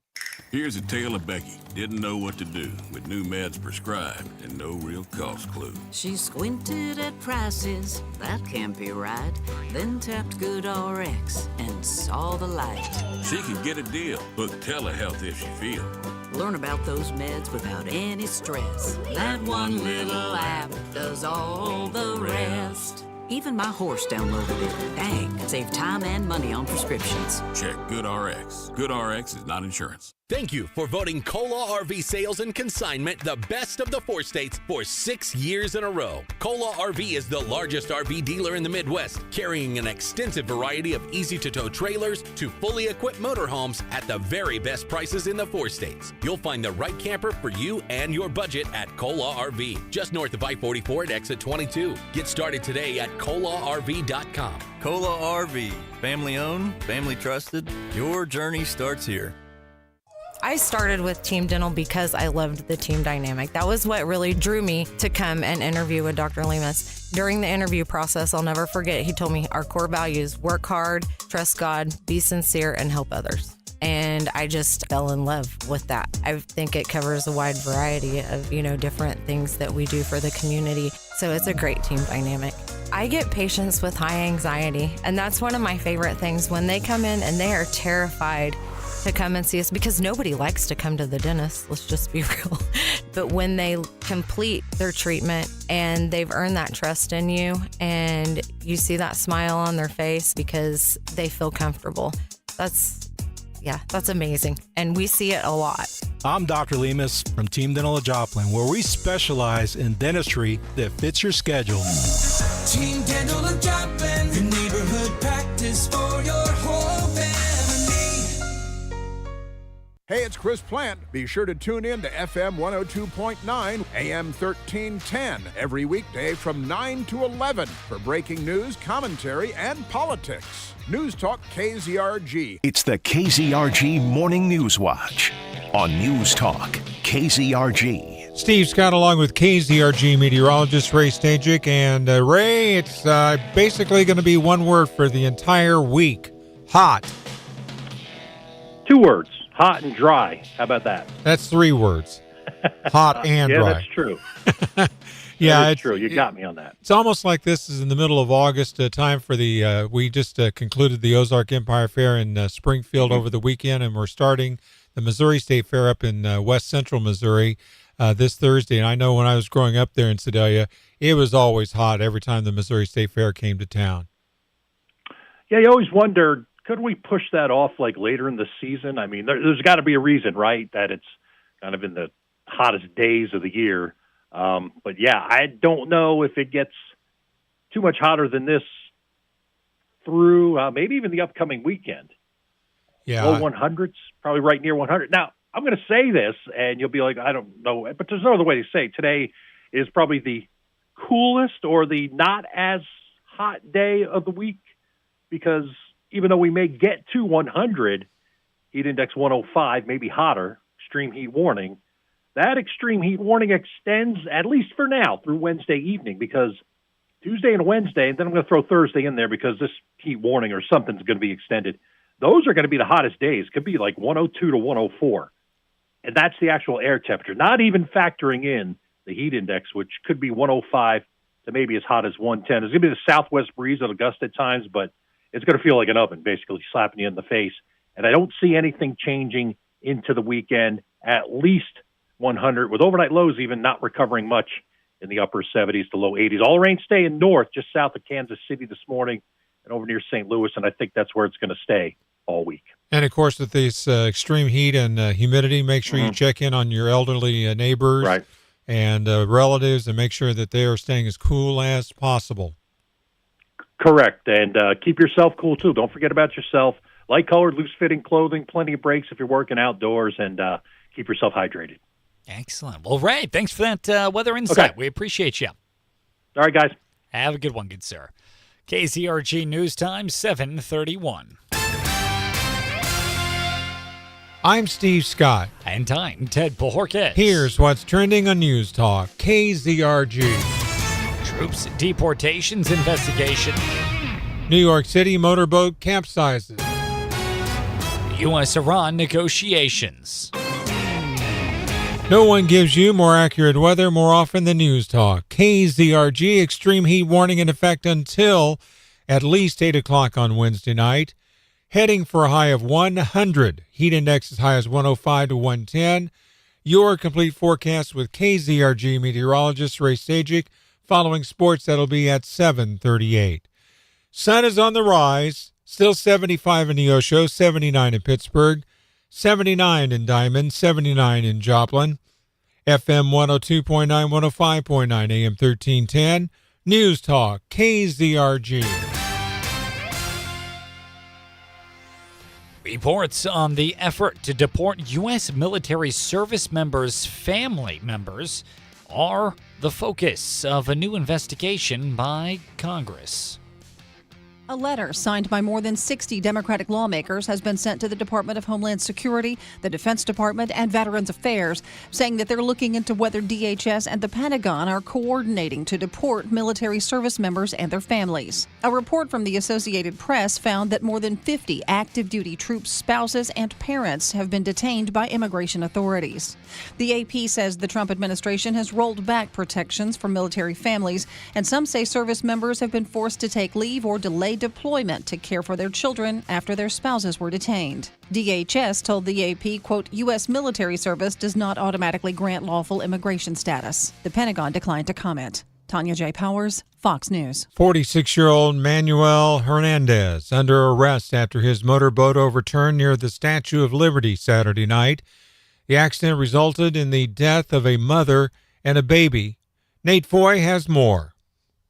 Here's a tale of Becky. Didn't know what to do with new meds prescribed and no real cost clue. She squinted at prices, that can't be right. Then tapped GoodRx and saw the light. She can get a deal. Book telehealth if she feels. Learn about those meds without any stress. That one little app does all the rest. Even my horse downloaded it. Dang, save time and money on prescriptions. Check GoodRx. GoodRx is not insurance. Thank you for voting Cola RV Sales and Consignment the best of the 4 states for 6 years in a row. Cola RV is the largest RV dealer in the Midwest, carrying an extensive variety of easy-to-tow trailers to fully equipped motorhomes at the very best prices in the 4 states. You'll find the right camper for you and your budget at Cola RV, just north of I-44 at exit 22. Get started today at ColaRV.com. Cola RV, family owned, family trusted. Your journey starts here. I started with Team Dental because I loved the team dynamic. That was what really drew me to come and interview with Dr. Lemus. During the interview process, I'll never forget, he told me our core values: work hard, trust God, be sincere, and help others. And I just fell in love with that. I think it covers a wide variety of, different things that we do for the community. So it's a great team dynamic. I get patients with high anxiety, and that's one of my favorite things when they come in and they are terrified to come and see us, because nobody likes to come to the dentist. Let's just be real. But when they complete their treatment and they've earned that trust in you, and you see that smile on their face because they feel comfortable, that's amazing. And we see it a lot. I'm Dr. Lemus from Team Dental of Joplin, where we specialize in dentistry that fits your schedule. Team Dental of Joplin, your neighborhood practice for your whole family. Hey, it's Chris Plant. Be sure to tune in to FM 102.9, AM 1310 every weekday from 9 to 11 for breaking news, commentary, and politics. News Talk KZRG. It's the KZRG Morning News Watch on News Talk KZRG. Steve Scott along with KZRG meteorologist Ray Stajic. And Ray, it's basically going to be one word for the entire week. Hot. 2 words. Hot and dry. How about that? That's 3 words. Hot and dry. Yeah, that's true. Yeah, it's true. You got me on that. It's almost like this is in the middle of August, time for the, we just concluded the Ozark Empire Fair in Springfield over the weekend, and we're starting the Missouri State Fair up in West Central Missouri this Thursday. And I know when I was growing up there in Sedalia, it was always hot every time the Missouri State Fair came to town. Yeah, you always wondered, could we push that off like later in the season? I mean, there's got to be a reason, right, that it's kind of in the hottest days of the year. But yeah, I don't know if it gets too much hotter than this through maybe even the upcoming weekend. Yeah. Low 100s, probably right near 100. Now, I'm going to say this, and you'll be like, I don't know, but there's no other way to say it. Today is probably the coolest or the not as hot day of the week, because even though we may get to 100, heat index 105, maybe hotter, extreme heat warning, that extreme heat warning extends, at least for now, through Wednesday evening, because Tuesday and Wednesday, and then I'm going to throw Thursday in there because this heat warning or something's going to be extended. Those are going to be the hottest days. Could be like 102 to 104. And that's the actual air temperature, not even factoring in the heat index, which could be 105 to maybe as hot as 110. There's going to be the southwest breeze that'll gust at times, but it's going to feel like an oven, basically slapping you in the face. And I don't see anything changing into the weekend, at least 100, with overnight lows even not recovering much in the upper 70s to low 80s. All rain staying north, just south of Kansas City this morning and over near St. Louis, and I think that's where it's going to stay all week. And, of course, with this extreme heat and humidity, make sure you check in on your elderly neighbors and relatives and make sure that they are staying as cool as possible. Correct. And keep yourself cool, too. Don't forget about yourself. Light-colored, loose-fitting clothing, plenty of breaks if you're working outdoors, and keep yourself hydrated. Excellent. Well, Ray, thanks for that weather insight. Okay. We appreciate you. All right, guys. Have a good one, good sir. KZRG News Time, 7:31. I'm Steve Scott. And I'm Ted Pahorkes. Here's what's trending on News Talk, KZRG. Troops deportations investigation. New York City motorboat capsizes. U.S.-Iran negotiations. No one gives you more accurate weather more often than News Talk. KZRG, extreme heat warning in effect until at least 8 o'clock on Wednesday night. Heading for a high of 100. Heat index as high as 105 to 110. Your complete forecast with KZRG meteorologist Ray Stajic. Following sports, that'll be at 7:38. Sun is on the rise. Still 75 in Neosho, 79 in Pittsburgh, 79 in Diamond, 79 in Joplin. FM 102.9, 105.9, AM 1310. News Talk, KZRG. Reports on the effort to deport U.S. military service members' family members are the focus of a new investigation by Congress. A letter signed by more than 60 Democratic lawmakers has been sent to the Department of Homeland Security, the Defense Department, and Veterans Affairs, saying that they're looking into whether DHS and the Pentagon are coordinating to deport military service members and their families. A report from the Associated Press found that more than 50 active duty troops' spouses and parents have been detained by immigration authorities. The AP says the Trump administration has rolled back protections for military families, and some say service members have been forced to take leave or delay deployment to care for their children after their spouses were detained. DHS told the AP, quote, U.S. military service does not automatically grant lawful immigration status. The Pentagon declined to comment. Tanya J. Powers, Fox News. 46-year-old Manuel Hernandez under arrest after his motorboat overturned near the Statue of Liberty Saturday night. The accident resulted in the death of a mother and a baby. Nate Foy has more.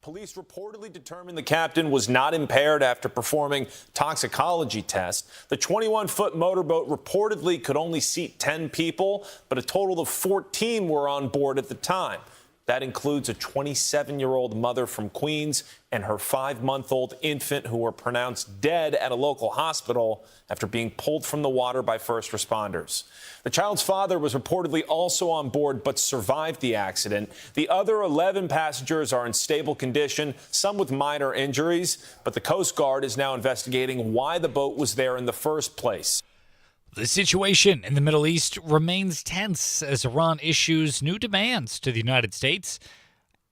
Police reportedly determined the captain was not impaired after performing toxicology tests. The 21-foot motorboat reportedly could only seat 10 people, but a total of 14 were on board at the time. That includes a 27-year-old mother from Queens and her 5-month-old infant who were pronounced dead at a local hospital after being pulled from the water by first responders. The child's father was reportedly also on board but survived the accident. The other 11 passengers are in stable condition, some with minor injuries, but the Coast Guard is now investigating why the boat was there in the first place. The situation in the Middle East remains tense as Iran issues new demands to the United States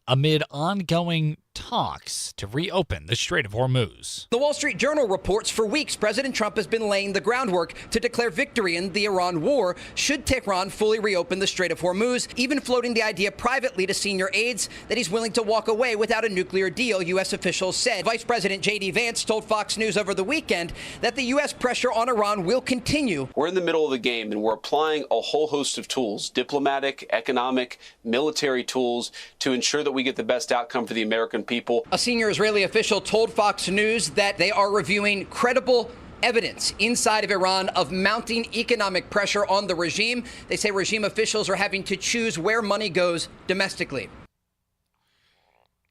amid ongoing talks to reopen the Strait of Hormuz. The Wall Street Journal reports for weeks President Trump has been laying the groundwork to declare victory in the Iran war should Tehran fully reopen the Strait of Hormuz, even floating the idea privately to senior aides that he's willing to walk away without a nuclear deal, U.S. officials said. Vice President J.D. Vance told Fox News over the weekend that the U.S. pressure on Iran will continue. We're in the middle of the game, and we're applying a whole host of tools, diplomatic, economic, military tools, to ensure that we get the best outcome for the American people. A senior Israeli official told Fox News that they are reviewing credible evidence inside of Iran of mounting economic pressure on the regime. They say regime officials are having to choose where money goes domestically.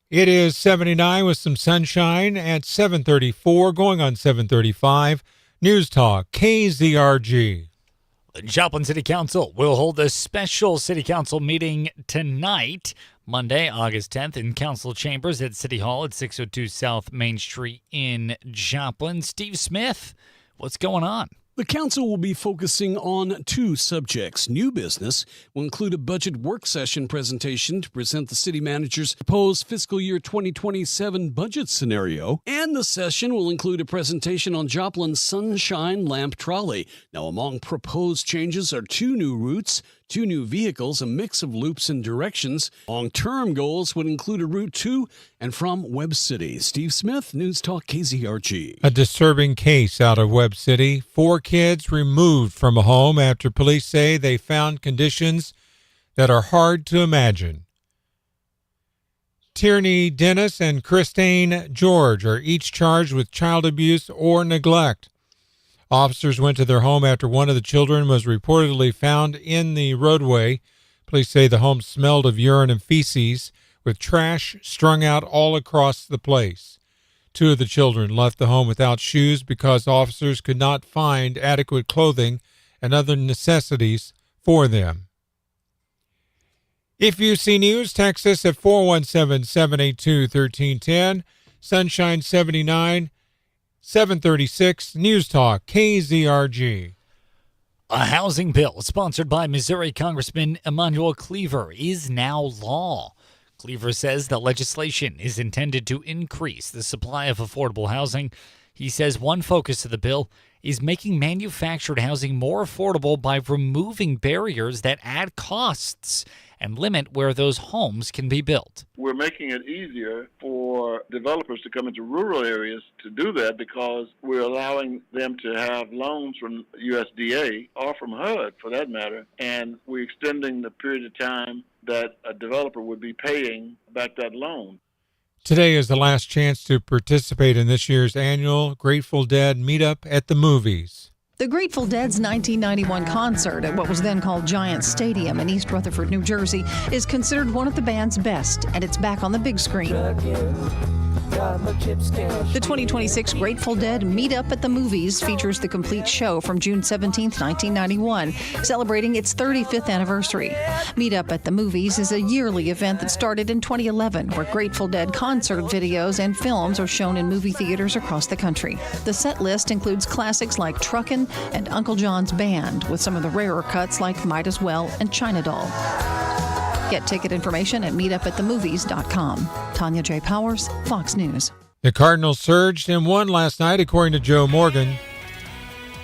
It is 79 with some sunshine at 7:34, going on 7:35. News Talk, KZRG. The Joplin City Council will hold a special City Council meeting tonight, Monday, August 10th, in Council Chambers at City Hall at 602 South Main Street in Joplin. Steve Smith, what's going on? The council will be focusing on two subjects. New business will include a budget work session presentation to present the city manager's proposed fiscal year 2027 budget scenario. And the session will include a presentation on Joplin's Sunshine Lamp Trolley. Now, among proposed changes are 2 new routes, 2 new vehicles, a mix of loops and directions. Long-term goals would include a route to and from Webb City. Steve Smith, News Talk KZRG. A disturbing case out of Webb City. 4 kids removed from a home after police say they found conditions that are hard to imagine. Tierney Dennis and Christine George are each charged with child abuse or neglect. Officers went to their home after one of the children was reportedly found in the roadway. Police say the home smelled of urine and feces, with trash strung out all across the place. 2 of the children left the home without shoes because officers could not find adequate clothing and other necessities for them. If you see news, text us at 417-782-1310. Sunshine 79, 736, News Talk, KZRG. A housing bill sponsored by Missouri Congressman Emanuel Cleaver is now law. Cleaver says the legislation is intended to increase the supply of affordable housing. He says one focus of the bill is making manufactured housing more affordable by removing barriers that add costs and limit where those homes can be built. We're making it easier for developers to come into rural areas to do that because we're allowing them to have loans from USDA or from HUD for that matter, and we're extending the period of time that a developer would be paying back that loan. Today is the last chance to participate in this year's annual Grateful Dead meetup at the movies. The Grateful Dead's 1991 concert at what was then called Giant Stadium in East Rutherford, New Jersey, is considered one of the band's best, and it's back on the big screen. The 2026 Grateful Dead Meetup at the Movies features the complete show from June 17, 1991, celebrating its 35th anniversary. Meetup at the Movies is a yearly event that started in 2011, where Grateful Dead concert videos and films are shown in movie theaters across the country. The set list includes classics like Truckin' and Uncle John's Band, with some of the rarer cuts like Might As Well and China Doll. Get ticket information at meetupatthemovies.com. Tanya J. Powers, Fox News. The Cardinals surged and won last night, according to Joe Morgan.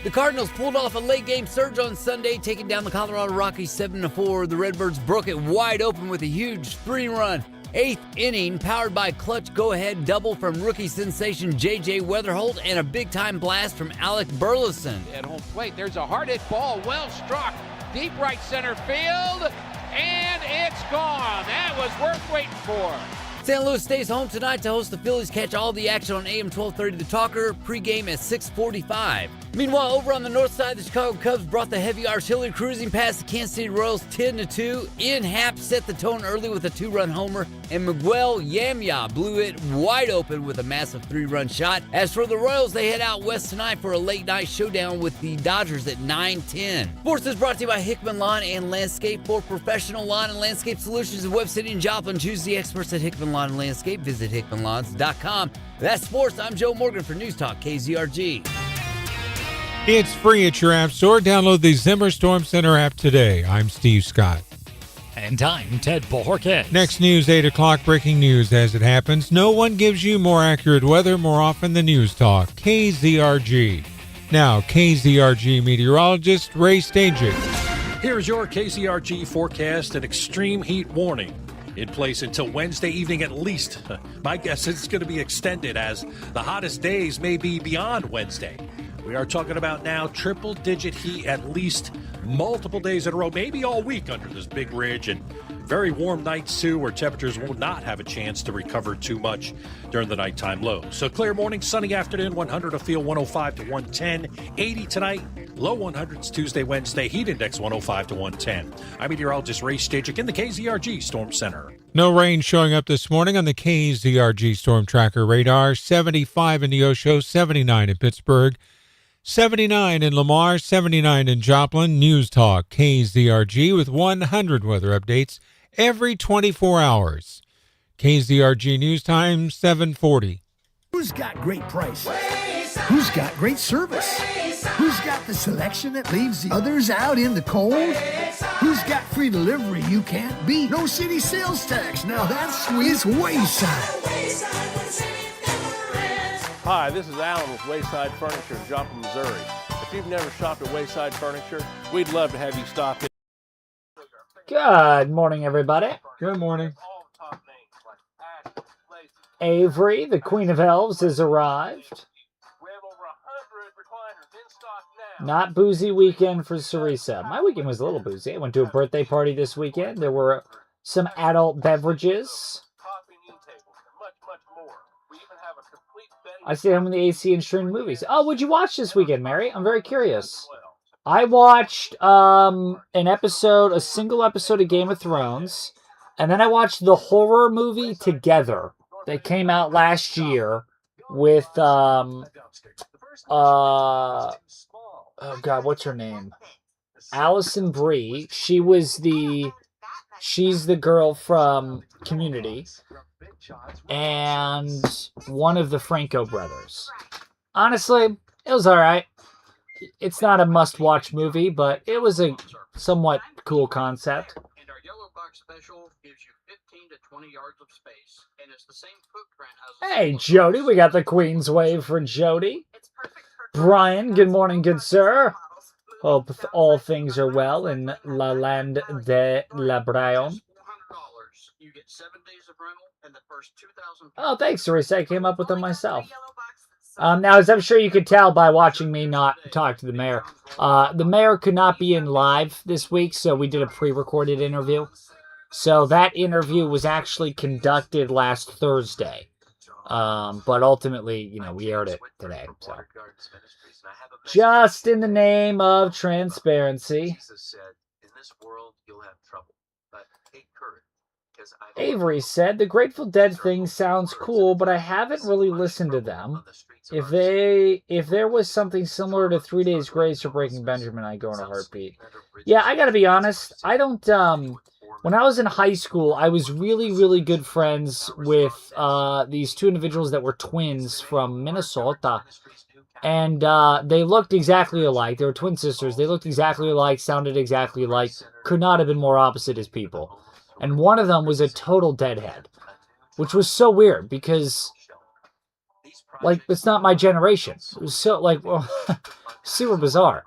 The Cardinals pulled off a late-game surge on Sunday, taking down the Colorado Rockies 7-4. The Redbirds broke it wide open with a huge 3-run 8th inning, powered by a clutch go-ahead double from rookie sensation J.J. Weatherholt and a big-time blast from Alec Burleson. At home plate, there's a hard hit ball, well struck. deep right center field, and it's gone. That was worth waiting for. St. Louis stays home tonight to host the Phillies. Catch all the action on AM 1230 The Talker, pregame at 6:45. Meanwhile, over on the north side, the Chicago Cubs brought the heavy artillery cruising past the Kansas City Royals 10-2. Ian Happ set the tone early with a 2-run homer, and Miguel Yamia blew it wide open with a massive 3-run shot. As for the Royals, they head out west tonight for a late-night showdown with the Dodgers at 9:10. Sports is brought to you by Hickman Lawn and Landscape. For professional lawn and landscape solutions in Webb City and Joplin, choose the experts at Hickman Lawn and Landscape. Visit hickmanlawns.com. That's sports. I'm Joe Morgan for News Talk KZRG. It's free at your app store. Download the Zimmer Storm Center app today. I'm Steve Scott. And I'm Ted Borges. Next news, 8 o'clock, breaking news as it happens. No one gives you more accurate weather more often than News Talk, KZRG. Now, KZRG meteorologist Ray Stajic. Here's your KZRG forecast and extreme heat warning. In place until Wednesday evening at least. My guess is it's going to be extended as the hottest days may be beyond Wednesday. We are talking about now triple-digit heat at least multiple days in a row, maybe all week under this big ridge, and very warm nights too, where temperatures will not have a chance to recover too much during the nighttime low. So clear morning, sunny afternoon, 100 a feel, 105 to 110, 80 tonight, low 100s Tuesday, Wednesday, heat index 105 to 110. I'm meteorologist Ray Stajic in the KZRG Storm Center. No rain showing up this morning on the KZRG Storm Tracker radar. 75 in Neosho, 79 in Pittsburgh, 79 in Lamar, 79 in Joplin. News Talk KZRG with 100 weather updates every 24 hours. KZRG News Time, 7:40. Who's got great price? Who's got great service? Who's got the selection that leaves the others out in the cold? Who's got free delivery you can't beat? No city sales tax. Now that's sweet. It's Wayside. Hi, this is Alan with Wayside Furniture in Joplin, Missouri. If you've never shopped at Wayside Furniture, we'd love to have you stop in. Good morning, everybody. Good morning. Avery, the Queen of Elves, has arrived. Not boozy weekend for Sarisa. My weekend was a little boozy. I went to a birthday party this weekend. There were some adult beverages. I stayed home in the AC and streamed movies. Oh, what'd you watch this weekend, Mary? I'm very curious. I watched a single episode of Game of Thrones, and then I watched the horror movie Together that came out last year with oh God, what's her name? Alison Brie. She's the girl from Community. And one of the Franco brothers. Honestly, it was all right. It's not a must-watch movie, but it was a somewhat cool concept. And our yellow box special gives you 15 to 20 yards of space, and it's the same footprint as. Hey, Jody, we got the Queen's Wave for Jody. Brian, good morning, good sir. Hope all things are well in La Land de La Brion. You get 7 days of rental and the first 2,000. Oh, thanks, Teresa. I came up with them myself. Now, as I'm sure you could tell by watching me not talk to the mayor, the mayor could not be in live this week, so we did a pre-recorded interview. So that interview was actually conducted last Thursday, but ultimately, we aired it today. So, just in the name of transparency. In this world, you'll have trouble, but take courage. Avery said, the Grateful Dead thing sounds cool, but I haven't really listened to them. If there was something similar to 3 Days Grace or Breaking Benjamin, I'd go in a heartbeat. Yeah, I gotta be honest, I don't, when I was in high school, I was really, really good friends with these two individuals that were twins from Minnesota. And they looked exactly alike. They were twin sisters. They looked exactly alike, sounded exactly alike, could not have been more opposite as people. And one of them was a total deadhead, which was so weird because, it's not my generation. It was so, super bizarre.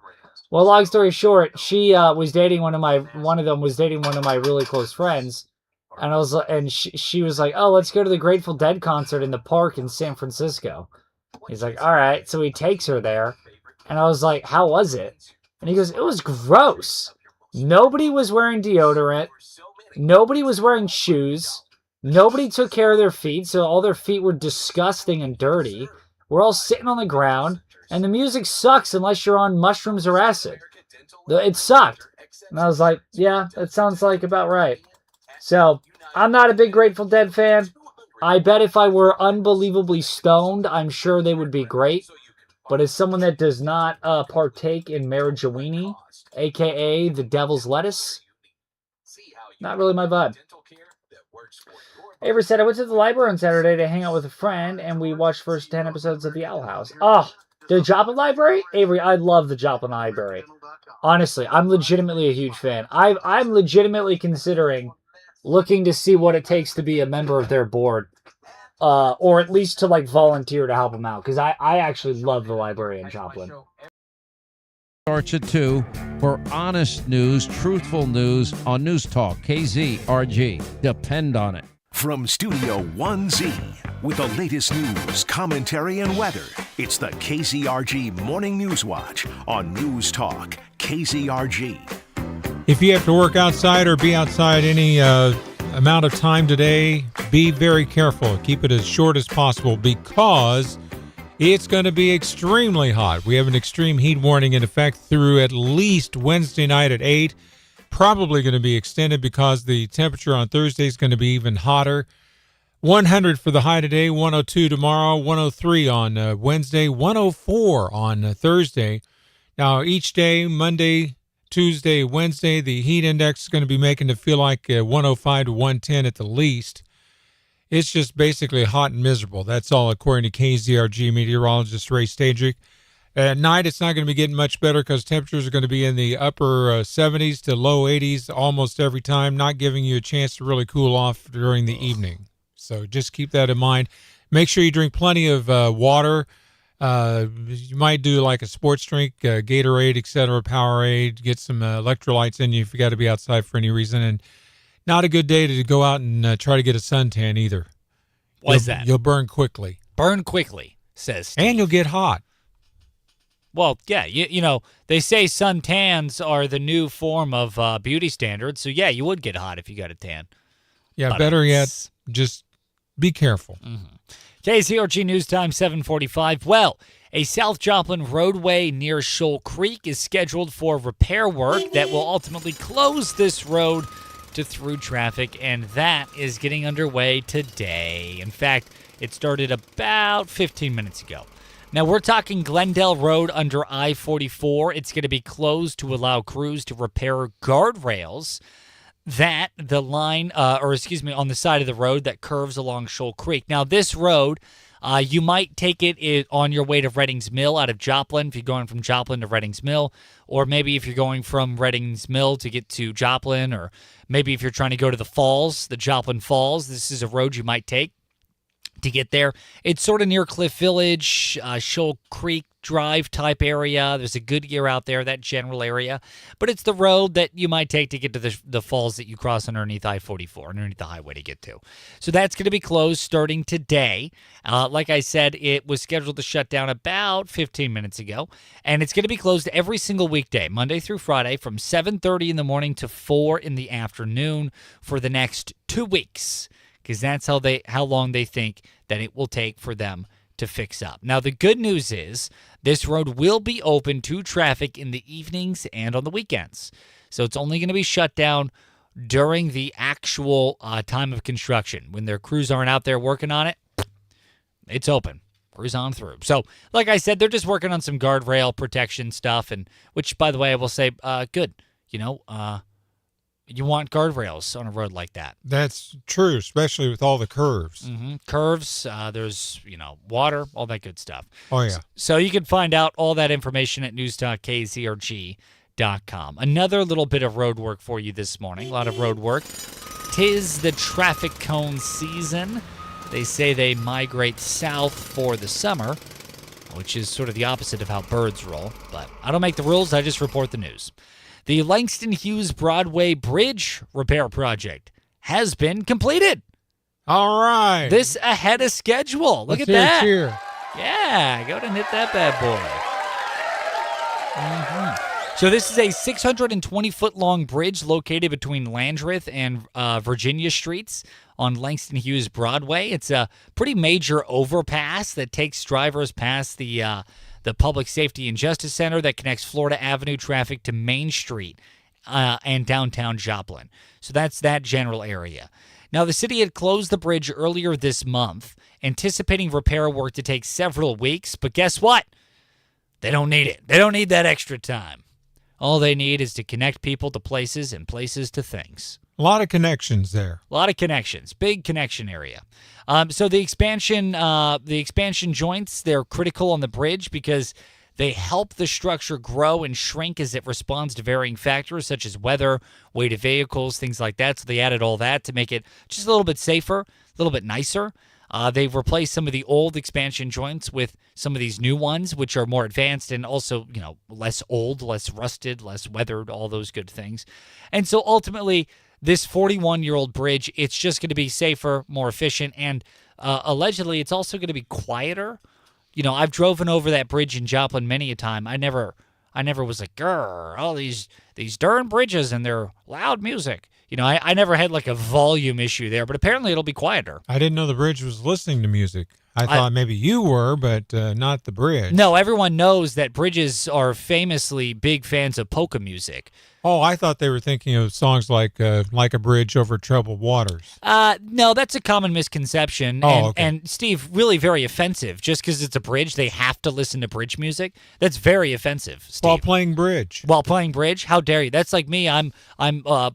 Well, long story short, she was dating one of them was dating one of my really close friends, and she was like, oh, let's go to the Grateful Dead concert in the park in San Francisco. He's like, all right. So he takes her there, and I was like, how was it? And he goes, it was gross. Nobody was wearing deodorant. Nobody was wearing shoes. Nobody took care of their feet, so all their feet were disgusting and dirty. We're all sitting on the ground, and the music sucks unless you're on mushrooms or acid. It sucked. And I was like, yeah, that sounds like about right. So, I'm not a big Grateful Dead fan. I bet if I were unbelievably stoned, I'm sure they would be great. But as someone that does not partake in marijuana, a.k.a. the devil's lettuce, not really my vibe. Avery said, I went to the library on Saturday to hang out with a friend, and we watched first 10 episodes of The Owl House. Oh, the Joplin Library? Avery, I love the Joplin Library. Honestly, I'm legitimately a huge fan. I'm legitimately considering looking to see what it takes to be a member of their board. Or at least to, like, volunteer to help them out. Because I actually love the library in Joplin. Starts at 2 for honest news, truthful news on News Talk, KZRG. Depend on it. From Studio 1Z, with the latest news, commentary, and weather, it's the KZRG Morning News Watch on News Talk, KZRG. If you have to work outside or be outside any amount of time today, be very careful. Keep it as short as possible because it's going to be extremely hot. We have an extreme heat warning in effect through at least Wednesday night at 8. Probably going to be extended because the temperature on Thursday is going to be even hotter. 100 for the high today, 102 tomorrow, 103 on Wednesday, 104 on Thursday. Now, each day, Monday, Tuesday, Wednesday, the heat index is going to be making it feel like 105 to 110 at the least. It's just basically hot and miserable. That's all according to KZRG meteorologist Ray Stadrick. At night, it's not going to be getting much better because temperatures are going to be in the upper 70s to low 80s almost every time, not giving you a chance to really cool off during the evening. So just keep that in mind. Make sure you drink plenty of water. You might do like a sports drink, Gatorade, etc., Powerade, get some electrolytes in you if you got to be outside for any reason. And not a good day to go out and try to get a suntan either. Why's that? You'll burn quickly. Burn quickly, says Steve. And you'll get hot. Well, yeah, you know, they say suntans are the new form of beauty standards. So, yeah, you would get hot if you got a tan. Yeah, But better yet, just be careful. KZRG News Time 7:45. Well, a South Joplin roadway near Shoal Creek is scheduled for repair work that will ultimately close this road to through traffic, and that is getting underway today. In fact, it started about 15 minutes ago. Now, we're talking Glendale Road under I-44. It's going to be closed to allow crews to repair guardrails that the line, on the side of the road that curves along Shoal Creek. Now, this road, you might take it on your way to Reddings Mill out of Joplin, if you're going from Joplin to Reddings Mill, or maybe if you're going from Reddings Mill to get to Joplin, or maybe if you're trying to go to the falls, the Joplin Falls, this is a road you might take to get there. It's sort of near Cliff Village, Shoal Creek Drive type area. There's a Goodyear out there, that general area. But it's the road that you might take to get to the falls that you cross underneath I-44, underneath the highway to get to. So that's going to be closed starting today. Like I said, it was scheduled to shut down about 15 minutes ago. And it's going to be closed every single weekday, Monday through Friday, from 7:30 in the morning to 4 in the afternoon for the next 2 weeks. Because that's how long they think that it will take for them to fix up. Now, the good news is this road will be open to traffic in the evenings and on the weekends. So it's only going to be shut down during the actual time of construction. When their crews aren't out there working on it, it's open. Cruise on through. So, like I said, they're just working on some guardrail protection stuff, and which, by the way, I will say, good. You want guardrails on a road like that. That's true, especially with all the curves. Curves, there's, water, all that good stuff. Oh, yeah. So you can find out all that information at newstalkkzrg.com. Another little bit of road work for you this morning. A lot of road work. 'Tis the traffic cone season. They say they migrate south for the summer, which is sort of the opposite of how birds roll. But I don't make the rules, I just report the news. The Langston Hughes Broadway Bridge repair project has been completed. All right. This ahead of schedule. Look Let's at that. Cheer. Yeah, go ahead and hit that bad boy. So this is a 620-foot-long bridge located between Landreth and Virginia Streets on Langston Hughes Broadway. It's a pretty major overpass that takes drivers past the Public Safety and Justice Center that connects Florida Avenue traffic to Main Street and downtown Joplin. So that's that general area. Now, the city had closed the bridge earlier this month, anticipating repair work to take several weeks. But guess what? They don't need it. They don't need that extra time. All they need is to connect people to places and places to things. A lot of connections there. A lot of connections. Big connection area. So the expansion joints, they're critical on the bridge because they help the structure grow and shrink as it responds to varying factors such as weather, weight of vehicles, things like that. So they added all that to make it just a little bit safer, a little bit nicer. They've replaced some of the old expansion joints with some of these new ones, which are more advanced and also, less old, less rusted, less weathered, all those good things. And so ultimately, this 41-year-old bridge, it's just going to be safer, more efficient, and allegedly it's also going to be quieter. I've driven over that bridge in Joplin many a time. I never was like, grr, all these darn bridges and their loud music. I never had like a volume issue there, but apparently it'll be quieter. I didn't know the bridge was listening to music. I thought maybe you were, but not the bridge. No, everyone knows that bridges are famously big fans of polka music. Oh, I thought they were thinking of songs like a bridge over troubled waters. No, that's a common misconception. Oh, okay. And Steve, really very offensive. Just because it's a bridge, they have to listen to bridge music. That's very offensive, Steve. While playing bridge. How dare you? That's like me. I'm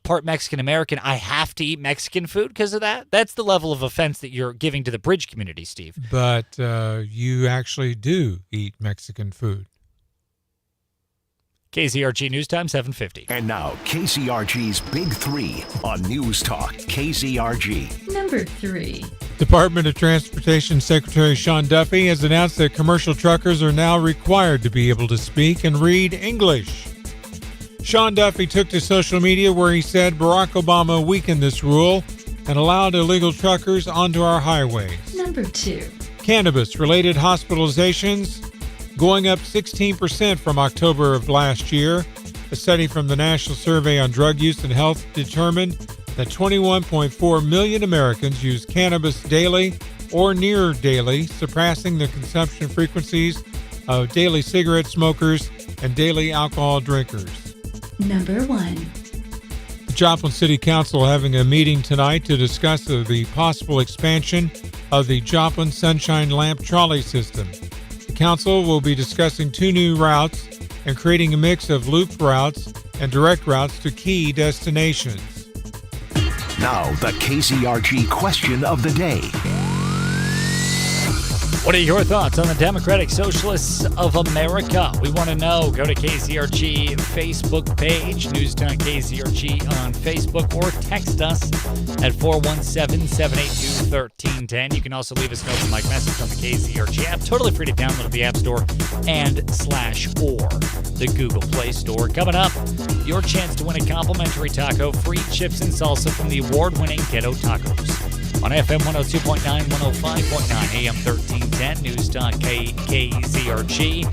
part Mexican American. I have to eat Mexican food because of that. That's the level of offense that you're giving to the bridge community, Steve. But you actually do eat Mexican food. KZRG News Time, 7:50. And now, KZRG's Big Three on News Talk KZRG. Number 3. Department of Transportation Secretary Sean Duffy has announced that commercial truckers are now required to be able to speak and read English. Sean Duffy took to social media where he said Barack Obama weakened this rule and allowed illegal truckers onto our highways. Number 2. Cannabis-related hospitalizations going up 16% from October of last year. A study from the National Survey on Drug Use and Health determined that 21.4 million Americans use cannabis daily or near daily, surpassing the consumption frequencies of daily cigarette smokers and daily alcohol drinkers. Number 1. The Joplin City Council having a meeting tonight to discuss the possible expansion of the Joplin Sunshine Lamp Trolley System. Council will be discussing 2 new routes and creating a mix of loop routes and direct routes to key destinations. Now, the KZRG question of the day. What are your thoughts on the Democratic Socialists of America? We want to know. Go to KZRG Facebook page, News Talk KZRG on Facebook, or text us at 417-782-1310. You can also leave us an open mic message on the KZRG app. Totally free to download the App Store and /or the Google Play Store. Coming up, your chance to win a complimentary taco, free chips and salsa from the award-winning Ghetto Tacos. On FM 102.9, 105.9, AM 1310, News Talk KZRG.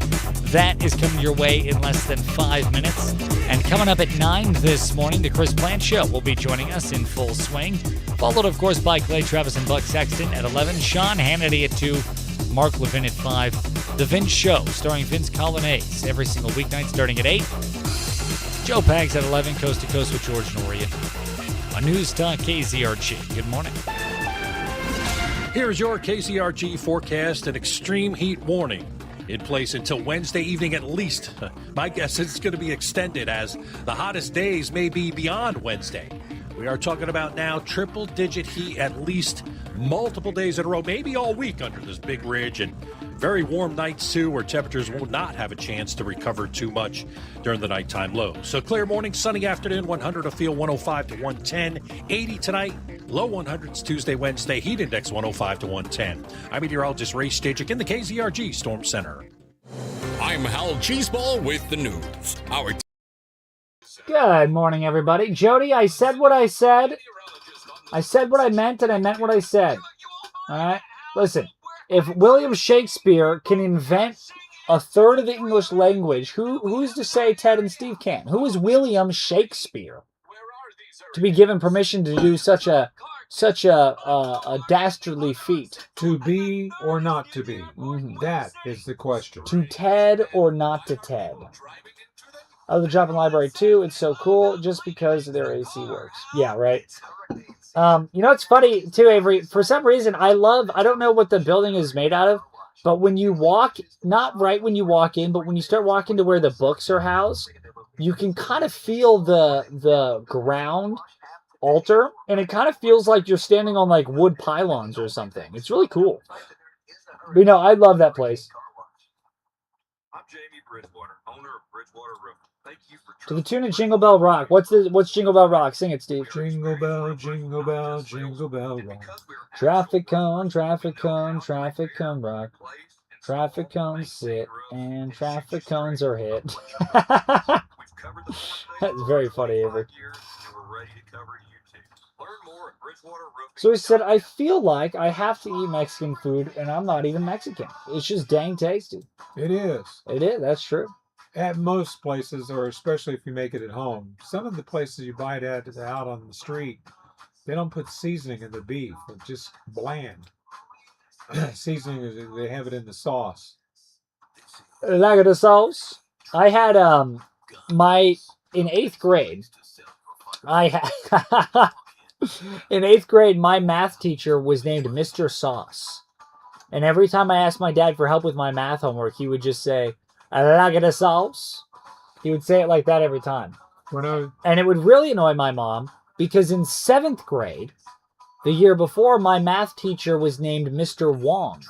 That is coming your way in less than 5 minutes. And coming up at 9 this morning, the Chris Plant Show will be joining us in full swing. Followed, of course, by Clay Travis and Buck Sexton at 11, Sean Hannity at 2, Mark Levin at 5. The Vince Show, starring Vince Colonnese, every single weeknight starting at 8. Joe Pags at 11, Coast to Coast with George Norian. On News Talk KZRG. Good morning. Here's your KZRG forecast and extreme heat warning. In place until Wednesday evening at least. My guess is it's going to be extended as the hottest days may be beyond Wednesday. We are talking about now triple-digit heat at least multiple days in a row, maybe all week under this big ridge, and very warm nights too, where temperatures will not have a chance to recover too much during the nighttime lows. So clear morning, sunny afternoon, 100 a feel, 105 to 110, 80 tonight, low 100s Tuesday, Wednesday, heat index 105 to 110. I'm meteorologist Ray Stajic in the KZRG Storm Center. I'm Hal Cheeseball with the news. Good morning, everybody. Jody, I said what I said. I said what I meant, and I meant what I said. All right? Listen, if William Shakespeare can invent a third of the English language. Who's to say Ted and Steve can't? Who is William Shakespeare to be given permission to do such a dastardly feat? To be or not to be? That is the question. To Ted or not to Ted? Oh, the Joplin Library too. It's so cool just because their AC works. Yeah, right. It's funny too, Avery. For some reason, I don't know what the building is made out of, but when you walk, not right when you walk in, but when you start walking to where the books are housed, you can kind of feel the ground altar, and it kind of feels like you're standing on like wood pylons or something. It's really cool. But, I love that place. I'm Jamie Bridgewater, owner of Bridgewater Roofing. Thank you for To the tune of Jingle Bell Rock. What's Jingle Bell Rock? Sing it, Steve. Jingle bell, jingle bell, jingle bell rock. Traffic cone, rock. Traffic cones sit, and traffic cones are hit. That's very funny, Avery. So he said, I feel like I have to eat Mexican food, and I'm not even Mexican. It's just dang tasty. It is. It is. That's true. At most places, or especially if you make it at home, some of the places you buy it at out on the street, they don't put seasoning in the beef. It's just bland. Seasoning, they have it in the sauce. Like the sauce. I had in 8th grade. In 8th grade, my math teacher was named Mr. Sauce. And every time I asked my dad for help with my math homework, he would just say, I like the sauce. He would say it like that every time. And it would really annoy my mom, because in 7th grade, the year before, my math teacher was named Mr. Wong.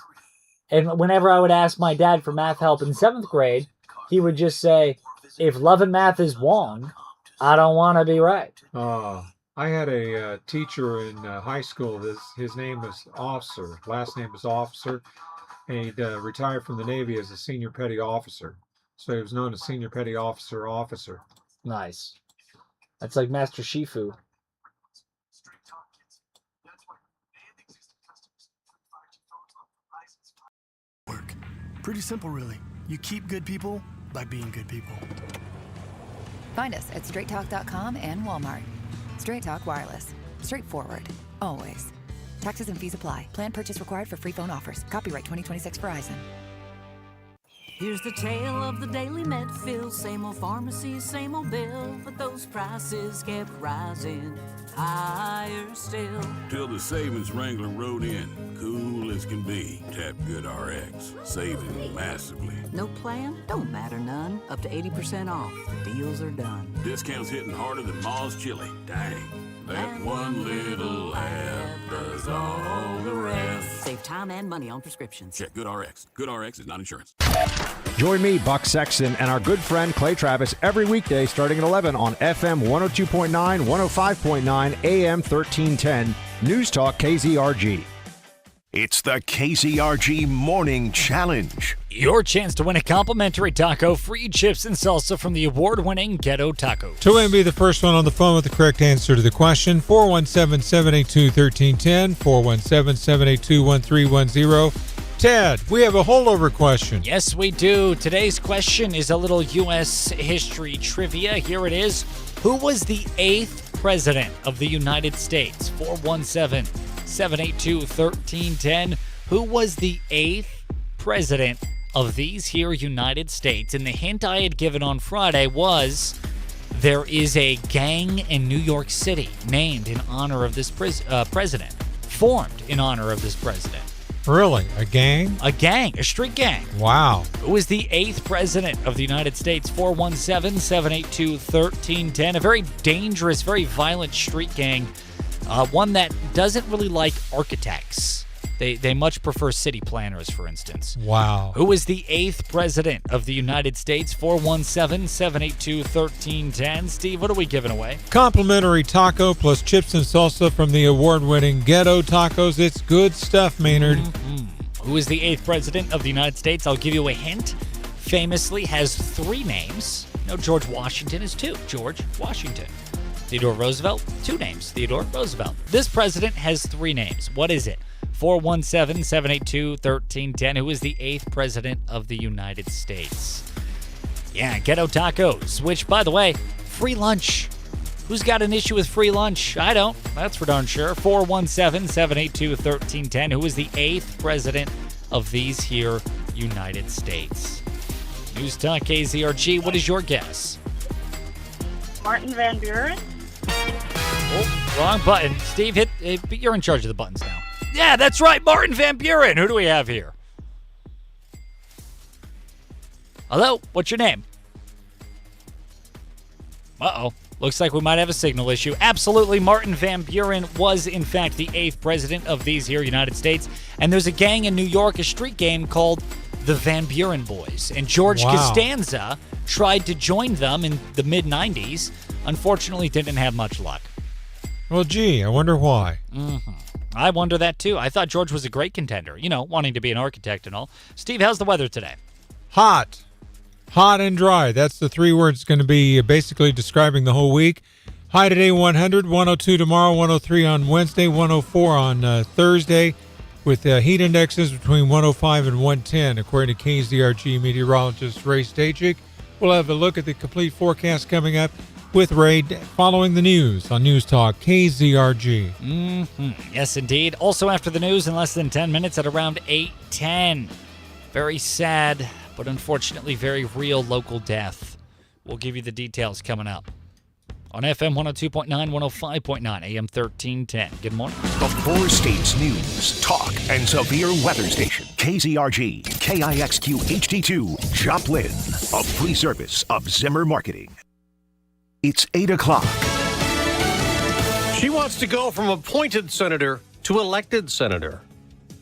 And whenever I would ask my dad for math help in 7th grade, he would just say, if love and math is Wong, I don't want to be right. I had a teacher in high school. His name was Officer. Last name was Officer. And he retired from the Navy as a senior petty officer. So he was known as Senior Petty Officer. Nice. That's like Master Shifu. Pretty simple, really. You keep good people by being good people. Find us at straighttalk.com and Walmart. Straight Talk Wireless. Straightforward. Always. Taxes and fees apply. Plan purchase required for free phone offers. Copyright 2026 Verizon. Here's the tale of the daily med fill. Same old pharmacy, same old bill. But those prices kept rising. Higher still. Till the savings wrangler rode in. Cool as can be. Tap GoodRx. Saving massively. No plan? Don't matter none. Up to 80% off. The deals are done. Discounts hitting harder than Ma's chili. Dang. That one little app does all the rest. Save time and money on prescriptions. Check GoodRx. GoodRx is not insurance. Join me, Buck Sexton, and our good friend Clay Travis every weekday starting at 11 on FM 102.9, 105.9, AM 1310, News Talk KZRG. It's the KZRG Morning Challenge. Your chance to win a complimentary taco, free chips and salsa from the award-winning Ghetto Tacos. To win, be the first one on the phone with the correct answer to the question. 417-782-1310, 417-782-1310. Ted, we have a holdover question. Yes, we do. Today's question is a little U.S. history trivia. Here it is. Who was the 8th president of the United States? 417-782-1310. Who was the 8th president of these here United States? And the hint I had given on Friday was there is a gang in New York City named in honor of this president, formed in honor of this president. Really? A gang? A gang. A street gang. Wow. Who was the 8th president of the United States? 417-782-1310. A very dangerous, very violent street gang. One that doesn't really like architects. They much prefer city planners, for instance. Wow. Who was the 8th president of the United States? 417-782-1310. Steve, what are we giving away? Complimentary taco plus chips and salsa from the award-winning Ghetto Tacos. It's good stuff, Maynard. Who is the 8th president of the United States? I'll give you a hint. Famously has 3 names. No, George Washington is 2. George Washington. Theodore Roosevelt, 2 names. Theodore Roosevelt. This president has 3 names. What is it? 417-782-1310. Who is the 8th president of the United States? Yeah, Ghetto Tacos, which, by the way, free lunch. Who's got an issue with free lunch? I don't. That's for darn sure. 417-782-1310. Who is the 8th president of these here United States? News Talk KZRG. What is your guess? Martin Van Buren. Oh, wrong button. Steve, you're in charge of the buttons now. Yeah, that's right. Martin Van Buren. Who do we have here? Hello? What's your name? Uh-oh. Looks like we might have a signal issue. Absolutely, Martin Van Buren was, in fact, the 8th president of these here United States. And there's a gang in New York, a street game called the Van Buren Boys. And George Costanza tried to join them in the mid-90s. Unfortunately, didn't have much luck. Well, gee, I wonder why. I wonder that, too. I thought George was a great contender, wanting to be an architect and all. Steve, how's the weather today? Hot. Hot and dry. That's the 3 words going to be basically describing the whole week. High today, 100, 102 tomorrow, 103 on Wednesday, 104 on Thursday, with heat indexes between 105 and 110, according to KZRG meteorologist Ray Stajic. We'll have a look at the complete forecast coming up with Ray following the news on News Talk KZRG. Yes, indeed. Also after the news in less than 10 minutes at around 8:10. Very sad, but unfortunately very real local death. We'll give you the details coming up on FM 102.9, 105.9, AM 1310. Good morning. The 4 states news, talk, and severe weather station. KZRG, KIXQ HD2, Joplin. A free service of Zimmer Marketing. It's 8 o'clock. She wants to go from appointed senator to elected senator.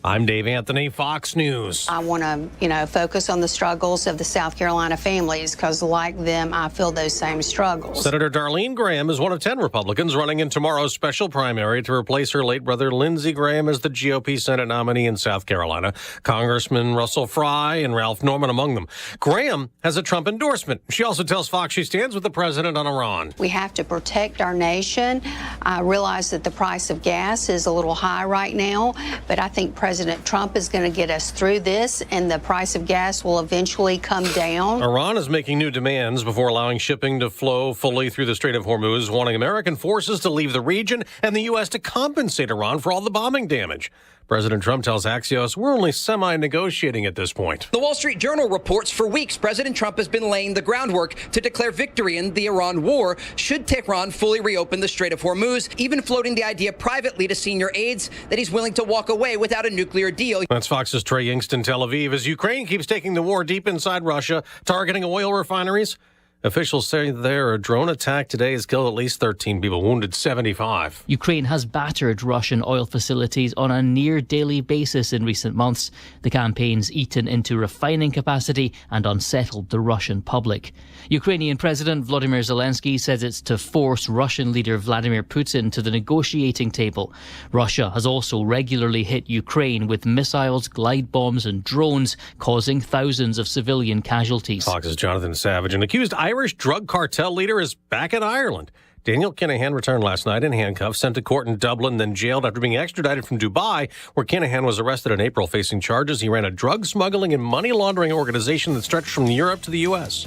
I'm Dave Anthony, Fox News. I want to, focus on the struggles of the South Carolina families because, like them, I feel those same struggles. Senator Darlene Graham is one of 10 Republicans running in tomorrow's special primary to replace her late brother Lindsey Graham as the GOP Senate nominee in South Carolina. Congressman Russell Fry and Ralph Norman among them. Graham has a Trump endorsement. She also tells Fox she stands with the president on Iran. We have to protect our nation. I realize that the price of gas is a little high right now, but I think President Trump is going to get us through this, and the price of gas will eventually come down. Iran is making new demands before allowing shipping to flow fully through the Strait of Hormuz, wanting American forces to leave the region and the U.S. to compensate Iran for all the bombing damage. President Trump tells Axios, we're only semi-negotiating at this point. The Wall Street Journal reports for weeks President Trump has been laying the groundwork to declare victory in the Iran war should Tehran fully reopen the Strait of Hormuz, even floating the idea privately to senior aides that he's willing to walk away without a nuclear deal. That's Fox's Trey Yingst in Tel Aviv. As Ukraine keeps taking the war deep inside Russia, targeting oil refineries, officials say there a drone attack today has killed at least 13 people, wounded 75. Ukraine has battered Russian oil facilities on a near daily basis in recent months. The campaign's eaten into refining capacity and unsettled the Russian public. Ukrainian President Volodymyr Zelensky says it's to force Russian leader Vladimir Putin to the negotiating table. Russia has also regularly hit Ukraine with missiles, glide bombs and drones, causing thousands of civilian casualties. Fox's Jonathan Savage, an accused Irish drug cartel leader, is back in Ireland. Daniel Kinahan returned last night in handcuffs, sent to court in Dublin, then jailed after being extradited from Dubai, where Kinahan was arrested in April facing charges. He ran a drug smuggling and money laundering organization that stretched from Europe to the U.S.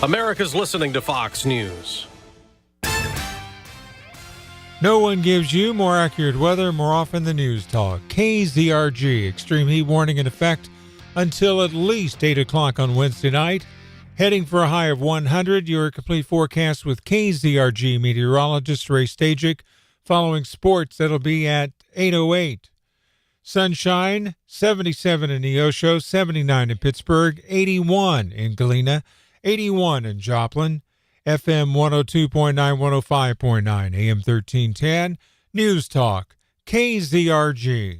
America's listening to Fox News. No one gives you more accurate weather more often than News Talk. KZRG, extreme heat warning in effect until at least 8 o'clock on Wednesday night. Heading for a high of 100, your complete forecast with KZRG meteorologist Ray Stajic. Following sports, that'll be at 8:08. Sunshine, 77 in Neosho, 79 in Pittsburgh, 81 in Galena, 81 in Joplin, FM 102.9, 105.9, AM 1310, News Talk, KZRG.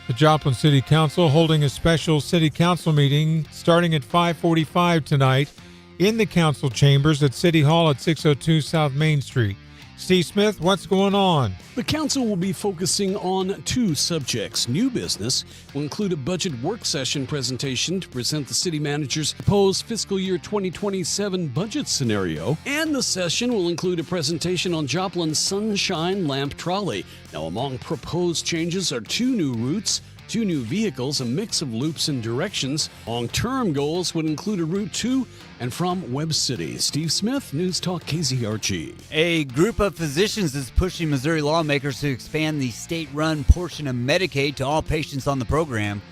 The Joplin City Council holding a special city council meeting starting at 5:45 tonight in the council chambers at City Hall at 602 South Main Street. Steve Smith, what's going on? The council will be focusing on two subjects. New business will include a budget work session presentation to present the city manager's proposed fiscal year 2027 budget scenario. And the session will include a presentation on Joplin's Sunshine Lamp Trolley. Now, among proposed changes are 2 new routes, 2 new vehicles, a mix of loops and directions. Long-term goals would include a route to and from Webb City. Steve Smith, News Talk KZRG. A group of physicians is pushing Missouri lawmakers to expand the state-run portion of Medicaid to all patients on the program,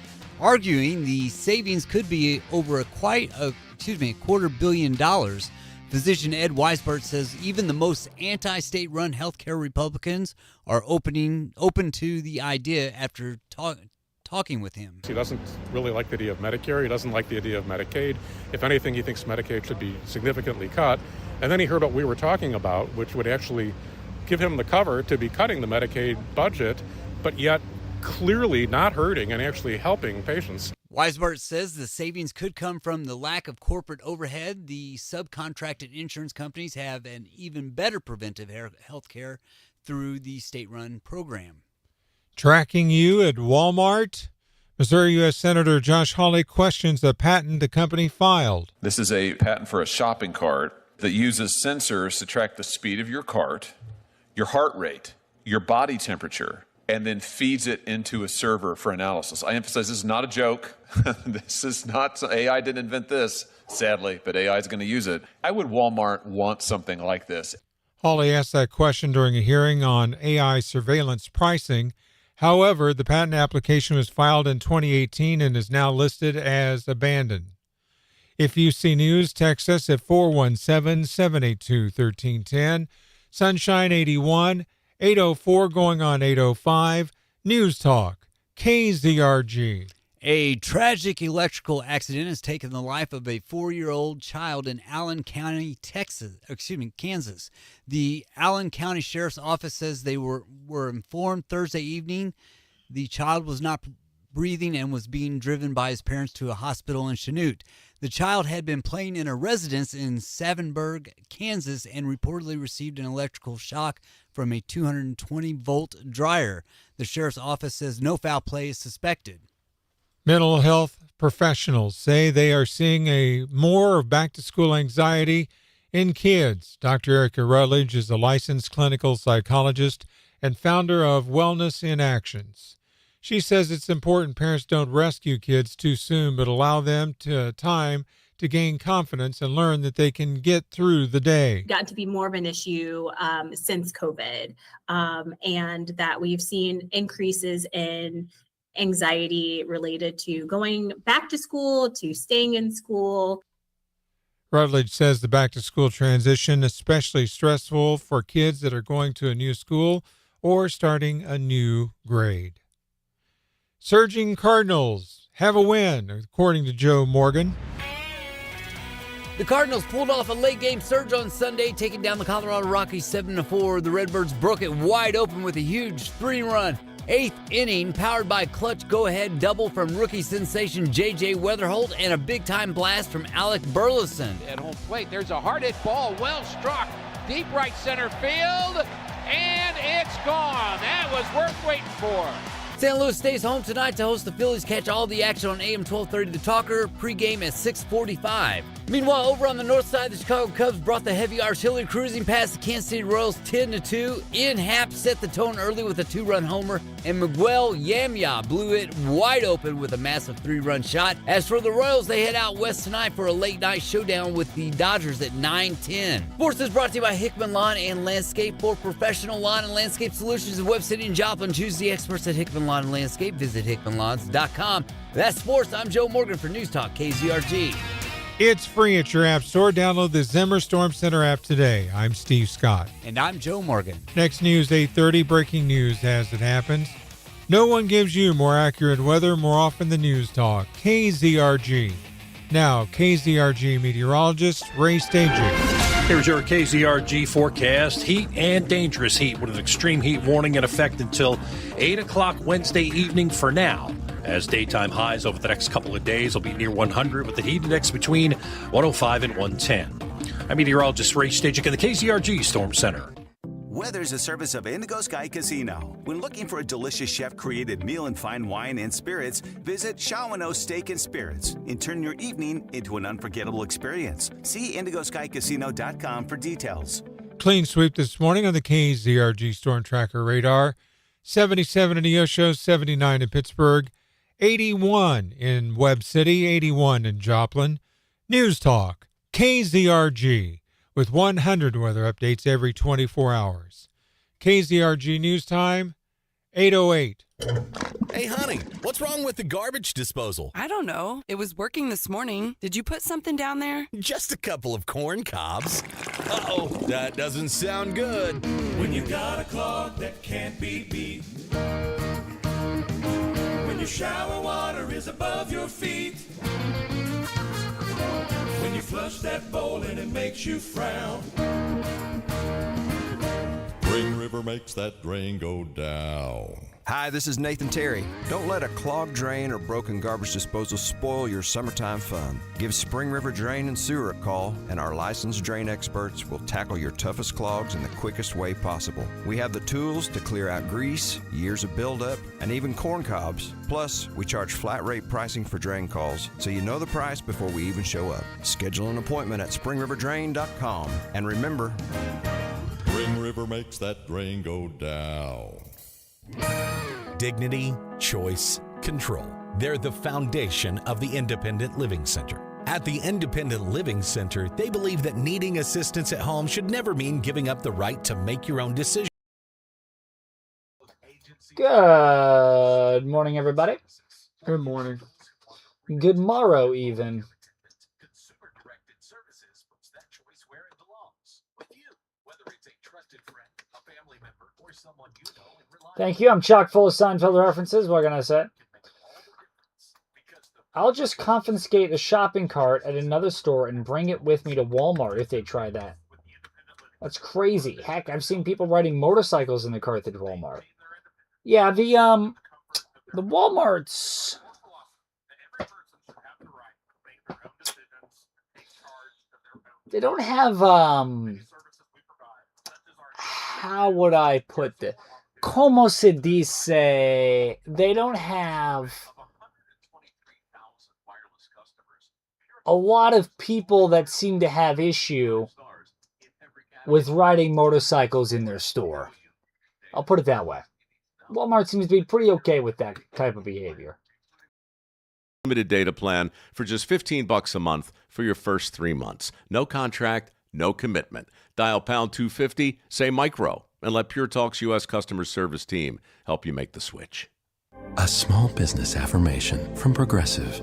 arguing the savings could be over $250 million. Physician Ed Weisbart says even the most anti-state-run healthcare Republicans are open to the idea after talking with him. He doesn't really like the idea of Medicare. He doesn't like the idea of Medicaid. If anything, he thinks Medicaid should be significantly cut. And then he heard what we were talking about, which would actually give him the cover to be cutting the Medicaid budget, but yet clearly not hurting and actually helping patients. Weisbart says the savings could come from the lack of corporate overhead. The subcontracted insurance companies have an even better preventive health care through the state-run program. Tracking you at Walmart. Missouri U.S. Senator Josh Hawley questions the patent the company filed. This is a patent for a shopping cart that uses sensors to track the speed of your cart, your heart rate, your body temperature, and then feeds it into a server for analysis. I emphasize this is not a joke. This is not, AI didn't invent this, sadly, but AI is going to use it. Why would Walmart want something like this? Hawley asked that question during a hearing on AI surveillance pricing. However, the patent application was filed in 2018 and is now listed as abandoned. If you see news, text us at 417-782-1310. Sunshine 81, 804 going on 805. News Talk, KZRG. A tragic electrical accident has taken the life of a 4-year-old child in Allen County, Kansas. The Allen County Sheriff's Office says they were informed Thursday evening the child was not breathing and was being driven by his parents to a hospital in Chanute. The child had been playing in a residence in Savinburg, Kansas, and reportedly received an electrical shock from a 220-volt dryer. The Sheriff's Office says no foul play is suspected. Mental health professionals say they are seeing more of back-to-school anxiety in kids. Dr. Erica Rutledge is a licensed clinical psychologist and founder of Wellness in Actions. She says it's important parents don't rescue kids too soon, but allow them time to gain confidence and learn that they can get through the day. Gotten to be more of an issue since COVID, and that we've seen increases in anxiety related to going back to school, to staying in school. Rutledge says the back-to-school transition is especially stressful for kids that are going to a new school or starting a new grade. Surging Cardinals have a win, according to Joe Morgan. The Cardinals pulled off a late-game surge on Sunday, taking down the Colorado Rockies 7-4. The Redbirds broke it wide open with a huge 3-run 8th inning, powered by a clutch go-ahead double from rookie sensation J.J. Weatherholt and a big-time blast from Alec Burleson. At home plate, there's a hard-hit ball, well struck, deep right center field, and it's gone. That was worth waiting for. St. Louis stays home tonight to host the Phillies. Catch all the action on AM 1230 The Talker, pregame at 6:45. Meanwhile, over on the north side, the Chicago Cubs brought the heavy artillery cruising past the Kansas City Royals 10-2. Ian Happ set the tone early with a 2-run homer, and Miguel Yamya blew it wide open with a massive 3-run shot. As for the Royals, they head out west tonight for a late-night showdown with the Dodgers at 9:10. Sports is brought to you by Hickman Lawn and Landscape. For professional lawn and landscape solutions in Webb City and Joplin, choose the experts at Hickman Lawn and Landscape. Visit hickmanlawns.com. That's sports. I'm Joe Morgan for News Talk KZRG. It's free at your app store. Download the Zimmer Storm Center app today. I'm Steve Scott. And I'm Joe Morgan. Next news, 8:30, breaking news as it happens. No one gives you more accurate weather more often than News Talk. KZRG. Now, KZRG meteorologist Ray Staging. Here's your KZRG forecast. Heat and dangerous heat with an extreme heat warning in effect until 8 o'clock Wednesday evening for now. As daytime highs over the next couple of days will be near 100 with the heat index between 105 and 110. I'm meteorologist Ray Staging in the KZRG Storm Center. Weather's a service of Indigo Sky Casino. When looking for a delicious chef-created meal and fine wine and spirits, visit Shawano Steak and Spirits and turn your evening into an unforgettable experience. See IndigoSkyCasino.com for details. Clean sweep this morning on the KZRG Storm Tracker radar. 77 in Neosho, 79 in Pittsburgh, 81 in Webb City, 81 in Joplin. News Talk, KZRG, with 100 weather updates every 24 hours. KZRG News Time, 8:08. Hey, honey, what's wrong with the garbage disposal? I don't know. It was working this morning. Did you put something down there? Just a couple of corn cobs. Uh-oh, that doesn't sound good. When you got a clog that can't be beat. When your shower water is above your feet. When you flush that bowl and it makes you frown. Spring River makes that drain go down. Hi, this is Nathan Terry. Don't let a clogged drain or broken garbage disposal spoil your summertime fun. Give Spring River Drain and Sewer a call, and our licensed drain experts will tackle your toughest clogs in the quickest way possible. We have the tools to clear out grease, years of buildup, and even corn cobs. Plus, we charge flat rate pricing for drain calls, so you know the price before we even show up. Schedule an appointment at springriverdrain.com. And remember, Spring River makes that drain go down. Dignity, choice, control. They're the foundation of the Independent Living Center. At the Independent Living Center, they believe that needing assistance at home should never mean giving up the right to make your own decisions. Good morning, everybody. Good morning. Good morrow, even. Thank you. I'm chock full of Seinfeld references. What can I say? I'll just confiscate a shopping cart at another store and bring it with me to Walmart if they try that. That's crazy. Heck, I've seen people riding motorcycles in the cart at Walmart. Yeah, the Walmarts. They don't have how would I put this? Como se dice? They don't have a lot of people that seem to have issue with riding motorcycles in their store. I'll put it that way. Walmart seems to be pretty okay with that type of behavior. Limited data plan for just $15 a month for your first 3 months. No contract, no commitment. Dial pound 250, say micro, and let Pure Talk's U.S. customer service team help you make the switch. A small business affirmation from Progressive.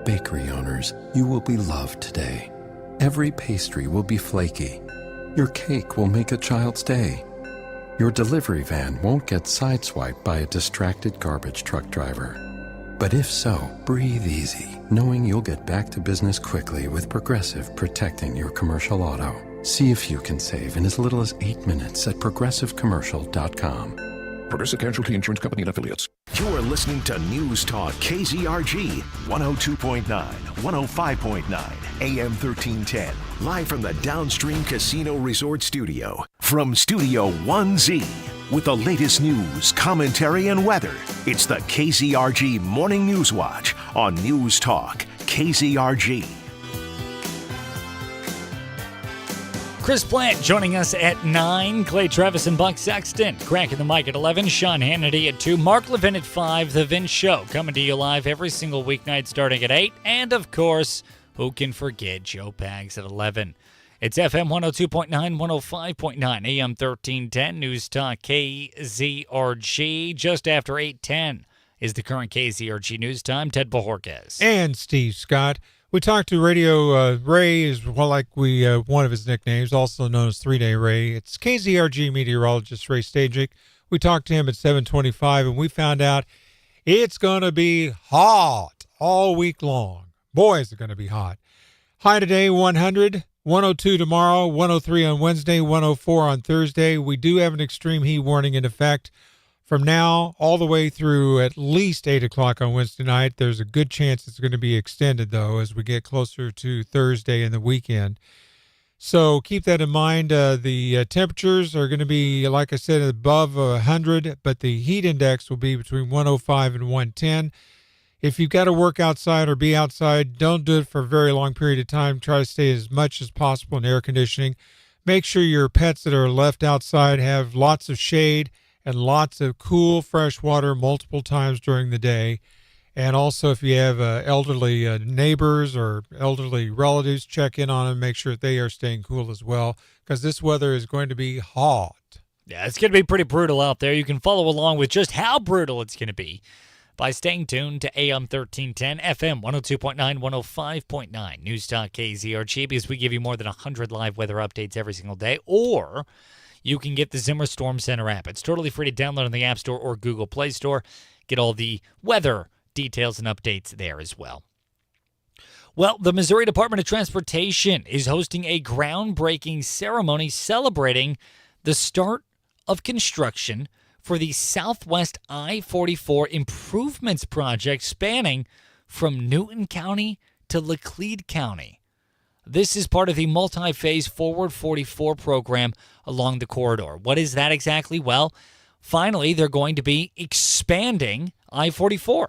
Bakery owners, you will be loved today. Every pastry will be flaky. Your cake will make a child's day. Your delivery van won't get sideswiped by a distracted garbage truck driver. But if so, breathe easy, knowing you'll get back to business quickly with Progressive protecting your commercial auto. See if you can save in as little as 8 minutes at progressivecommercial.com. Progressive Casualty Insurance Company and Affiliates. You're listening to News Talk KZRG 102.9, 105.9, AM 1310. Live from the Downstream Casino Resort Studio. From Studio 1Z. With the latest news, commentary, and weather, it's the KZRG Morning News Watch on News Talk KZRG. Chris Plant joining us at 9. Clay Travis and Buck Sexton. Cracking the mic at 11. Sean Hannity at 2. Mark Levin at 5. The Vin Show coming to you live every single weeknight starting at 8. And, of course, who can forget Joe Pags at 11. It's FM 102.9, 105.9, AM 1310, News Talk KZRG. Just after 8:10 is the current KZRG News Time. Ted Bojorquez. And Steve Scott. We talked to Radio Ray, is well, like one of his nicknames, also known as 3-Day Ray. It's KZRG meteorologist Ray Stajic. We talked to him at 7:25, and we found out it's going to be hot all week long. Boy, is it going to be hot. High today, 100. 102 tomorrow, 103 on Wednesday, 104 on Thursday. We do have an extreme heat warning in effect from now all the way through at least 8 o'clock on Wednesday night. There's a good chance it's going to be extended, though, as we get closer to Thursday and the weekend. So keep that in mind. The temperatures are going to be, like I said, above 100, but the heat index will be between 105 and 110. If you've got to work outside or be outside, don't do it for a very long period of time. Try to stay as much as possible in air conditioning. Make sure your pets that are left outside have lots of shade and lots of cool, fresh water multiple times during the day. And also, if you have elderly neighbors or elderly relatives, check in on them, make sure that they are staying cool as well, because this weather is going to be hot. Yeah, it's going to be pretty brutal out there. You can follow along with just how brutal it's going to be by staying tuned to AM 1310, FM 102.9, 105.9, News Talk KZRG, because we give you more than 100 live weather updates every single day. Or you can get the Zimmer Storm Center app. It's totally free to download on the App Store or Google Play Store. Get all the weather details and updates there as well. Well, the Missouri Department of Transportation is hosting a groundbreaking ceremony celebrating the start of construction for the Southwest I-44 Improvements Project spanning from Newton County to Laclede County. This is part of the multi-phase Forward 44 program along the corridor. What is that exactly? Well, finally, they're going to be expanding I-44.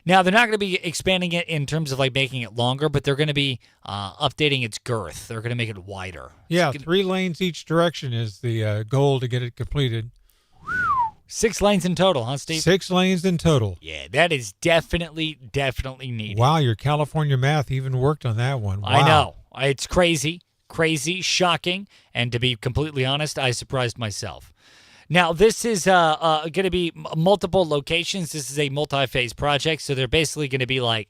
Now, they're not going to be expanding it in terms of like making it longer, but they're going to be updating its girth. They're going to make it wider. Yeah, 3 lanes each direction is the goal to get it completed. 6 lanes in total, huh, Steve? 6 lanes in total. Yeah, that is definitely needed. Wow, your California math even worked on that one. Wow. I know. It's crazy, shocking, and to be completely honest, I surprised myself. Now, this is going to be multiple locations. This is a multi-phase project, so they're basically going to be like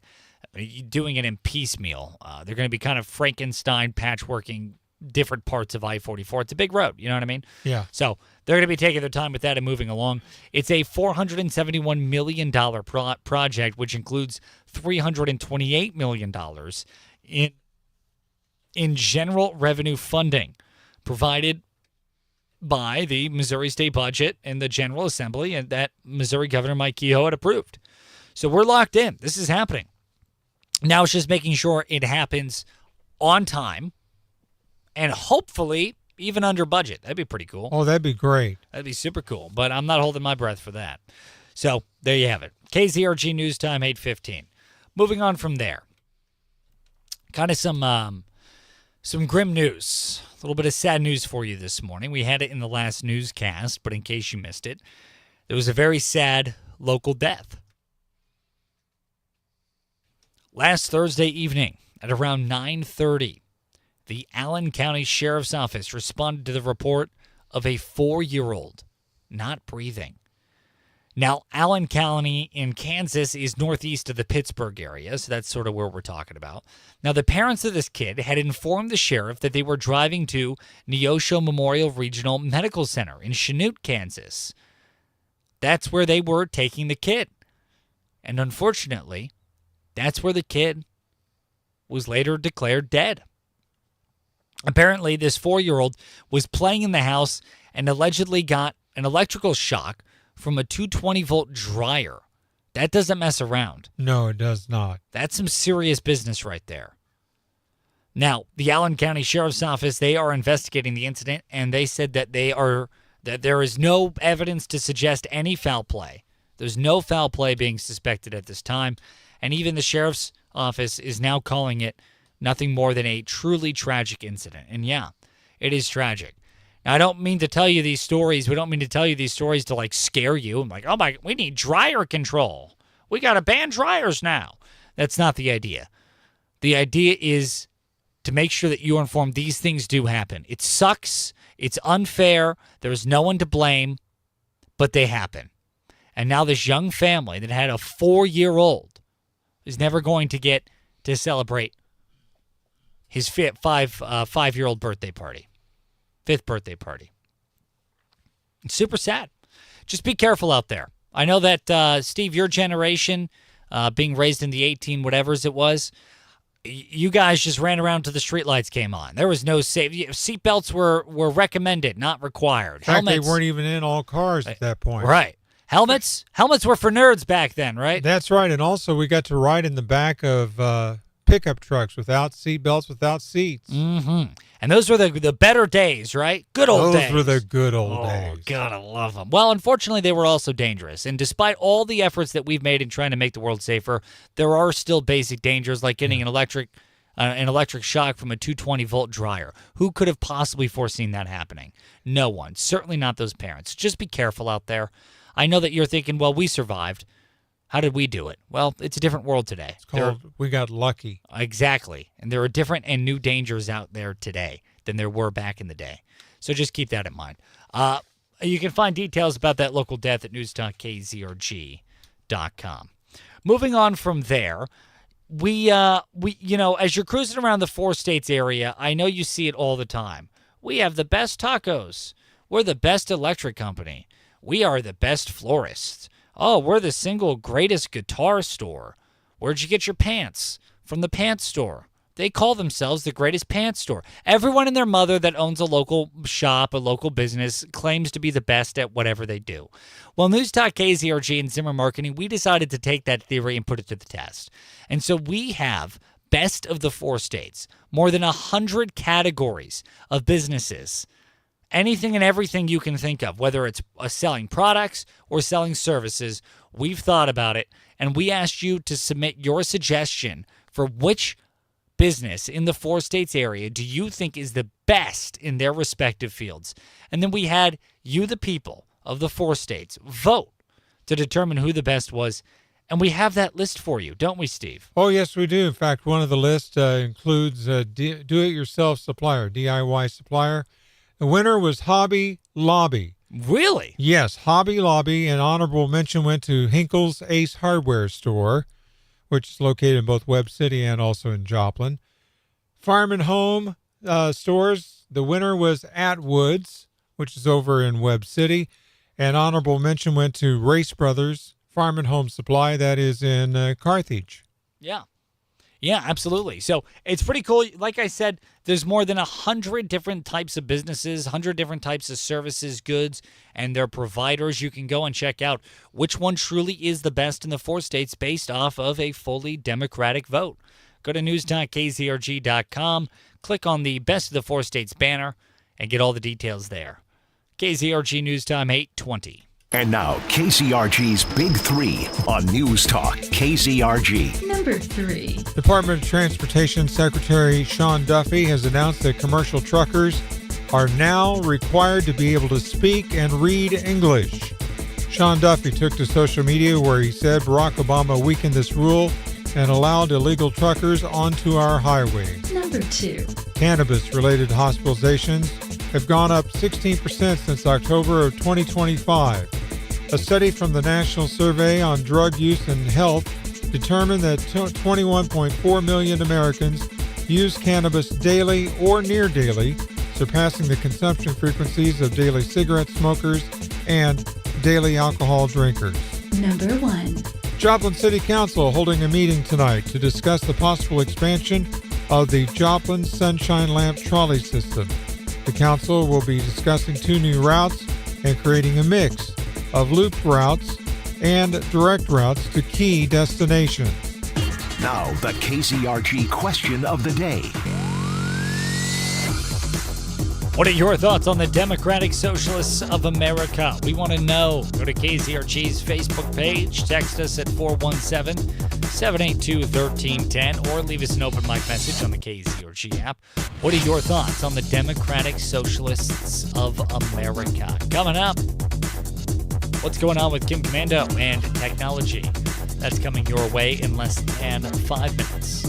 doing it in piecemeal. They're going to be kind of Frankenstein patchworking different parts of I-44. It's a big road, you know what I mean? Yeah. So they're going to be taking their time with that and moving along. It's a $471 million project, which includes $328 million in general revenue funding provided by the Missouri State Budget and the General Assembly, and that Missouri Governor Mike Kehoe had approved. So we're locked in. This is happening. Now it's just making sure it happens on time and hopefully even under budget. That'd be pretty cool. Oh, that'd be great. That'd be super cool, but I'm not holding my breath for that. So there you have it. KZRG News Time, 8:15. Moving on from there. Kind of some grim news. A little bit of sad news for you this morning. We had it in the last newscast, but in case you missed it, there was a very sad local death. Last Thursday evening at around 9:30, the Allen County Sheriff's Office responded to the report of a 4-year-old not breathing. Now, Allen County in Kansas is northeast of the Pittsburgh area, so that's sort of where we're talking about. Now, the parents of this kid had informed the sheriff that they were driving to Neosho Memorial Regional Medical Center in Chanute, Kansas. That's where they were taking the kid. And unfortunately, that's where the kid was later declared dead. Apparently, this 4-year-old was playing in the house and allegedly got an electrical shock from a 220-volt dryer. That doesn't mess around. No, it does not. That's some serious business right there. Now, the Allen County Sheriff's Office, they are investigating the incident, and they said that there is no evidence to suggest any foul play. There's no foul play being suspected at this time, and even the Sheriff's Office is now calling it nothing more than a truly tragic incident. And yeah, it is tragic. Now, I don't mean to tell you these stories. We don't mean to tell you these stories to, like, scare you. I'm like, oh, my, we need dryer control. We got to ban dryers now. That's not the idea. The idea is to make sure that you are informed these things do happen. It sucks. It's unfair. There's no one to blame, but they happen. And now this young family that had a 4-year-old is never going to get to celebrate his 5-year-old birthday party. 5th birthday party. It's super sad. Just be careful out there. I know that, Steve, your generation, being raised in the 18 whatevers it was, you guys just ran around till the streetlights came on. There was no safety. Seatbelts were recommended, not required. In fact, they weren't even in all cars at that point. Right. Helmets were for nerds back then, right? That's right. And also we got to ride in the back of pickup trucks without seat belts, without seats. Mm-hmm. And those were the better days, right? Good old days. Those were the good old days. Oh, God, I love them. Well, unfortunately, they were also dangerous. And despite all the efforts that we've made in trying to make the world safer, there are still basic dangers like getting an electric shock from a 220-volt dryer. Who could have possibly foreseen that happening? No one. Certainly not those parents. Just be careful out there. I know that you're thinking, well, we survived. How did we do it? Well, it's a different world today. It's called we got lucky. Exactly. And there are different and new dangers out there today than there were back in the day. So just keep that in mind. You can find details about that local death at news.kzrg.com. Moving on from there, we as you're cruising around the 4 states area, I know you see it all the time. We have the best tacos. We're the best electric company. We are the best florists. Oh, we're the single greatest guitar store. Where'd you get your pants? From the pants store. They call themselves the greatest pants store. Everyone and their mother that owns a local shop, a local business, claims to be the best at whatever they do. Well, News Talk KZRG and Zimmer Marketing, we decided to take that theory and put it to the test. And so we have best of the 4 states, more than 100 categories of businesses. Anything and everything you can think of, whether it's selling products or selling services, we've thought about it, and we asked you to submit your suggestion for which business in the 4 states area do you think is the best in their respective fields. And then we had you, the people of the 4 states, vote to determine who the best was. And we have that list for you, don't we, Steve? Oh, yes, we do. In fact, one of the lists includes do-it-yourself supplier, DIY supplier. The winner was Hobby Lobby. Really? Yes, Hobby Lobby. An honorable mention went to Hinkle's Ace Hardware Store, which is located in both Webb City and also in Joplin. Farm and Home stores, the winner was Atwood's, which is over in Webb City. An honorable mention went to Race Brothers Farm and Home Supply, that is in Carthage. Yeah. Yeah, absolutely. So it's pretty cool. Like I said, there's more than 100 different types of businesses, 100 different types of services, goods, and their providers. You can go and check out which one truly is the best in the 4 states based off of a fully Democratic vote. Go to news.kzrg.com, click on the Best of the 4 States banner, and get all the details there. KZRG News Time 8:20. And now, KZRG's Big 3 on News Talk KZRG. Number 3. Department of Transportation Secretary Sean Duffy has announced that commercial truckers are now required to be able to speak and read English. Sean Duffy took to social media where he said Barack Obama weakened this rule and allowed illegal truckers onto our highways. Number 2. Cannabis-related hospitalizations have gone up 16% since October of 2025. A study from the National Survey on Drug Use and Health determined that 21.4 million Americans use cannabis daily or near daily, surpassing the consumption frequencies of daily cigarette smokers and daily alcohol drinkers. Number 1. Joplin City Council holding a meeting tonight to discuss the possible expansion of the Joplin Sunshine Lamp Trolley System. The council will be discussing 2 new routes and creating a mix of loop routes and direct routes to key destinations. Now, the KZRG question of the day. What are your thoughts on the Democratic Socialists of America? We want to know. Go to KZRG's Facebook page, text us at 417-782-1310, or leave us an open mic message on the KZRG app. What are your thoughts on the Democratic Socialists of America? Coming up, what's going on with Kim Commando and technology? That's coming your way in less than 5 minutes.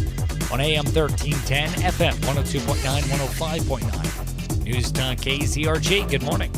On AM 1310, FM 102.9, 105.9. News Talk KZRG. Good morning.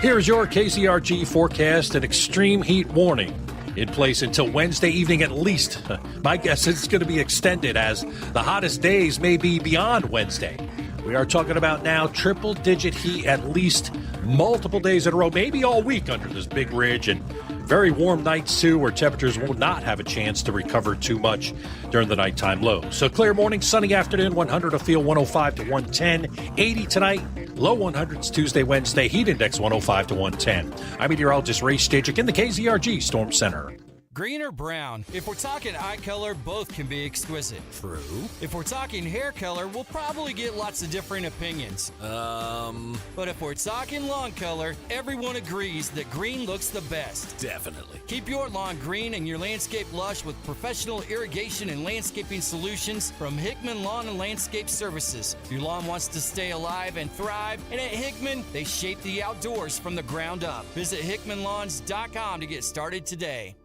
Here's your KZRG forecast and extreme heat warning. In place until Wednesday evening at least. My guess is it's going to be extended as the hottest days may be beyond Wednesday. We are talking about now triple-digit heat at least multiple days in a row, maybe all week under this big ridge, and very warm nights too, where temperatures will not have a chance to recover too much during the nighttime low. So clear morning, sunny afternoon, 100 to feel 105 to 110, 80 tonight, low 100s Tuesday, Wednesday, heat index 105 to 110. I'm meteorologist Ray Stajic in the KZRG Storm Center. green or brown? If we're talking eye color, both can be exquisite. True. If we're talking hair color, we'll probably get lots of different opinions. But if we're talking lawn color, everyone agrees that green looks the best. Definitely. Keep your lawn green and your landscape lush with professional irrigation and landscaping solutions from Hickman Lawn and Landscape Services. Your lawn wants to stay alive and thrive, and at Hickman, they shape the outdoors from the ground up. Visit HickmanLawns.com to get started today.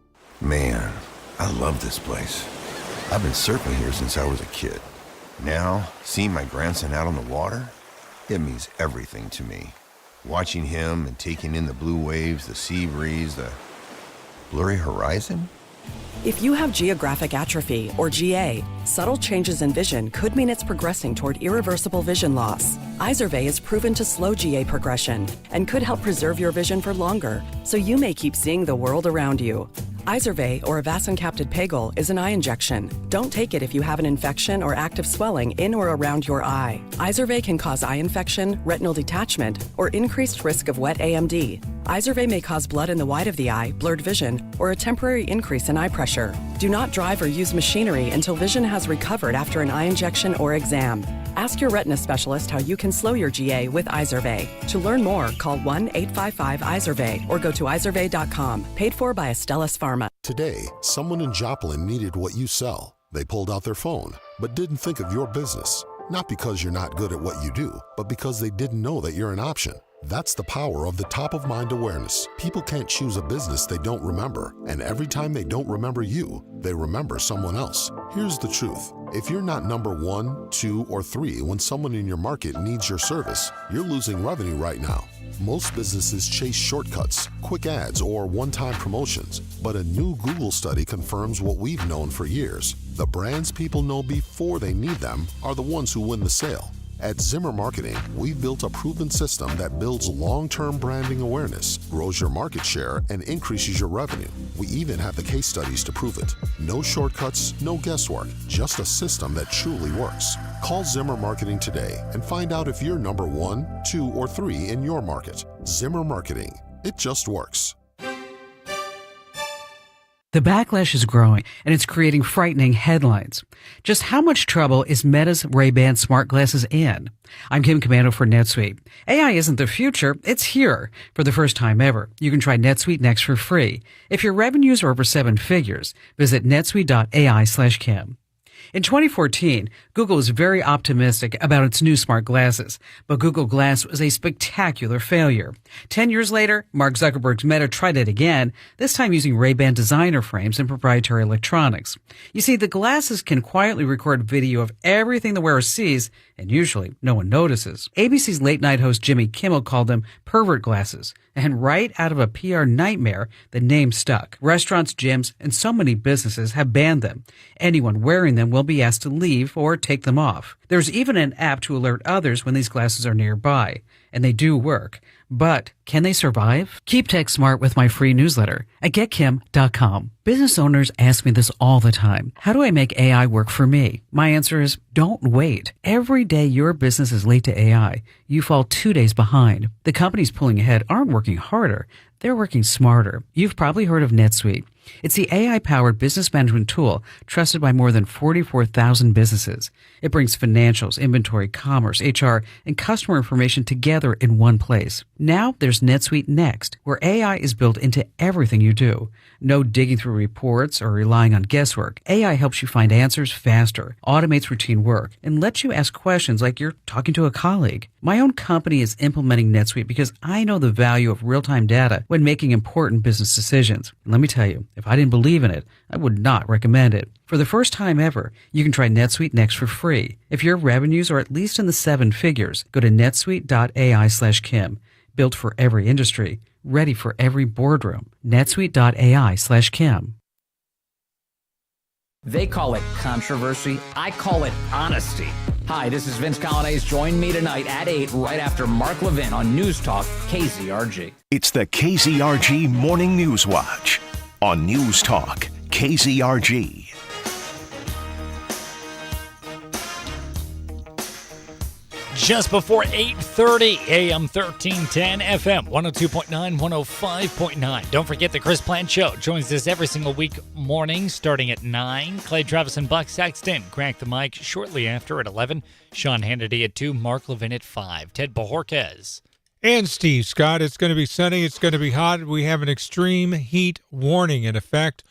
Man, I love this place. I've been surfing here since I was a kid. Now, seeing my grandson out on the water, it means everything to me. Watching him and taking in the blue waves, the sea breeze, the blurry horizon. If you have geographic atrophy, or GA, subtle changes in vision could mean it's progressing toward irreversible vision loss. Izervay is proven to slow GA progression and could help preserve your vision for longer, so you may keep seeing the world around you. Izervay, or avacincaptad pegol, is an eye injection. Don't take it if you have an infection or active swelling in or around your eye. Izervay can cause eye infection, retinal detachment, or increased risk of wet AMD. Izervay may cause blood in the white of the eye, blurred vision, or a temporary increase in eye pressure. Do not drive or use machinery until vision has recovered after an eye injection or exam. Ask your retina specialist how you can slow your GA with Izervay. To learn more, call 1-855-IZERVAY or go to izervay.com. Paid for by Astellas Pharma. Today, someone in Joplin needed what you sell. They pulled out their phone, but didn't think of your business. Not because you're not good at what you do, but because they didn't know that you're an option. That's the power of the top-of-mind awareness. People can't choose a business they don't remember, and every time they don't remember you, they remember someone else. Here's the truth. If you're not number 1, 2, or 3 when someone in your market needs your service, you're losing revenue right now. Most businesses chase shortcuts, quick ads, or one-time promotions, but a new Google study confirms what we've known for years. The brands people know before they need them are the ones who win the sale. At Zimmer Marketing, we've built a proven system that builds long-term branding awareness, grows your market share, and increases your revenue. We even have the case studies to prove it. No shortcuts, no guesswork, just a system that truly works. Call Zimmer Marketing today and find out if you're number 1, 2, or 3 in your market. Zimmer Marketing. It just works. The backlash is growing, and it's creating frightening headlines. Just how much trouble is Meta's Ray-Ban smart glasses in? I'm Kim Commando for NetSuite. AI isn't the future, it's here. For the first time ever, you can try NetSuite Next for free. If your revenues are over 7 figures, visit netsuite.ai/Kim. In 2014, Google was very optimistic about its new smart glasses, but Google Glass was a spectacular failure. 10 years later, Mark Zuckerberg's Meta tried it again, this time using Ray-Ban designer frames and proprietary electronics. You see, the glasses can quietly record video of everything the wearer sees, and usually no one notices. ABC's late-night host Jimmy Kimmel called them pervert glasses, and right out of a PR nightmare, the name stuck. Restaurants, gyms, and so many businesses have banned them. Anyone wearing them will be asked to leave or take them off. There's even an app to alert others when these glasses are nearby, and they do work. But can they survive? Keep tech smart with my free newsletter at getkim.com. Business owners ask me this all the time. How do I make AI work for me? My answer is don't wait. Every day your business is late to AI, you fall 2 days behind. The companies pulling ahead aren't working harder. They're working smarter. You've probably heard of NetSuite. It's the AI-powered business management tool trusted by more than 44,000 businesses. It brings financials, inventory, commerce, HR, and customer information together in one place. Now there's NetSuite Next, where AI is built into everything you do. No digging through reports or relying on guesswork. AI helps you find answers faster, automates routine work, and lets you ask questions like you're talking to a colleague. My own company is implementing NetSuite because I know the value of real-time data when making important business decisions. And let me tell you, if I didn't believe in it, I would not recommend it. For the first time ever, you can try NetSuite Next for free. If your revenues are at least in the 7 figures, go to netsuite.ai/Kim. Built for every industry, ready for every boardroom. netsuite.ai/Kim. They call it controversy. I call it honesty. Hi, this is Vince Colonnese. Join me tonight at 8, right after Mark Levin on News Talk KZRG. It's the KZRG Morning News Watch on News Talk Just before 8:30 a.m. 1310 FM 102.9, 105.9. Don't forget the Chris Plant Show joins us every single week morning starting at 9. Clay Travis and Buck Sexton crack the mic shortly after at 11. Sean Hannity at 2. Mark Levin at 5. Ted Bojorquez. And Steve Scott. It's going to be sunny. It's going to be hot. We have an extreme heat warning in effect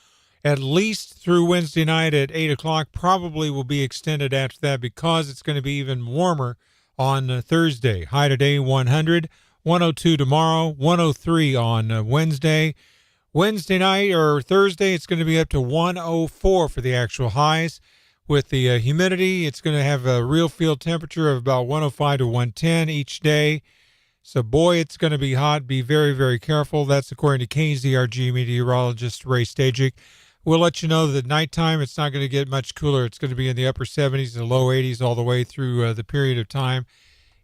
at least through Wednesday night at 8 o'clock. Probably will be extended after that because it's going to be even warmer on Thursday. High today 100, 102 tomorrow, 103 on Wednesday. Wednesday night or Thursday, it's going to be up to 104 for the actual highs. With the humidity, it's going to have a real field temperature of about 105 to 110 each day. So, boy, it's going to be hot. Be very, very careful. That's according to KZRG meteorologist Ray Stajic. We'll let you know that nighttime it's not going to get much cooler. It's going to be in the upper 70s and low 80s all the way through the period of time.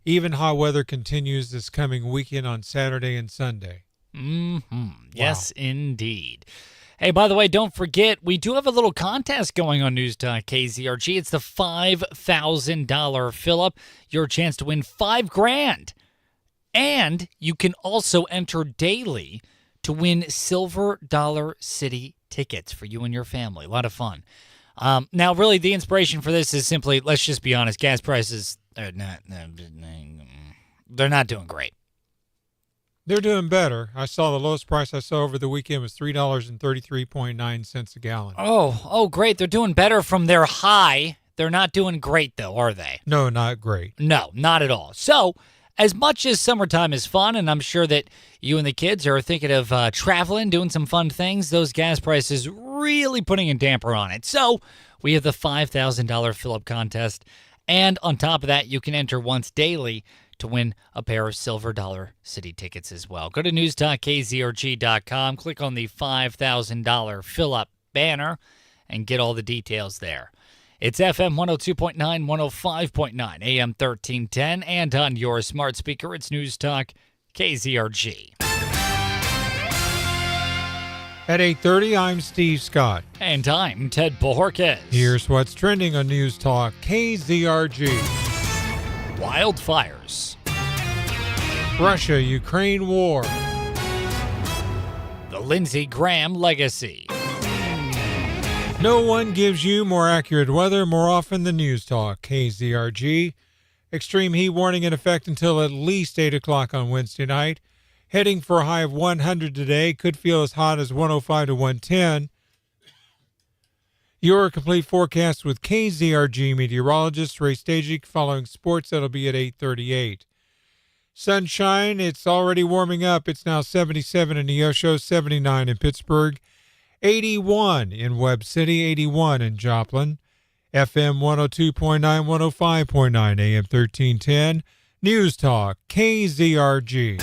Even hot weather continues this coming weekend on Saturday and Sunday. Yes, indeed. Hey, by the way, don't forget, we do have a little contest going on News Talk KZRG. It's the $5,000 fill-up. Your chance to win $5,000. And you can also enter daily to win Silver Dollar City tickets for you and your family. A lot of fun. Now, really, the inspiration for this is simply, let's just be honest, gas prices are they're not doing great. They're doing better. I saw the lowest price I saw over the weekend was $3.33.9 a gallon. Oh, great. They're doing better from their high. They're not doing great, though, are they? No, not great. No, not at all. So, as much as summertime is fun, and I'm sure that you and the kids are thinking of traveling, doing some fun things, those gas prices really putting a damper on it. So we have the $5,000 fill-up contest, and on top of that, you can enter once daily to win a pair of Silver Dollar City tickets as well. Go to news.kzrg.com, click on the $5,000 fill-up banner, and get all the details there. It's FM 102.9, 105.9, AM 1310, and on your smart speaker, it's News Talk KZRG. At 8:30, I'm Steve Scott. And I'm Ted Bojorquez. Here's what's trending on News Talk KZRG. Wildfires. Russia-Ukraine war. The Lindsey Graham legacy. No one gives you more accurate weather more often than News Talk KZRG. Extreme heat warning in effect until at least 8 o'clock on Wednesday night. Heading for a high of 100 today. Could feel as hot as 105 to 110. Your complete forecast with KZRG meteorologist Ray Stajic. Following sports, that'll be at 8:38. Sunshine, it's already warming up. It's now 77 in Neosho, 79 in Pittsburgh. 81 in Webb City, 81 in Joplin, FM 102.9, 105.9, AM 1310, News Talk, KZRG.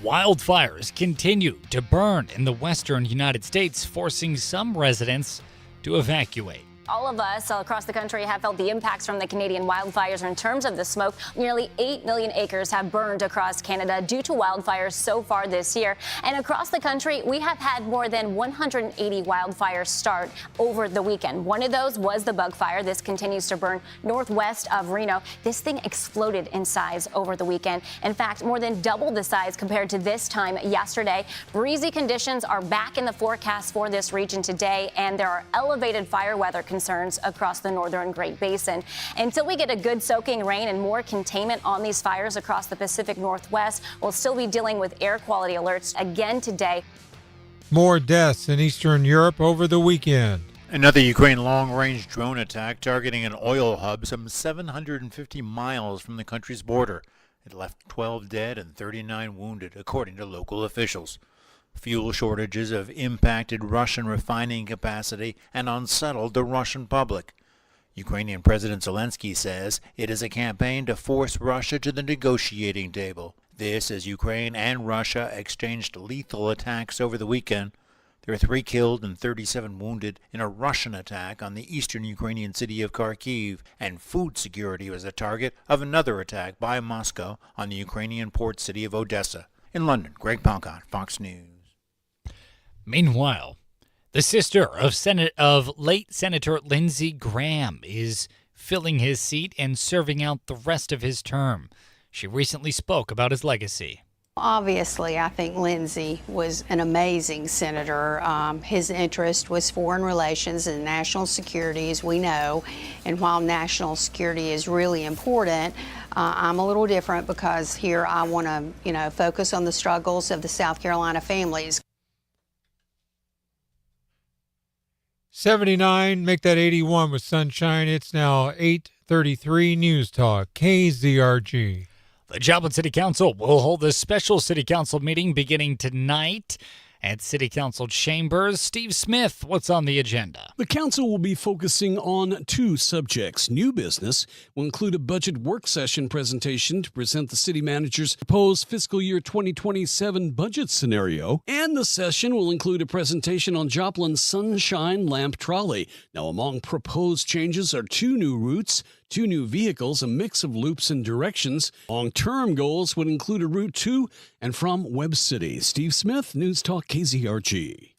Wildfires continue to burn in the western United States, forcing some residents to evacuate. All of us across the country have felt the impacts from the Canadian wildfires. In terms of the smoke, nearly 8 million acres have burned across Canada due to wildfires so far this year. And across the country, we have had more than 180 wildfires start over the weekend. One of those was the bug fire. This continues to burn northwest of Reno. This thing exploded in size over the weekend. In fact, more than double the size compared to this time yesterday. Breezy conditions are back in the forecast for this region today, and there are elevated fire weather concerns across the northern Great Basin. Until we get a good soaking rain and more containment on these fires across the Pacific Northwest, we'll still be dealing with air quality alerts again today. More deaths in Eastern Europe over the weekend. Another Ukraine long-range drone attack targeting an oil hub some 750 miles from the country's border. It left 12 dead and 39 wounded, according to local officials. Fuel shortages have impacted Russian refining capacity and unsettled the Russian public. Ukrainian President Zelensky says it is a campaign to force Russia to the negotiating table. This as Ukraine and Russia exchanged lethal attacks over the weekend. There are 3 killed and 37 wounded in a Russian attack on the eastern Ukrainian city of Kharkiv, and food security was the target of another attack by Moscow on the Ukrainian port city of Odessa. In London, Greg Palcott, Fox News. Meanwhile, the sister of late Senator Lindsey Graham is filling his seat and serving out the rest of his term. She recently spoke about his legacy. Obviously, I think Lindsey was an amazing senator. His interest was foreign relations and national security, as we know. And while national security is really important, I'm a little different because here I want to, focus on the struggles of the South Carolina families. 79, make that 81 with sunshine. It's now 8:33 News Talk, KZRG. The Joplin City Council will hold a special City Council meeting beginning tonight at City Council Chambers. Steve Smith, what's on the agenda? The council will be focusing on two subjects. New business will include a budget work session presentation to present the city manager's proposed fiscal year 2027 budget scenario. And the session will include a presentation on Joplin's Sunshine Lamp Trolley. Now, among proposed changes are 2 new routes, 2 new vehicles, a mix of loops and directions. Long-term goals would include a route to and from Webb City. Steve Smith, News Talk KZRG.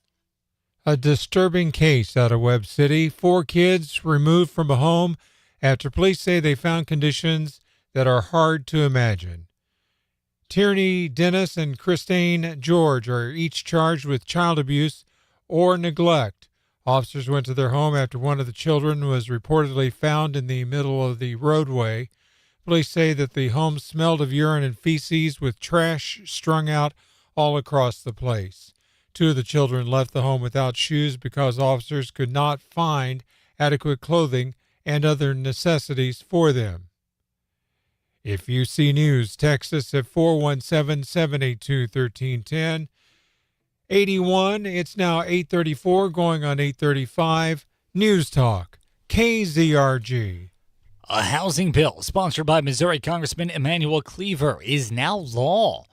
A disturbing case out of Webb City. 4 kids removed from a home after police say they found conditions that are hard to imagine. Tierney Dennis and Christine George are each charged with child abuse or neglect. Officers went to their home after one of the children was reportedly found in the middle of the roadway. Police say that the home smelled of urine and feces with trash strung out all across the place. 2 of the children left the home without shoes because officers could not find adequate clothing and other necessities for them. If you see news, text us at 417-782-1310. 81, it's now 8:34, going on 8:35. News Talk, KZRG. A housing bill sponsored by Missouri Congressman Emanuel Cleaver is now law.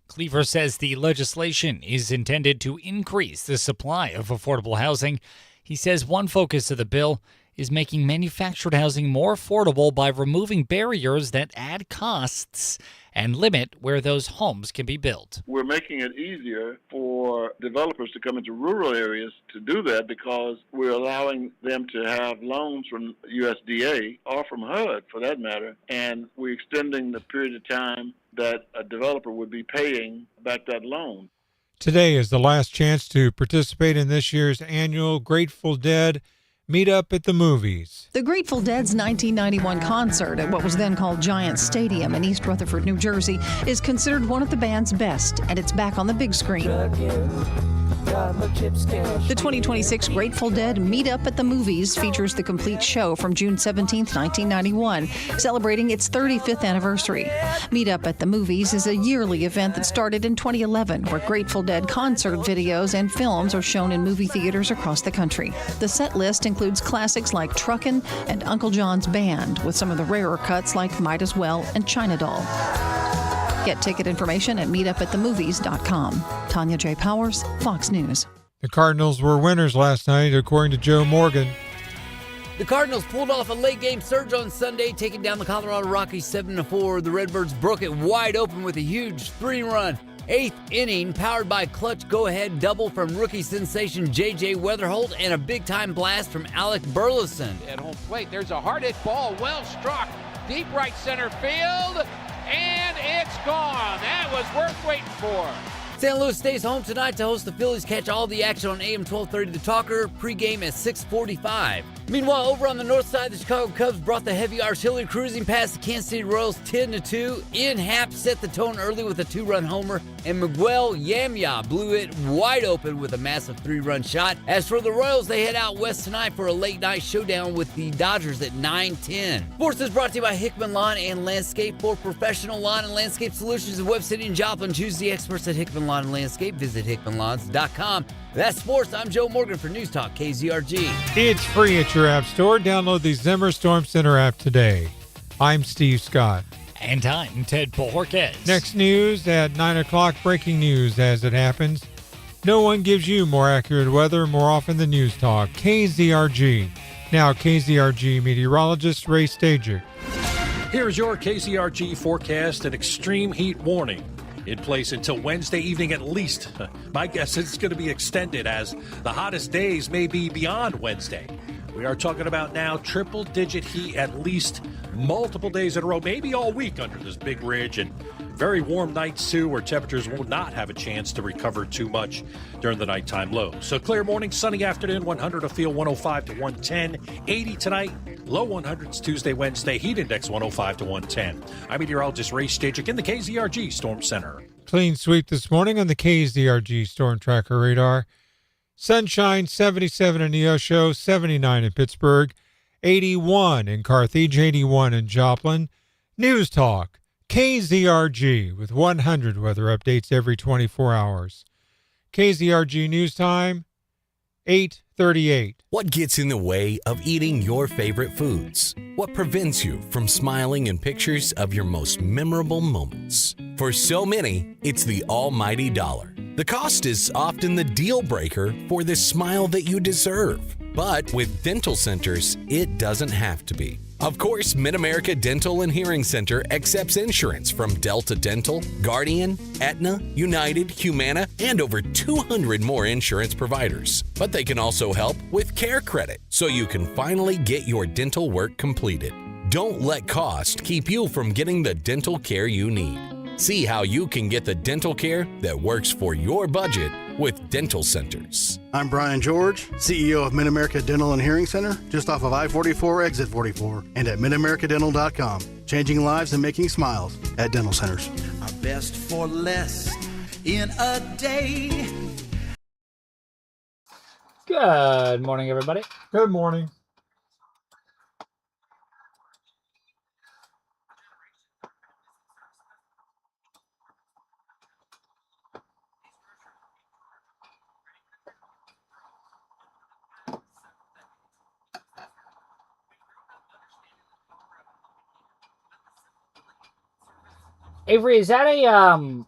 Cleaver says the legislation is intended to increase the supply of affordable housing. He says one focus of the bill is making manufactured housing more affordable by removing barriers that add costs and limit where those homes can be built. We're making it easier for developers to come into rural areas to do that because we're allowing them to have loans from USDA or from HUD for that matter, and we're extending the period of time that a developer would be paying back that loan. Today is the last chance to participate in this year's annual Grateful Dead Meet Up at the Movies. The Grateful Dead's 1991 concert at what was then called Giant Stadium in East Rutherford, New Jersey, is considered one of the band's best, and it's back on the big screen. The 2026 Grateful Dead Meet Up at the Movies features the complete show from June 17, 1991, celebrating its 35th anniversary. Meet Up at the Movies is a yearly event that started in 2011, where Grateful Dead concert videos and films are shown in movie theaters across the country. The set list includes classics like Truckin' and Uncle John's Band, with some of the rarer cuts like Might As Well and China Doll. Get ticket information at meetupatthemovies.com. Tanya J. Powers, Fox News. The Cardinals were winners last night, according to Joe Morgan. The Cardinals pulled off a late-game surge on Sunday, taking down the Colorado Rockies 7-4. The Redbirds broke it wide open with a huge 3-run 8th inning, powered by a clutch go-ahead double from rookie sensation J.J. Weatherholt and a big-time blast from Alec Burleson. At home plate, there's a hard-hit ball, well struck, deep right center field, and it's gone. That was worth waiting for. St. Louis stays home tonight to host the Phillies. Catch all the action on AM 1230 The Talker, pregame at 6:45. Meanwhile, over on the north side, the Chicago Cubs brought the heavy artillery cruising past the Kansas City Royals 10-2. Ian Happ set the tone early with a 2-run homer, and Miguel Yamia blew it wide open with a massive 3-run shot. As for the Royals, they head out west tonight for a late-night showdown with the Dodgers at 9:10. Sports is brought to you by Hickman Lawn and Landscape. For professional lawn and landscape solutions in Webb City and Joplin, choose the experts at Hickman Lawn and Landscape. Visit hickmanlawns.com. That's sports. I'm Joe Morgan for News Talk KZRG. It's free at your app store. Download the Zimmer Storm Center app today. I'm Steve Scott. And I'm Ted Bojorquez. Next news at 9 o'clock, breaking news as it happens. No one gives you more accurate weather more often than News Talk. KZRG. Now KZRG meteorologist Ray Stajic. Here's your KZRG forecast and extreme heat warning. In place until Wednesday evening at least. My guess is it's going to be extended as the hottest days may be beyond Wednesday. We are talking about now triple-digit heat at least multiple days in a row, maybe all week under this big ridge, and very warm nights too, where temperatures will not have a chance to recover too much during the nighttime low. So clear morning, sunny afternoon, 100 a feel, 105 to 110, 80 tonight, low 100s Tuesday, Wednesday, heat index 105 to 110. I'm meteorologist Ray Stajic in the KZRG Storm Center. Clean sweep this morning on the KZRG Storm Tracker radar. Sunshine, 77 in Neosho, 79 in Pittsburgh, 81 in Carthage, 81 in Joplin. News Talk, KZRG, with 100 weather updates every 24 hours. KZRG News Time, 8:38. What gets in the way of eating your favorite foods? What prevents you from smiling in pictures of your most memorable moments? For so many, it's the almighty dollar. The cost is often the deal breaker for the smile that you deserve. But with dental centers, it doesn't have to be. Of course, Mid-America Dental and Hearing Center accepts insurance from Delta Dental, Guardian, Aetna, United, Humana, and over 200 more insurance providers. But they can also help with care credit, so you can finally get your dental work completed. Don't let cost keep you from getting the dental care you need. See how you can get the dental care that works for your budget with dental centers. I'm Brian George, CEO of Mid-America Dental and Hearing Center, just off of I-44, Exit 44, and at midamericadental.com. Changing lives and making smiles at dental centers. Our best for less in a day. Good morning, everybody. Good morning. Avery, is that a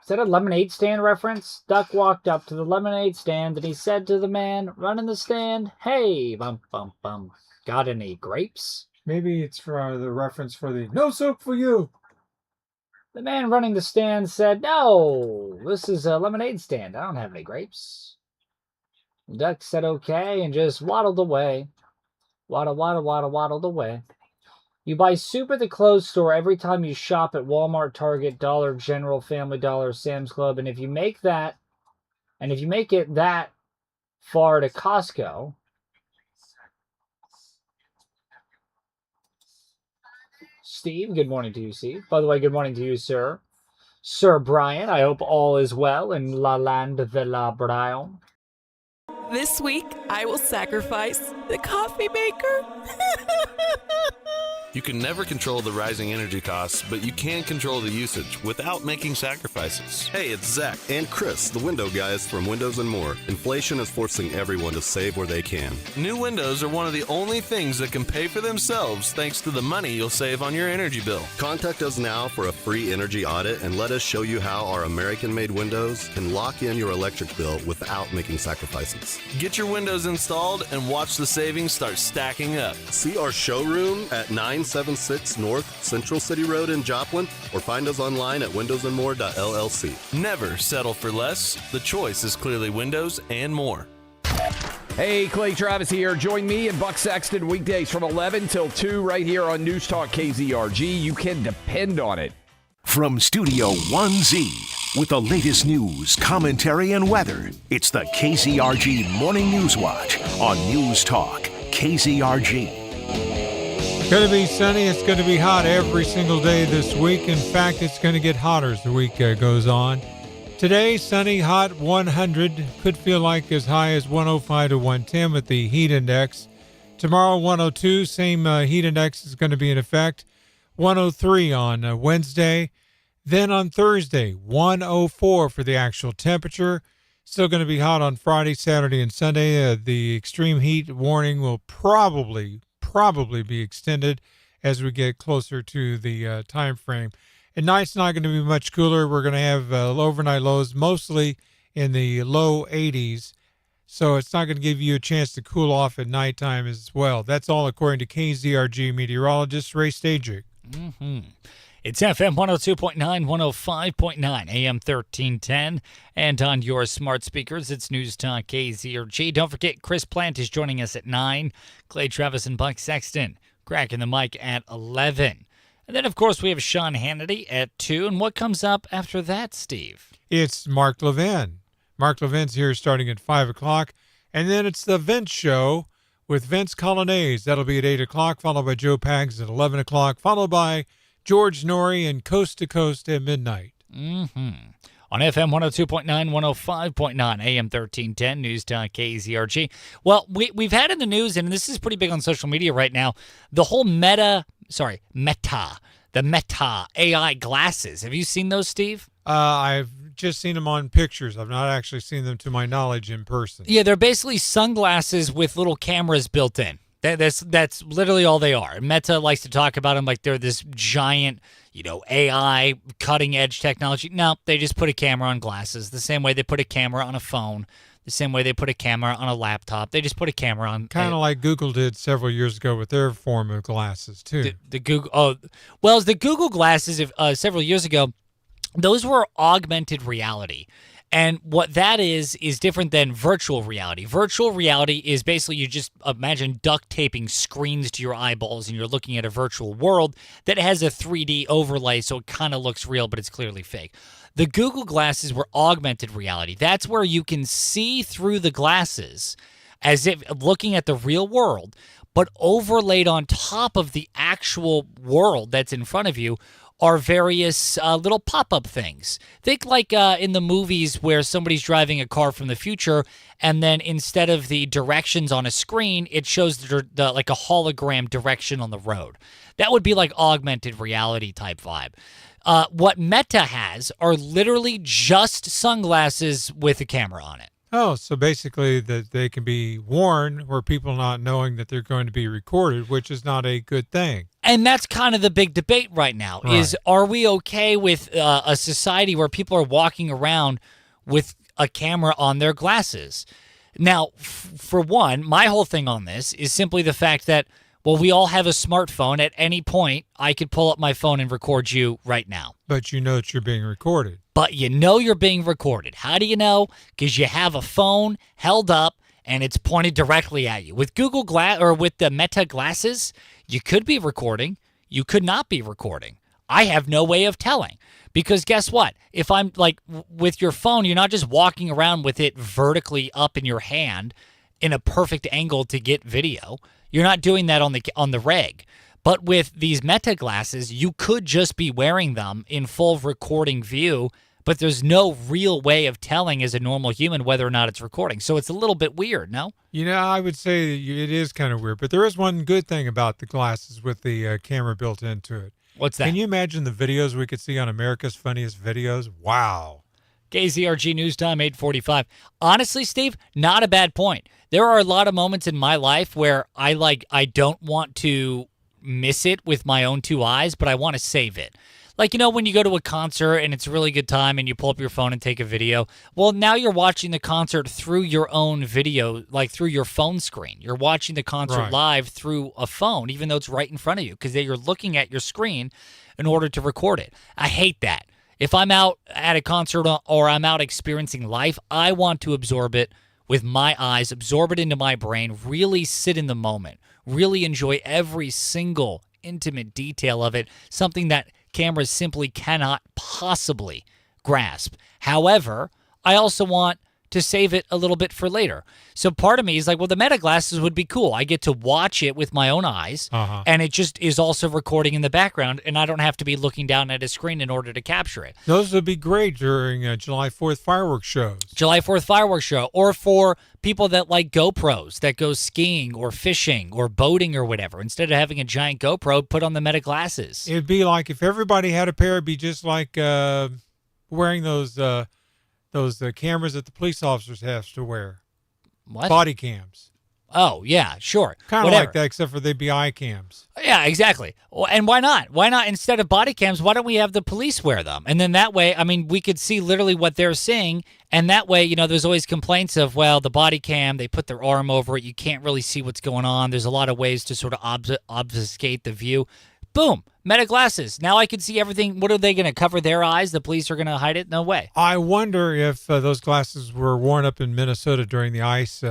lemonade stand reference? Duck walked up to the lemonade stand and he said to the man running the stand, "Hey, bum bum bum, got any grapes?" Maybe it's for the reference for the no soup for you. The man running the stand said, "No, this is a lemonade stand. I don't have any grapes." The duck said okay and just waddled away. Waddled away. You buy soup at the clothes store every time you shop at Walmart, Target, Dollar General, Family Dollar, Sam's Club, and if you make it that far to Costco, Steve, good morning to you, Steve. By the way, good morning to you, sir. Sir Brian, I hope all is well in La Land de la Brian. This week, I will sacrifice the coffee maker. You can never control the rising energy costs, but you can control the usage without making sacrifices. Hey, it's Zach and Chris, the window guys from Windows and More. Inflation is forcing everyone to save where they can. New windows are one of the only things that can pay for themselves thanks to the money you'll save on your energy bill. Contact us now for a free energy audit and let us show you how our American-made windows can lock in your electric bill without making sacrifices. Get your windows installed and watch the savings start stacking up. See our showroom at 976 North Central City Road in Joplin, or find us online at windowsandmore.llc. Never settle for less. The choice is clearly Windows and More. Hey, Clay Travis here. Join me and Buck Sexton weekdays from 11 till 2 right here on News Talk KZRG. You can depend on it. From Studio 1Z, with the latest news, commentary, and weather, it's the KZRG Morning News Watch on News Talk KZRG. It's going to be sunny. It's going to be hot every single day this week. In fact, it's going to get hotter as the week goes on. Today, sunny, hot, 100. Could feel like as high as 105 to 110 with the heat index. Tomorrow, 102. Same heat index is going to be in effect. 103 on Wednesday. Then on Thursday, 104 for the actual temperature. Still going to be hot on Friday, Saturday, and Sunday. The extreme heat warning will probably be extended as we get closer to the time frame. At night's not going to be much cooler. We're going to have overnight lows mostly in the low 80s. So it's not going to give you a chance to cool off at nighttime as well. That's all according to KZRG meteorologist Ray Stajic. It's FM 102.9, 105.9, AM 1310, and on your smart speakers, it's News Talk KZRG. Don't forget, Chris Plant is joining us at 9, Clay Travis and Buck Sexton cracking the mic at 11. And then, of course, we have Sean Hannity at 2. And what comes up after that, Steve? It's Mark Levin. Mark Levin's here starting at 5 o'clock. And then it's the Vince Show with Vince Colonnese. That'll be at 8 o'clock, followed by Joe Pags at 11 o'clock, followed by George Norrie and Coast to Coast at midnight. Mm-hmm. On FM 102.9, 105.9, AM 1310, News Talk KZRG. Well, we've had in the news, and this is pretty big on social media right now, the whole Meta AI glasses. Have you seen those, Steve? I've just seen them on pictures. I've not actually seen them, to my knowledge, in person. Yeah, they're basically sunglasses with little cameras built in. That's literally all they are. Meta likes to talk about them like they're this giant, AI cutting edge technology. No, they just put a camera on glasses the same way they put a camera on a phone, the same way they put a camera on a laptop. They just put a camera on. Kind of like Google did several years ago with their form of glasses too. The Google glasses several years ago, those were augmented reality. And what that is different than virtual reality. Virtual reality is basically you just imagine duct taping screens to your eyeballs and you're looking at a virtual world that has a 3D overlay, so it kind of looks real, but it's clearly fake. The Google glasses were augmented reality. That's where you can see through the glasses as if looking at the real world, but overlaid on top of the actual world that's in front of you are various little pop-up things. Think like in the movies where somebody's driving a car from the future, and then instead of the directions on a screen, it shows the like a hologram direction on the road. That would be like augmented reality type vibe. What Meta has are literally just sunglasses with a camera on it. Oh, so basically that they can be worn where people not knowing that they're going to be recorded, which is not a good thing. And that's kind of the big debate right now, is are we okay with a society where people are walking around with a camera on their glasses? Now, for one, my whole thing on this is simply the fact that, well, we all have a smartphone. At any point, I could pull up my phone and record you right now. But you know that you're being recorded. But you know you're being recorded. How do you know? Because you have a phone held up and it's pointed directly at you. With Google Glass or with the Meta glasses, you could be recording. You could not be recording. I have no way of telling. Because guess what? If I'm like with your phone, you're not just walking around with it vertically up in your hand in a perfect angle to get video. You're not doing that on the reg. But with these Meta glasses, you could just be wearing them in full recording view, but there's no real way of telling as a normal human whether or not it's recording. So it's a little bit weird, no? I would say it is kind of weird, but there is one good thing about the glasses with the camera built into it. What's that? Can you imagine the videos we could see on America's Funniest Videos? Wow. KZRG News Time, 8:45. Honestly, Steve, not a bad point. There are a lot of moments in my life where I don't want to miss it with my own two eyes, but I want to save it. Like, when you go to a concert and it's a really good time and you pull up your phone and take a video, well, now you're watching the concert through your own video, like through your phone screen. You're watching the concert live through a phone, even though it's right in front of you, because you're looking at your screen in order to record it. I hate that. If I'm out at a concert or I'm out experiencing life, I want to absorb it with my eyes, absorb it into my brain, really sit in the moment, really enjoy every single intimate detail of it, something that cameras simply cannot possibly grasp. However, I also want to save it a little bit for later. So part of me is like, well, the Meta glasses would be cool. I get to watch it with my own eyes, and it just is also recording in the background, and I don't have to be looking down at a screen in order to capture it. Those would be great during July 4th fireworks shows. July 4th fireworks show, or for people that like GoPros, that go skiing or fishing or boating or whatever. Instead of having a giant GoPro, put on the Meta glasses. It'd be like if everybody had a pair, it'd be just like wearing those cameras that the police officers have to wear. What? Body cams. Oh, yeah, sure. Kind of like that, except for they'd be eye cams. Yeah, exactly. And why not? Why not, instead of body cams, why don't we have the police wear them? And then that way, we could see literally what they're seeing. And that way, there's always complaints of, well, the body cam, they put their arm over it. You can't really see what's going on. There's a lot of ways to sort of obfuscate the view. Boom. Meta glasses. Now I can see everything. What are they going to cover their eyes? The police are going to hide it? No way. I wonder if those glasses were worn up in Minnesota during the ICE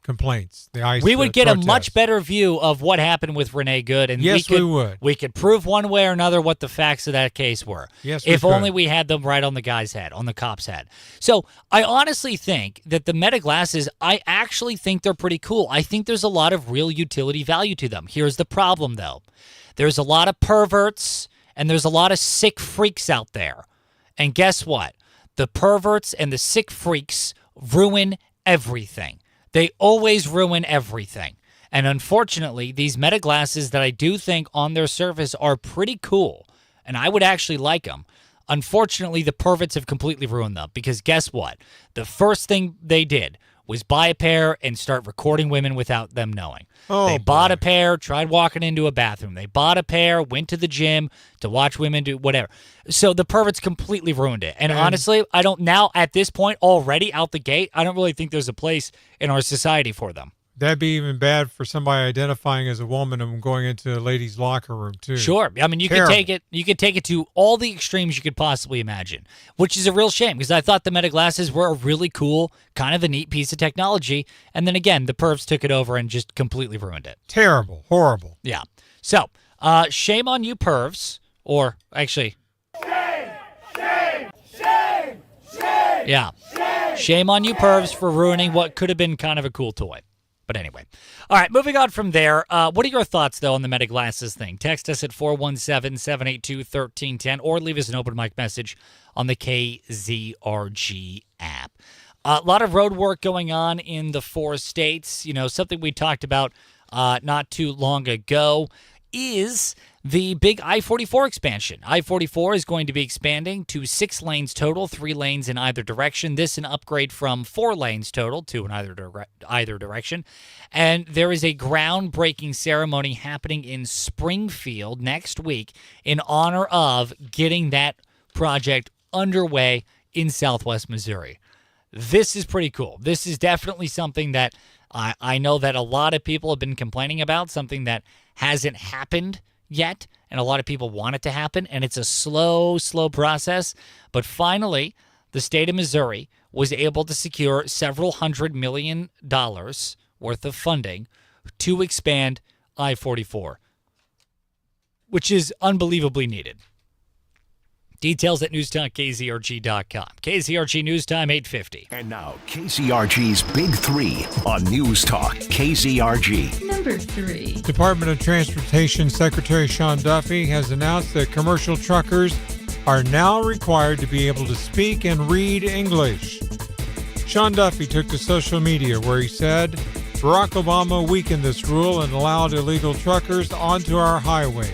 complaints. The ICE. We would get protests. a much better view of what happened with Renee Good, and yes, we would. We could prove one way or another what the facts of that case were. Yes, if we could. only we had them right on the guy's head, on the cop's head. So I honestly think that the Meta glasses, I actually think they're pretty cool. I think there's a lot of real utility value to them. Here's the problem, though. There's a lot of perverts and there's a lot of sick freaks out there. And guess what? The perverts and the sick freaks ruin everything. They always ruin everything. And unfortunately, these Meta glasses that I do think on their surface are pretty cool, and I would actually like them. Unfortunately, the perverts have completely ruined them because guess what? The first thing they did was buy a pair and start recording women without them knowing. They bought a pair, tried walking into a bathroom. They bought a pair, went to the gym to watch women do whatever. So the perverts completely ruined it. And honestly, I don't now at this point already out the gate, I don't really think there's a place in our society for them. That'd be even bad for somebody identifying as a woman and going into a ladies' locker room too. Sure. I mean, you could take it. You could take it to all the extremes you could possibly imagine, which is a real shame because I thought the Meta glasses were a really cool, kind of a neat piece of technology. And then again, the pervs took it over and just completely ruined it. Terrible, horrible. Yeah. So, shame on you, pervs, or actually, shame. Yeah, shame on you, pervs, for ruining what could have been kind of a cool toy. But anyway. All right, moving on from there. What are your thoughts, though, on the Meta glasses thing? Text us at 417-782-1310 or leave us an open mic message on the KZRG app. A lot of road work going on in the 4 states. You know, something we talked about not too long ago is the big I-44 expansion. I-44 is going to be expanding to 6 lanes total, 3 lanes in either direction. This an upgrade from 4 lanes total, 2 in either direction. And there is a groundbreaking ceremony happening in Springfield next week in honor of getting that project underway in Southwest Missouri. This is pretty cool. This is definitely something that I know that a lot of people have been complaining about, something that hasn't happened yet, and a lot of people want it to happen, and it's a slow process. But finally, the state of Missouri was able to secure several $100 million worth of funding to expand I-44, which is unbelievably needed. Details at newstalkkzrg.com. KZRG News Time 8:50. And now, KZRG's Big 3 on News Talk KZRG. Number 3. Department of Transportation Secretary Sean Duffy has announced that commercial truckers are now required to be able to speak and read English. Sean Duffy took to social media where he said, Barack Obama weakened this rule and allowed illegal truckers onto our highways.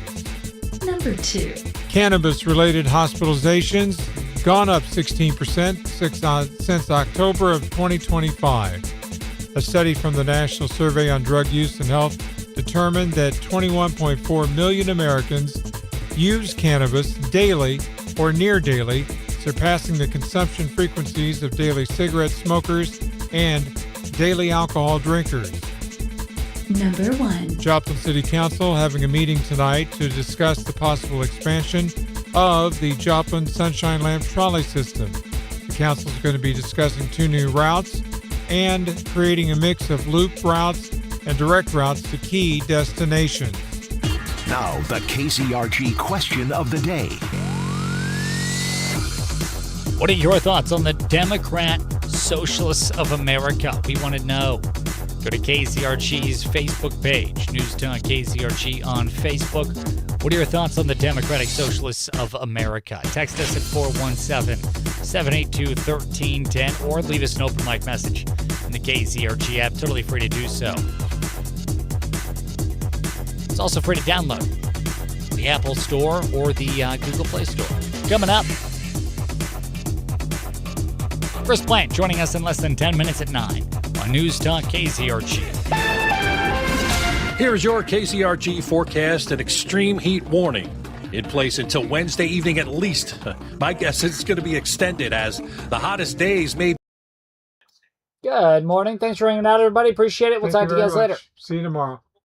Number 2. Cannabis-related hospitalizations gone up 16% since October of 2025. A study from the National Survey on Drug Use and Health determined that 21.4 million Americans use cannabis daily or near daily, surpassing the consumption frequencies of daily cigarette smokers and daily alcohol drinkers. Number 1. Joplin City Council having a meeting tonight to discuss the possible expansion of the Joplin Sunshine Lamp trolley system. The council is going to be discussing 2 new routes and creating a mix of loop routes and direct routes to key destinations. Now, the KZRG question of the day. What are your thoughts on the Democrat Socialists of America? We want to know. Go to KZRG's Facebook page, News Talk KZRG on Facebook. What are your thoughts on the Democratic Socialists of America? Text us at 417-782-1310 or leave us an open mic message in the KZRG app. Totally free to do so. It's also free to download the Apple Store or the Google Play Store. Coming up, Chris Plant joining us in less than 10 minutes at 9 on News Talk KZRG. Here's your KZRG forecast and extreme heat warning. In place until Wednesday evening at least. My guess is it's going to be extended as the hottest days may be. Good morning. Thanks for hanging out, everybody. Appreciate it. We'll talk to you guys later. See you tomorrow.